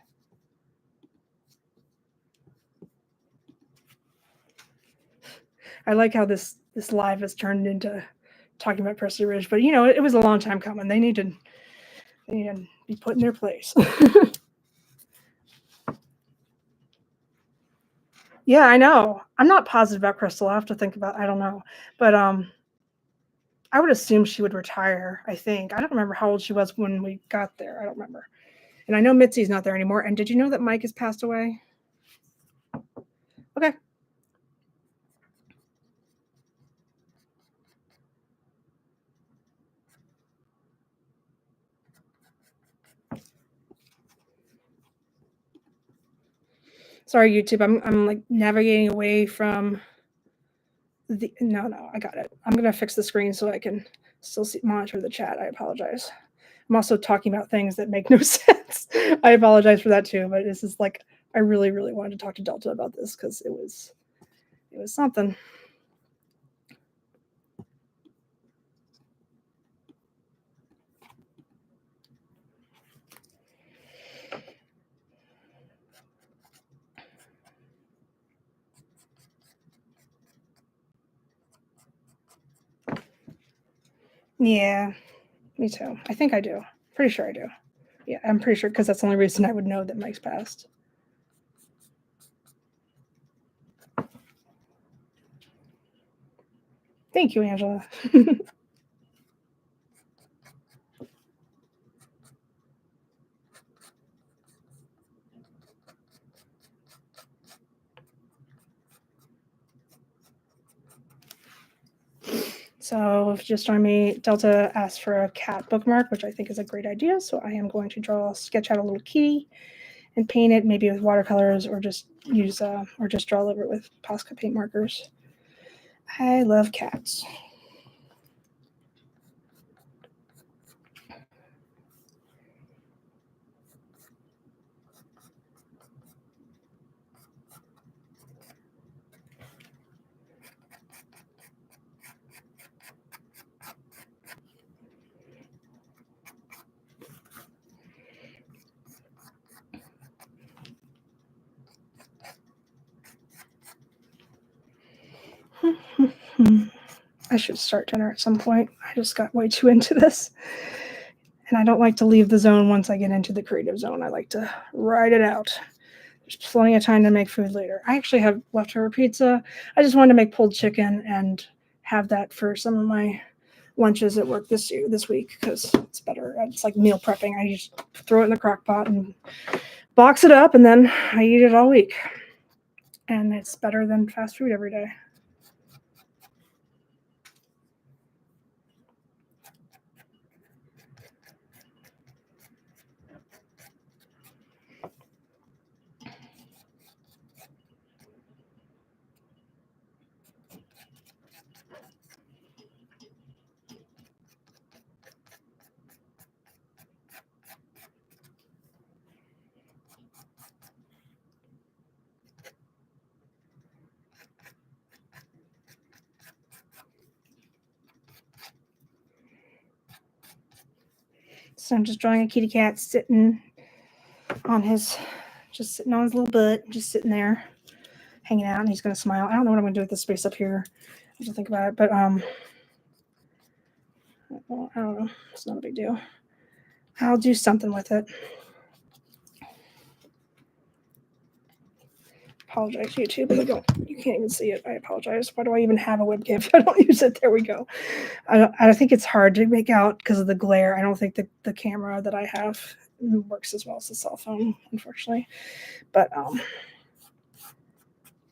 I like how this live has turned into talking about Presley Ridge, but it was a long time coming. They need to be put in their place. Yeah, I know. I'm not positive about Crystal. I have to think about. I don't know, but I would assume she would retire. I think. I don't remember how old she was when we got there. I don't remember. And I know Mitzi's not there anymore. And did you know that Mike has passed away? Okay. Sorry, YouTube. I'm like navigating away from the. No, I got it. I'm gonna fix the screen so I can still monitor the chat. I apologize. I'm also talking about things that make no sense. I apologize for that too. But this is like, I really, really wanted to talk to Delta about this because it was something. Yeah, me too. I think I do. Pretty sure I do. Yeah, I'm pretty sure because that's the only reason I would know that Mike's passed. Thank you, Angela. So just join me. Delta asked for a cat bookmark, which I think is a great idea. So I am going to sketch out a little kitty and paint it maybe with watercolors or just draw over it with Posca paint markers. I love cats. I should start dinner at some point. I just got way too into this. And I don't like to leave the zone once I get into the creative zone. I like to ride it out. There's plenty of time to make food later. I actually have leftover pizza. I just wanted to make pulled chicken and have that for some of my lunches at work this week because it's better. It's like meal prepping. I just throw it in the crock pot and box it up, and then I eat it all week. And it's better than fast food every day. So I'm just drawing a kitty cat sitting on his little butt, just sitting there, hanging out, and he's gonna smile. I don't know what I'm gonna do with this space up here. I have to think about it, but well, I don't know. It's not a big deal. I'll do something with it. Apologize, YouTube. You can't even see it. I apologize. Why do I even have a webcam if I don't use it? There we go. I think it's hard to make out because of the glare. I don't think the camera that I have works as well as the cell phone, unfortunately. But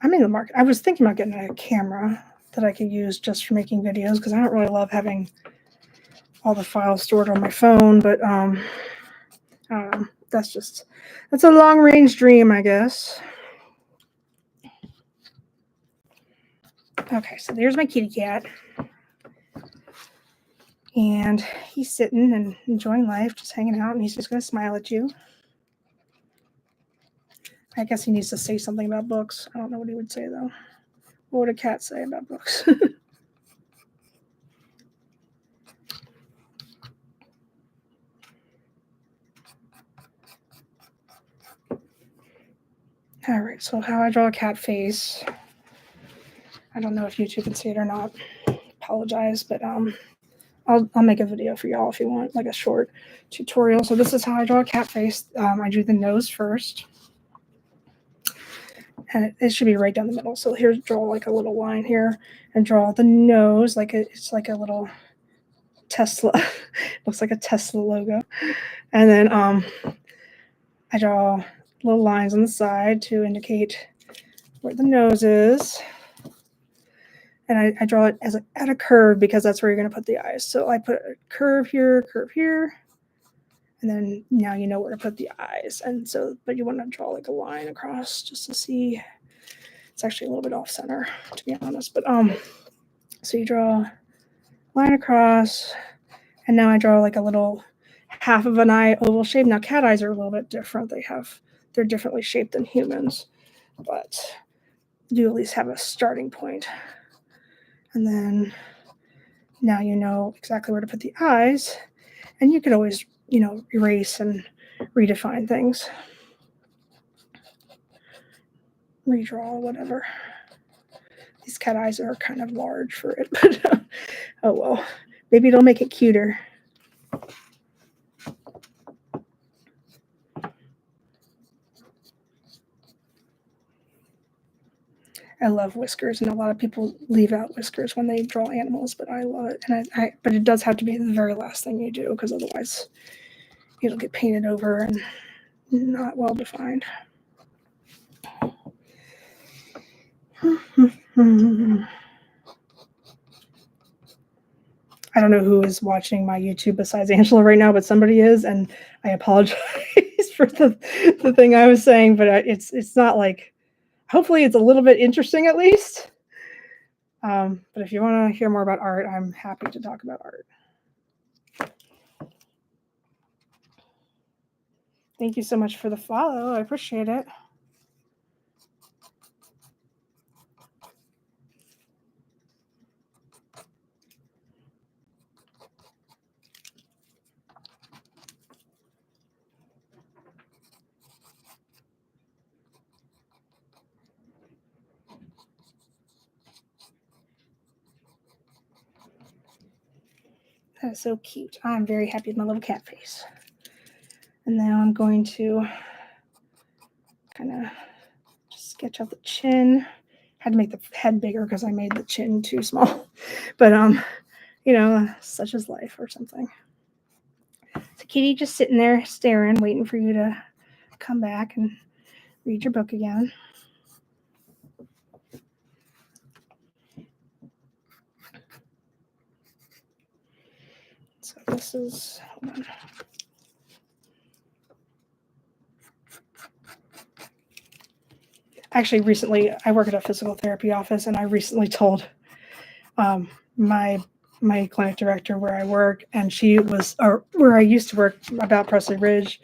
I'm in the market. I was thinking about getting a camera that I could use just for making videos because I don't really love having all the files stored on my phone. But I don't know. That's a long range dream, I guess. Okay, so there's my kitty cat. And he's sitting and enjoying life, just hanging out, and he's just going to smile at you. I guess he needs to say something about books. I don't know what he would say, though. What would a cat say about books? All right, so how I draw a cat face. I don't know if YouTube can see it or not. Apologize, but I'll make a video for y'all if you want, like a short tutorial. So this is how I draw a cat face. I drew the nose first. And it should be right down the middle. So here's draw like a little line here and draw the nose like it's like a little Tesla. Looks like a Tesla logo. And then I draw little lines on the side to indicate where the nose is. And I draw it at a curve because that's where you're going to put the eyes. So I put a curve here, and then now you know where to put the eyes. And so, but you want to draw like a line across just to see. It's actually a little bit off center, to be honest. But so you draw a line across, and now I draw like a little half of an eye oval shape. Now cat eyes are a little bit different. They're differently shaped than humans, but you at least have a starting point. And then now you know exactly where to put the eyes, and you could always, erase and redefine things. Redraw, whatever. These cat eyes are kind of large for it, but oh well. Maybe it'll make it cuter. I love whiskers, and a lot of people leave out whiskers when they draw animals, but I love it. And but it does have to be the very last thing you do, because otherwise it'll get painted over and not well defined. I don't know who is watching my YouTube besides Angela right now, but somebody is, and I apologize for the thing I was saying, but it's not like. Hopefully it's a little bit interesting at least. But if you want to hear more about art, I'm happy to talk about art. Thank you so much for the follow. I appreciate it. That is so cute. I'm very happy with my little cat face. And now I'm going to kind of sketch out the chin. Had to make the head bigger because I made the chin too small. But you know, such is life or something. So Kitty just sitting there staring, waiting for you to come back and read your book again. So this is, hold on. Actually, recently, I work at a physical therapy office, and I recently told my clinic director where I work, and she was, or where I used to work, about Presley Ridge,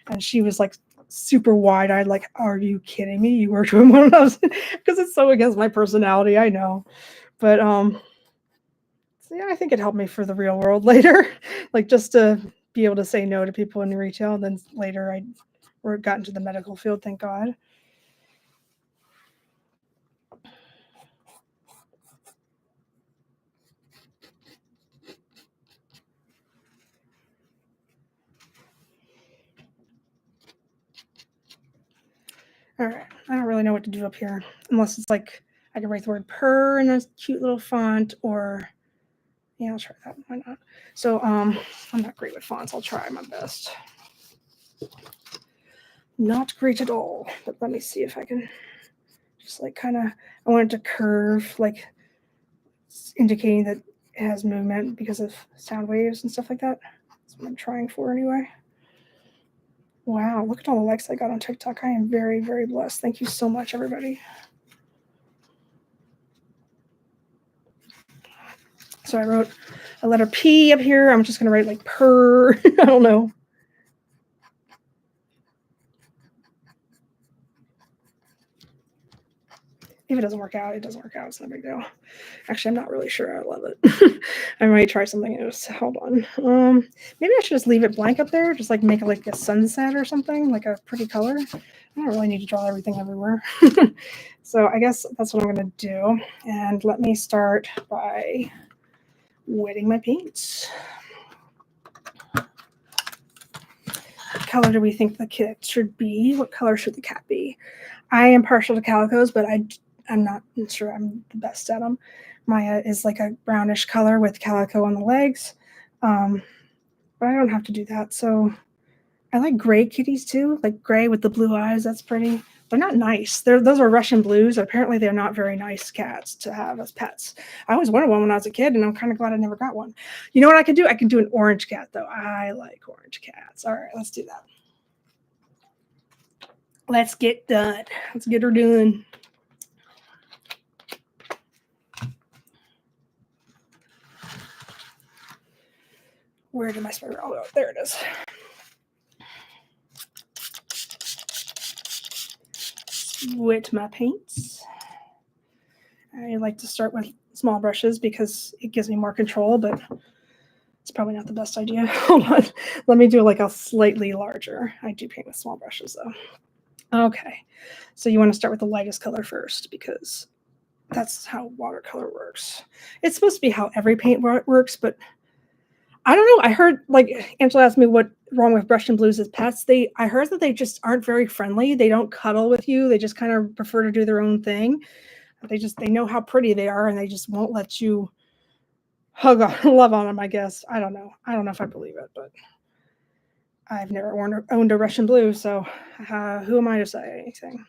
and she was like super wide-eyed, like, "Are you kidding me? You worked with one of those?" Because it's so against my personality, I know, but so yeah, I think it helped me for the real world later, like just to be able to say no to people in retail. And then later, I got into the medical field, thank God. All right, I don't really know what to do up here, unless it's like I can write the word purr in a cute little font, or yeah, I'll try that. Why not? So I'm not great with fonts. I'll try my best. Not great at all, but let me see if I can just like kind of, I want it to curve, like indicating that it has movement because of sound waves and stuff like that. That's what I'm trying for anyway. Wow, look at all the likes I got on TikTok. I am very, very blessed. Thank you so much, everybody. So I wrote a letter P up here. I'm just going to write like purr. I don't know. If it doesn't work out, it doesn't work out. It's no big deal. Actually, I'm not really sure I love it. I might try something else. Hold on. Maybe I should just leave it blank up there. Just like make it like a sunset or something, like a pretty color. I don't really need to draw everything everywhere. So I guess that's what I'm going to do. And let me start by wetting my paints. What color do we think the kit should be? What color should the cat be? I am partial to calicos, but I'm not sure I'm the best at them. Maya is like a brownish color with calico on the legs, but I don't have to do that. So I like gray kitties too, like gray with the blue eyes. That's pretty. They're not nice. Those are Russian blues. Apparently, they're not very nice cats to have as pets. I always wanted one when I was a kid, and I'm kind of glad I never got one. You know what I could do? I can do an orange cat, though. I like orange cats. All right, let's do that. Let's get done. Let's get her done. Where did my spider all go? There it is. Wet my paints. I like to start with small brushes because it gives me more control, but it's probably not the best idea. Hold on. Let me do like a slightly larger. I do paint with small brushes though. Okay. So you want to start with the lightest color first because that's how watercolor works. It's supposed to be how every paint works, but I don't know. I heard, like, Angela asked me what wrong with Russian blues as pets. I heard that they just aren't very friendly. They don't cuddle with you. They just kind of prefer to do their own thing. They know how pretty they are, and they just won't let you hug on, love on them, I guess. I don't know. I don't know if I believe it, but I've never owned a Russian blue, so who am I to say anything?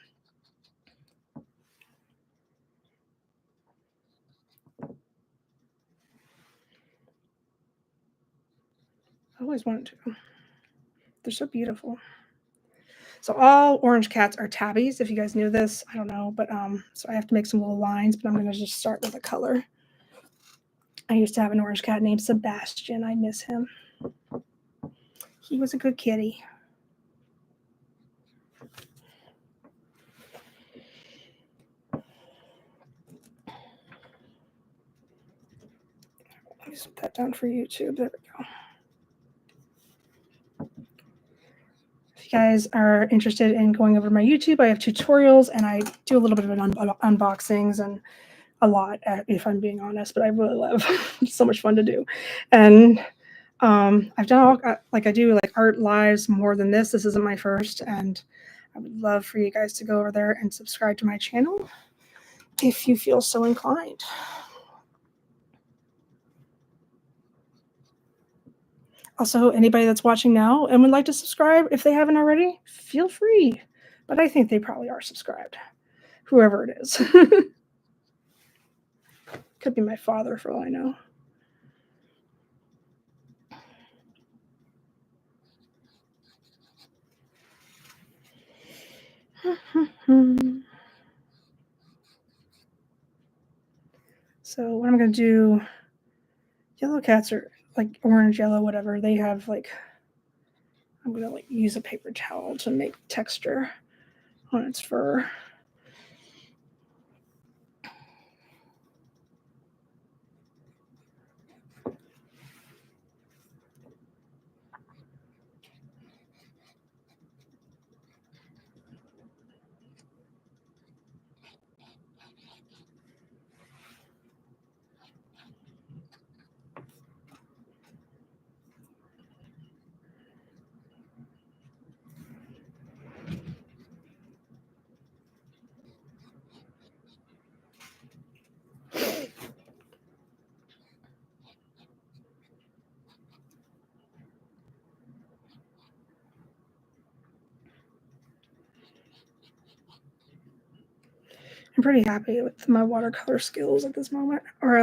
I always wanted to. They're so beautiful. So all orange cats are tabbies. If you guys knew this, I don't know, but so I have to make some little lines, but I'm going to just start with a color. I used to have an orange cat named Sebastian. I miss him. He was a good kitty. Let me put that down for YouTube. There we go. If you guys are interested in going over to my YouTube, I have tutorials and I do a little bit of unboxings and a lot, if I'm being honest, but I really love it's so much fun to do. And I've done all like I do like art lives more than this. This isn't my first, and I would love for you guys to go over there and subscribe to my channel if you feel so inclined. Also, anybody that's watching now and would like to subscribe, if they haven't already, feel free. But I think they probably are subscribed, whoever it is. Could be my father for all I know. So what I'm going to do, yellow cats are like orange, yellow, whatever. They have like, I'm going to like use a paper towel to make texture on its fur. I'm pretty happy with my watercolor skills at this moment. Or I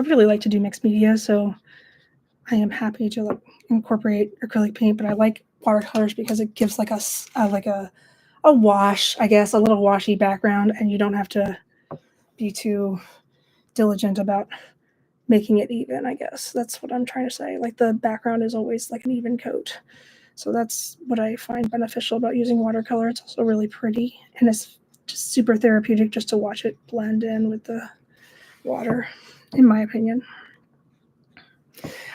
really like to do mixed media, so I am happy to like incorporate acrylic paint, but I like watercolors because it gives like a wash, I guess, a little washy background, and you don't have to be too diligent about making it even, I guess. That's what I'm trying to say. Like the background is always like an even coat. So that's what I find beneficial about using watercolor. It's also really pretty, and it's just super therapeutic just to watch it blend in with the water, in my opinion.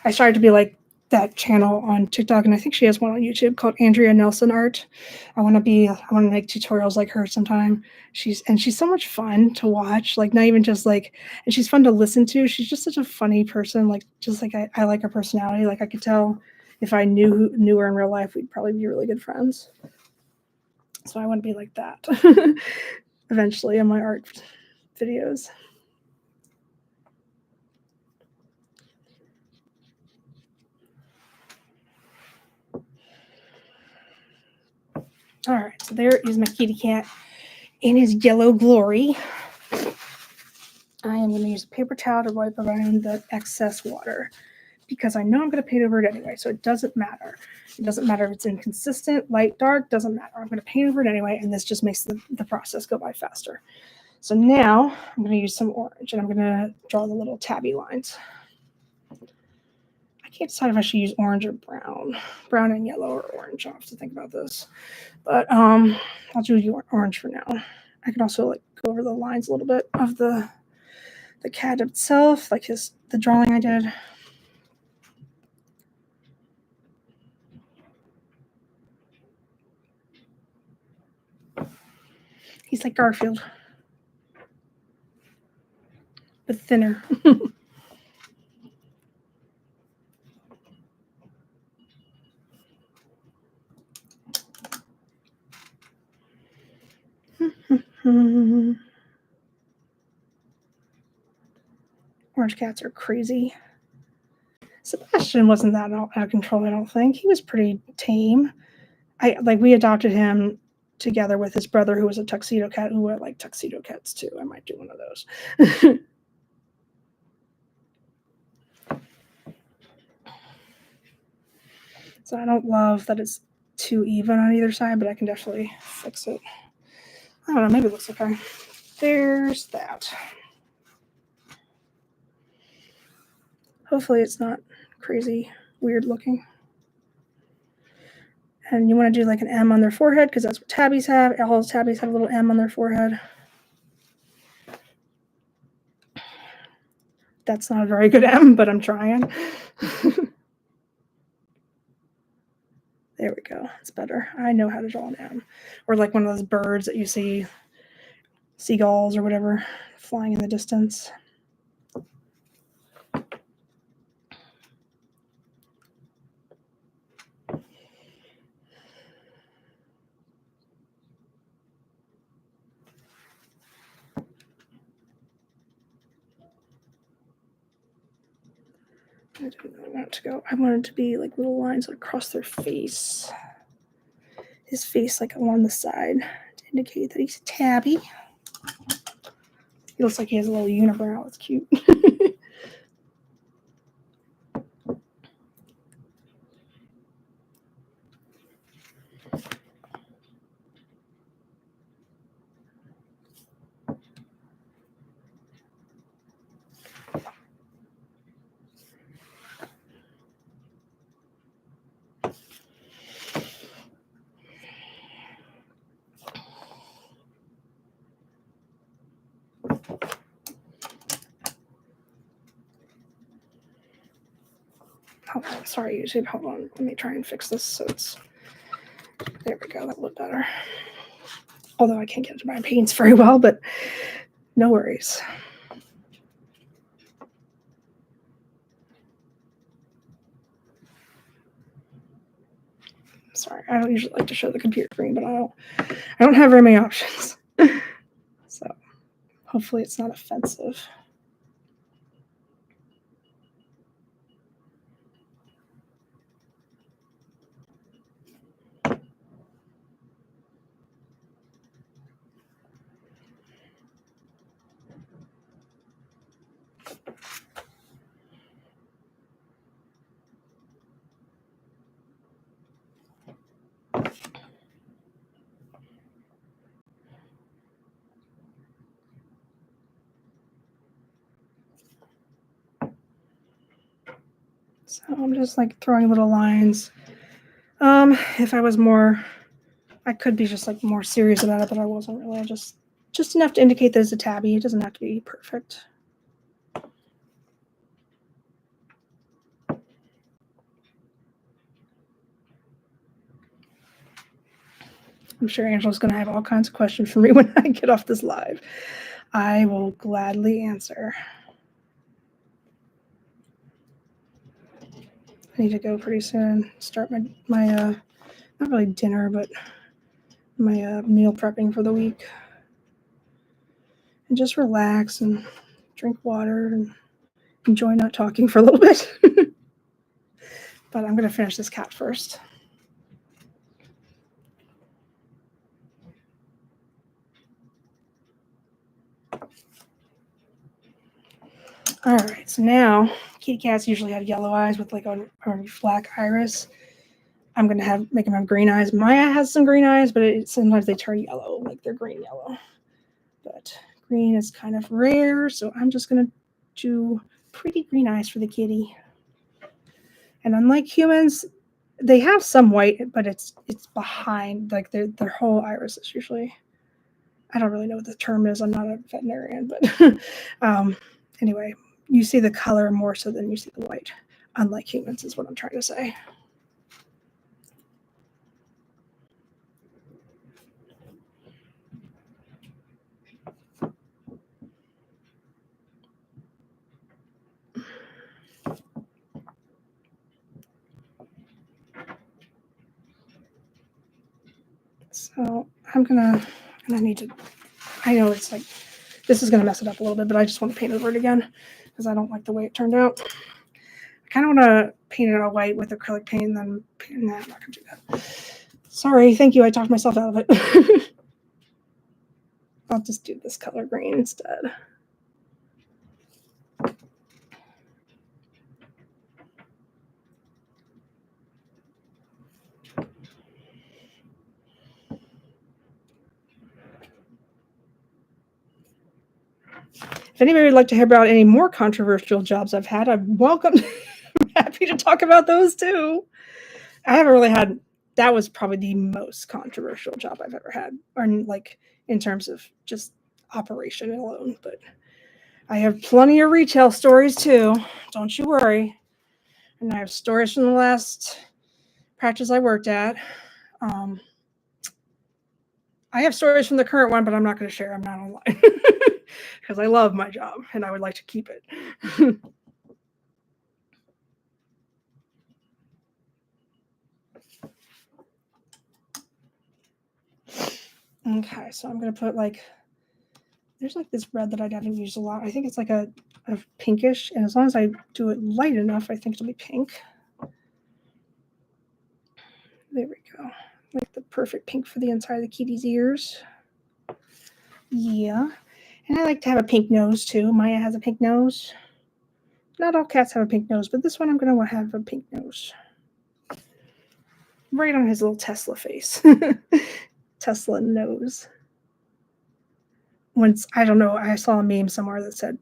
I started to be like that channel on TikTok, and I think she has one on YouTube called Andrea Nelson Art. I want to make tutorials like her sometime. She's so much fun to watch, like not even just like, and she's fun to listen to. She's just such a funny person. Like just like I like her personality. Like I could tell if I knew her in real life, we'd probably be really good friends. So I want to be like that eventually in my art videos. All right, so there is my kitty cat in his yellow glory. I am going to use a paper towel to wipe around the excess water because I know I'm going to paint over it anyway, so it doesn't matter. It doesn't matter if it's inconsistent, light, dark, doesn't matter. I'm going to paint over it anyway, and this just makes the process go by faster. So now I'm going to use some orange, and I'm going to draw the little tabby lines. I can't decide if I should use orange or brown. Brown and yellow or orange. I'll have to think about this. But I'll do orange for now. I can also like go over the lines a little bit of the cat itself, like the drawing I did. He's like Garfield, but thinner. Orange cats are crazy. Sebastian wasn't that out of control, I don't think. He was pretty tame. We adopted him together with his brother, who was a tuxedo cat, who would like tuxedo cats too. I might do one of those. So I don't love that it's too even on either side, but I can definitely fix it. I don't know, maybe it looks okay. There's that. Hopefully it's not crazy weird looking. And you want to do like an M on their forehead because that's what tabbies have. All tabbies have a little M on their forehead. That's not a very good M, but I'm trying. There we go. It's better. I know how to draw an M. Or like one of those birds that you see seagulls or whatever flying in the distance. I didn't really want it to go. I wanted it to be like little lines across their face. His face like along the side to indicate that he's tabby. He looks like he has a little unibrow. It's cute. Oh, sorry, YouTube. Hold on. Let me try and fix this so it's. There we go. That looked better. Although I can't get into my paints very well, but no worries. Sorry, I don't usually like to show the computer screen, but I don't have very many options. So hopefully it's not offensive. So I'm just like throwing little lines. If I was more, I could be just like more serious about it, but I wasn't really. I just enough to indicate there's a tabby. It doesn't have to be perfect. I'm sure Angela's going to have all kinds of questions for me when I get off this live. I will gladly answer. I need to go pretty soon. Start my not really dinner, but my meal prepping for the week. And just relax and drink water and enjoy not talking for a little bit. But I'm going to finish this cat first. All right, so now kitty cats usually have yellow eyes with like a black iris. I'm going to make them have green eyes. Maya has some green eyes, but sometimes they turn yellow, like they're green yellow. But green is kind of rare, so I'm just going to do pretty green eyes for the kitty. And unlike humans, they have some white, but it's behind, like their whole iris is usually. I don't really know what the term is. I'm not a veterinarian, but anyway, you see the color more so than you see the white, unlike humans, is what I'm trying to say. So I'm gonna, and I need to, I know it's like, this is gonna mess it up a little bit, but I just want to paint over it again because I don't like the way it turned out. I kind of want to paint it all white with acrylic paint and then paint. Nah, I'm not gonna do that. Sorry, thank you. I talked myself out of it. I'll just do this color green instead. If anybody would like to hear about any more controversial jobs I've had, I'm welcome. I'm happy to talk about those too. I haven't really had, that was probably the most controversial job I've ever had, or like in terms of just operation alone. But I have plenty of retail stories too. Don't you worry. And I have stories from the last practice I worked at. I have stories from the current one, but I'm not going to share them, not online. Because I love my job and I would like to keep it. Okay, so I'm going to put like, there's like this red that I haven't used a lot. I think it's like a pinkish, and as long as I do it light enough, I think it'll be pink. There we go. Like the perfect pink for the inside of the kitty's ears. Yeah. And I like to have a pink nose too. Maya has a pink nose. Not all cats have a pink nose, but this one I'm going to have a pink nose. Right on his little Tesla face. Tesla nose. Once, I don't know, I saw a meme somewhere that said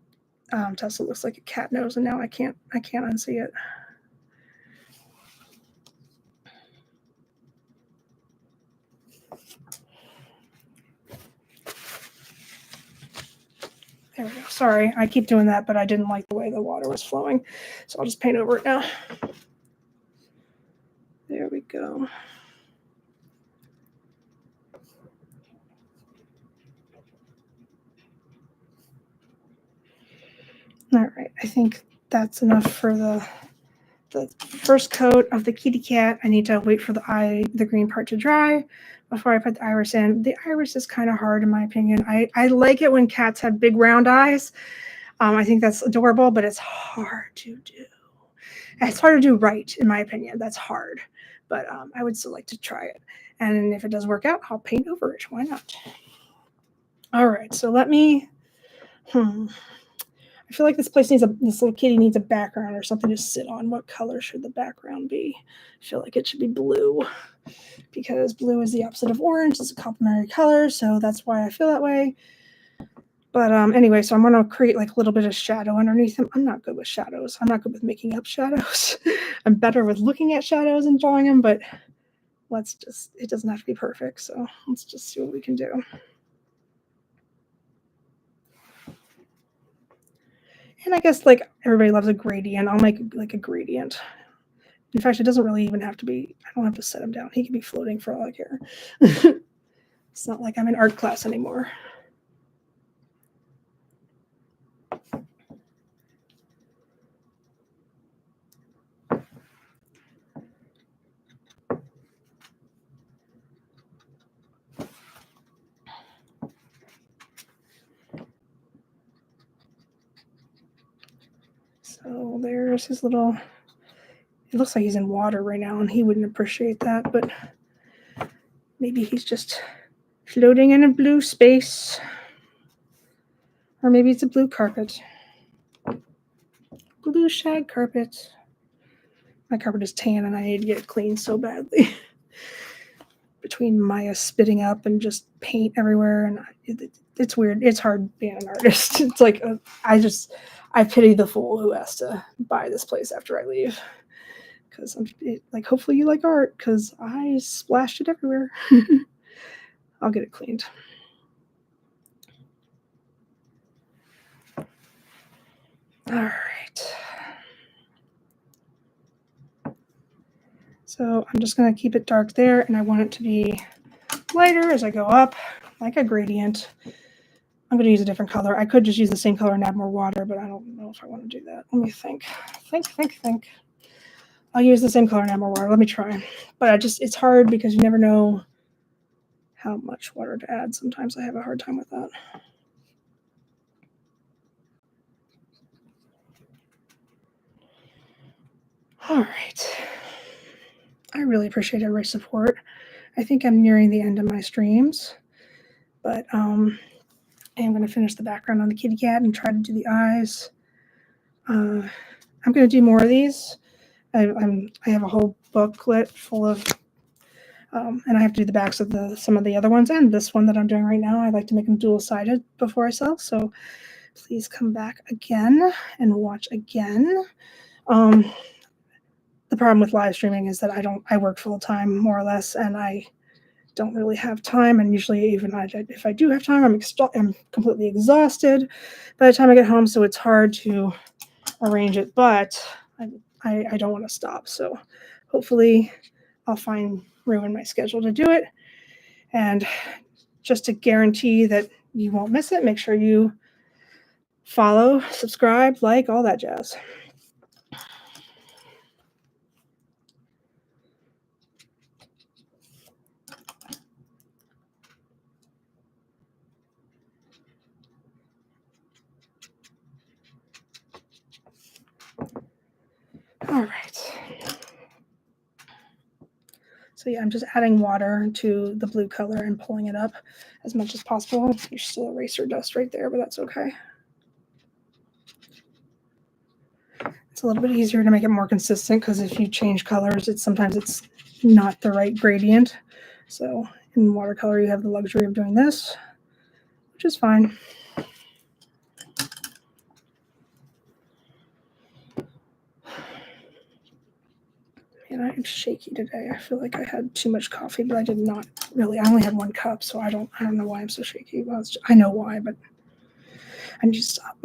Tesla looks like a cat nose, and now I can't unsee it. There we go. Sorry, I keep doing that, but I didn't like the way the water was flowing, so I'll just paint over it now. There we go. All right, I think that's enough for the first coat of the kitty cat. I need to wait for the green part to dry before I put the iris in. The iris is kind of hard in my opinion. I like it when cats have big round eyes. I think that's adorable, but it's hard to do. It's hard to do right, in my opinion. That's hard, but I would still like to try it. And if it does work out, I'll paint over it. Why not? All right, so let me. I feel like this little kitty needs a background or something to sit on. What color should the background be? I feel like it should be blue because blue is the opposite of orange. It's a complementary color, so that's why I feel that way. But anyway, so I'm going to create like a little bit of shadow underneath him. I'm not good with shadows. I'm not good with making up shadows. I'm better with looking at shadows and drawing them, but it doesn't have to be perfect. So let's just see what we can do. And I guess like everybody loves a gradient. I'll make like a gradient. In fact, it doesn't really even have to be, I don't have to set him down. He can be floating for all I care. It's not like I'm in art class anymore. So there's his little, it looks like he's in water right now and he wouldn't appreciate that, but maybe he's just floating in a blue space. Or maybe it's a blue carpet. Blue shag carpet. My carpet is tan and I need to get it cleaned so badly. Between Maya spitting up and just paint everywhere, and it's weird. It's hard being an artist. It's like I pity the fool who has to buy this place after I leave. Because like, hopefully you like art, because I splashed it everywhere. I'll get it cleaned. All right. So I'm just going to keep it dark there, and I want it to be lighter as I go up, like a gradient. I'm going to use a different color. I could just use the same color and add more water, but I don't know if I want to do that. Let me think. Think. I'll use the same color and add more water. Let me try. But it's hard because you never know how much water to add. Sometimes I have a hard time with that. All right. I really appreciate everybody's support. I think I'm nearing the end of my streams, but I am going to finish the background on the kitty cat and try to do the eyes. I'm going to do more of these. I have a whole booklet full of, and I have to do the backs of some of the other ones and this one that I'm doing right now. I like to make them dual-sided before I sell, so please come back again and watch again. The problem with live streaming is that I work full time more or less, and I don't really have time. And usually, even if I do have time, I'm completely exhausted by the time I get home. So it's hard to arrange it. But I don't want to stop. So hopefully, I'll find room in my schedule to do it. And just to guarantee that you won't miss it, make sure you follow, subscribe, like, all that jazz. All right. So yeah, I'm just adding water to the blue color and pulling it up as much as possible. There's still eraser dust right there, but that's okay. It's a little bit easier to make it more consistent because if you change colors, sometimes it's not the right gradient. So in watercolor, you have the luxury of doing this, which is fine. And I'm shaky today. I feel like I had too much coffee, but I did not really. I only had 1 cup, so I don't know why I'm so shaky. Well, I know why, but I need to stop.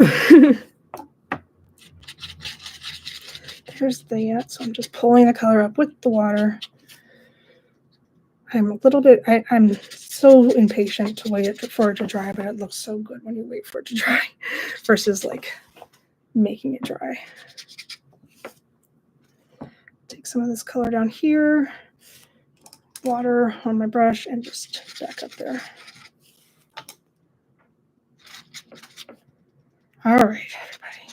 There's that. So I'm just pulling the color up with the water. I'm a little bit. I'm so impatient to wait for it to dry, but it looks so good when you wait for it to dry, versus like making it dry. Take some of this color down here, water on my brush, and just back up there. All right, everybody.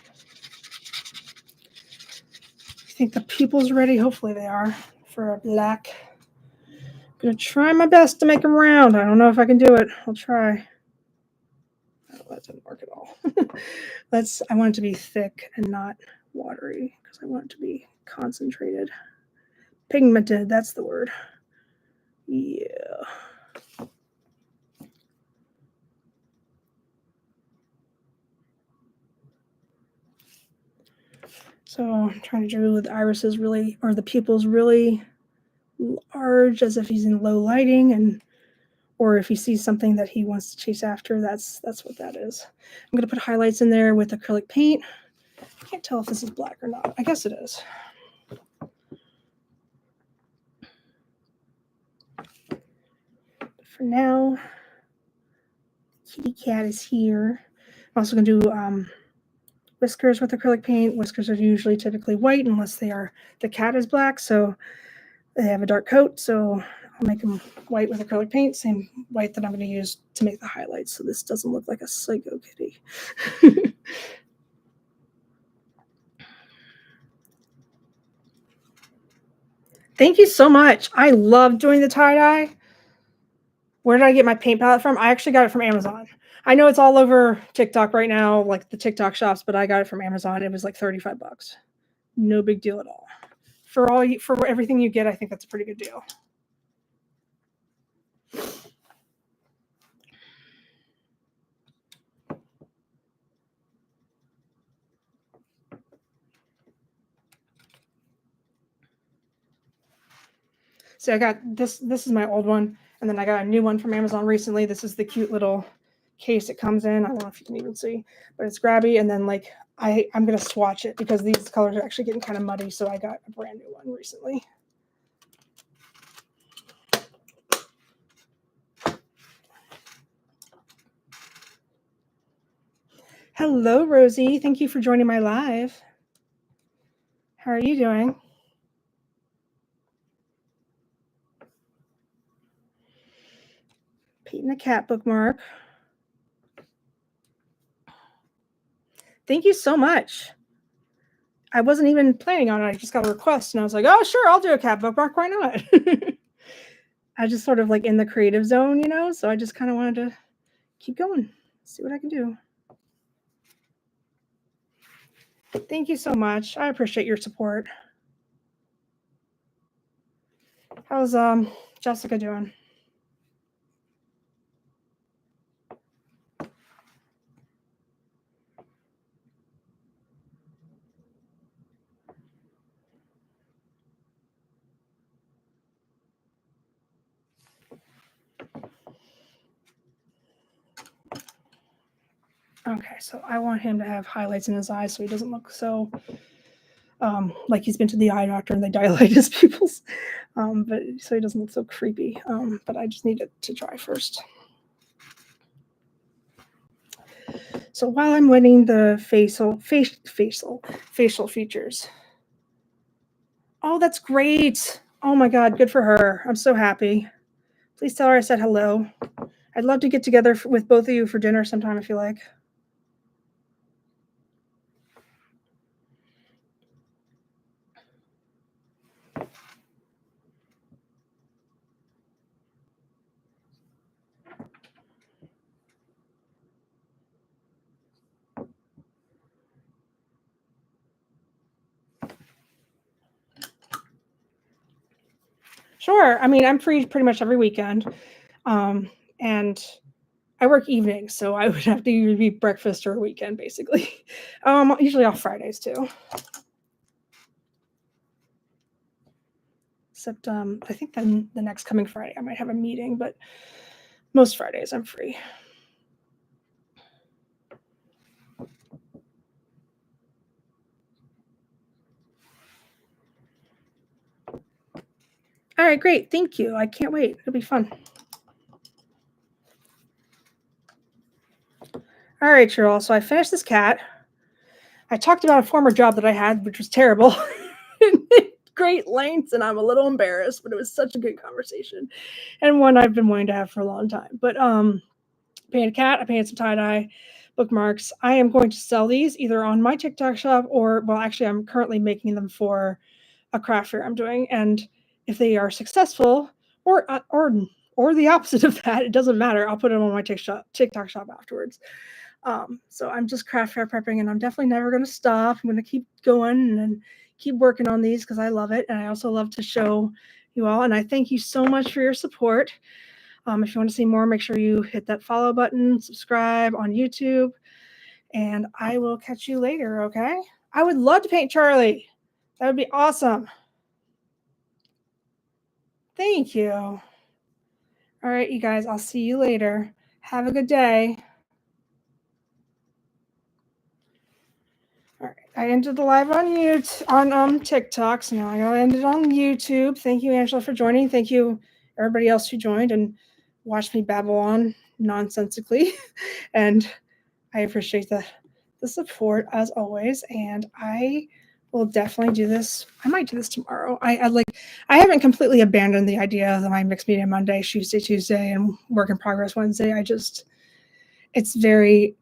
You think the pupils ready? Hopefully they are for a black. I'm going to try my best to make them round. I don't know if I can do it. I'll try. Oh, that didn't work at all. I want it to be thick and not watery because I want it to be concentrated. Pigmented, that's the word. Yeah. So I'm trying to draw the irises really, or the pupils really large, as if he's in low lighting, or if he sees something that he wants to chase after. That's what that is. I'm going to put highlights in there with acrylic paint. I can't tell if this is black or not. I guess it is. For now, kitty cat is here. I'm also going to do whiskers with acrylic paint. Whiskers are usually typically white unless the cat is black, so they have a dark coat. So I'll make them white with acrylic paint, same white that I'm going to use to make the highlights, so this doesn't look like a Psycho kitty. Thank you so much. I love doing the tie-dye. Where did I get my paint palette from? I actually got it from Amazon. I know it's all over TikTok right now, like the TikTok shops, but I got it from Amazon. It was like $35. No big deal at all. For everything you get, I think that's a pretty good deal. So I got this. This is my old one, and then I got a new one from Amazon recently. This is the cute little case it comes in. I don't know if you can even see, but it's grabby. And then like I'm gonna swatch it because these colors are actually getting kind of muddy. So I got a brand new one recently. Hello, Rosie. Thank you for joining my live. How are you doing? Pete and the Cat bookmark. Thank you so much. I wasn't even planning on it. I just got a request and I was like, oh, sure, I'll do a cat bookmark. Why not? I just sort of like in the creative zone, so I just kind of wanted to keep going, see what I can do. Thank you so much. I appreciate your support. How's Jessica doing? Okay, so I want him to have highlights in his eyes so he doesn't look so like he's been to the eye doctor and they dilate his pupils, but so he doesn't look so creepy. But I just need it to dry first. So while I'm waiting the facial features. Oh, that's great. Oh my God, good for her. I'm so happy. Please tell her I said hello. I'd love to get together with both of you for dinner sometime if you like. Sure. I mean, I'm free pretty much every weekend. And I work evenings, so I would have to either be breakfast or a weekend, basically. Usually off Fridays too. Except I think then the next coming Friday I might have a meeting, but most Fridays I'm free. All right, great. Thank you. I can't wait. It'll be fun. All right, Cheryl. So I finished this cat. I talked about a former job that I had, which was terrible. Great lengths, and I'm a little embarrassed, but it was such a good conversation and one I've been wanting to have for a long time. But painted cat, I painted some tie-dye bookmarks. I am going to sell these either on my TikTok shop or, well, actually, I'm currently making them for a craft fair I'm doing. And if they are successful, or the opposite of that, it doesn't matter. I'll put them on my TikTok shop afterwards. So I'm just craft fair prepping, and I'm definitely never going to stop. I'm going to keep going and keep working on these because I love it, and I also love to show you all. And I thank you so much for your support. If you want to see more, make sure you hit that follow button, subscribe on YouTube, and I will catch you later, okay? I would love to paint Charlie. That would be awesome. Thank you. All right, you guys, I'll see you later. Have a good day. All right, I ended the live on TikTok, so now I gotta end it on YouTube. Thank you, Angela, for joining. Thank you, everybody else who joined and watched me babble on nonsensically. And I appreciate the support as always, and I will definitely do this. I might do this tomorrow. I haven't completely abandoned the idea of my mixed media Monday, Tuesday, and work in progress Wednesday. It's very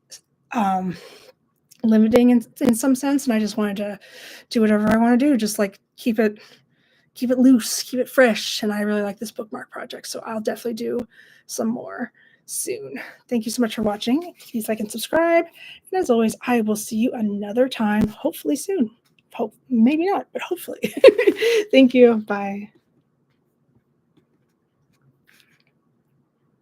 limiting in some sense, and I just wanted to do whatever I want to do, just like keep it loose, keep it fresh. And I really like this bookmark project, so I'll definitely do some more soon. Thank you so much for watching. Please like and subscribe. And as always, I will see you another time, hopefully soon. Maybe not, but hopefully. Thank you. Bye.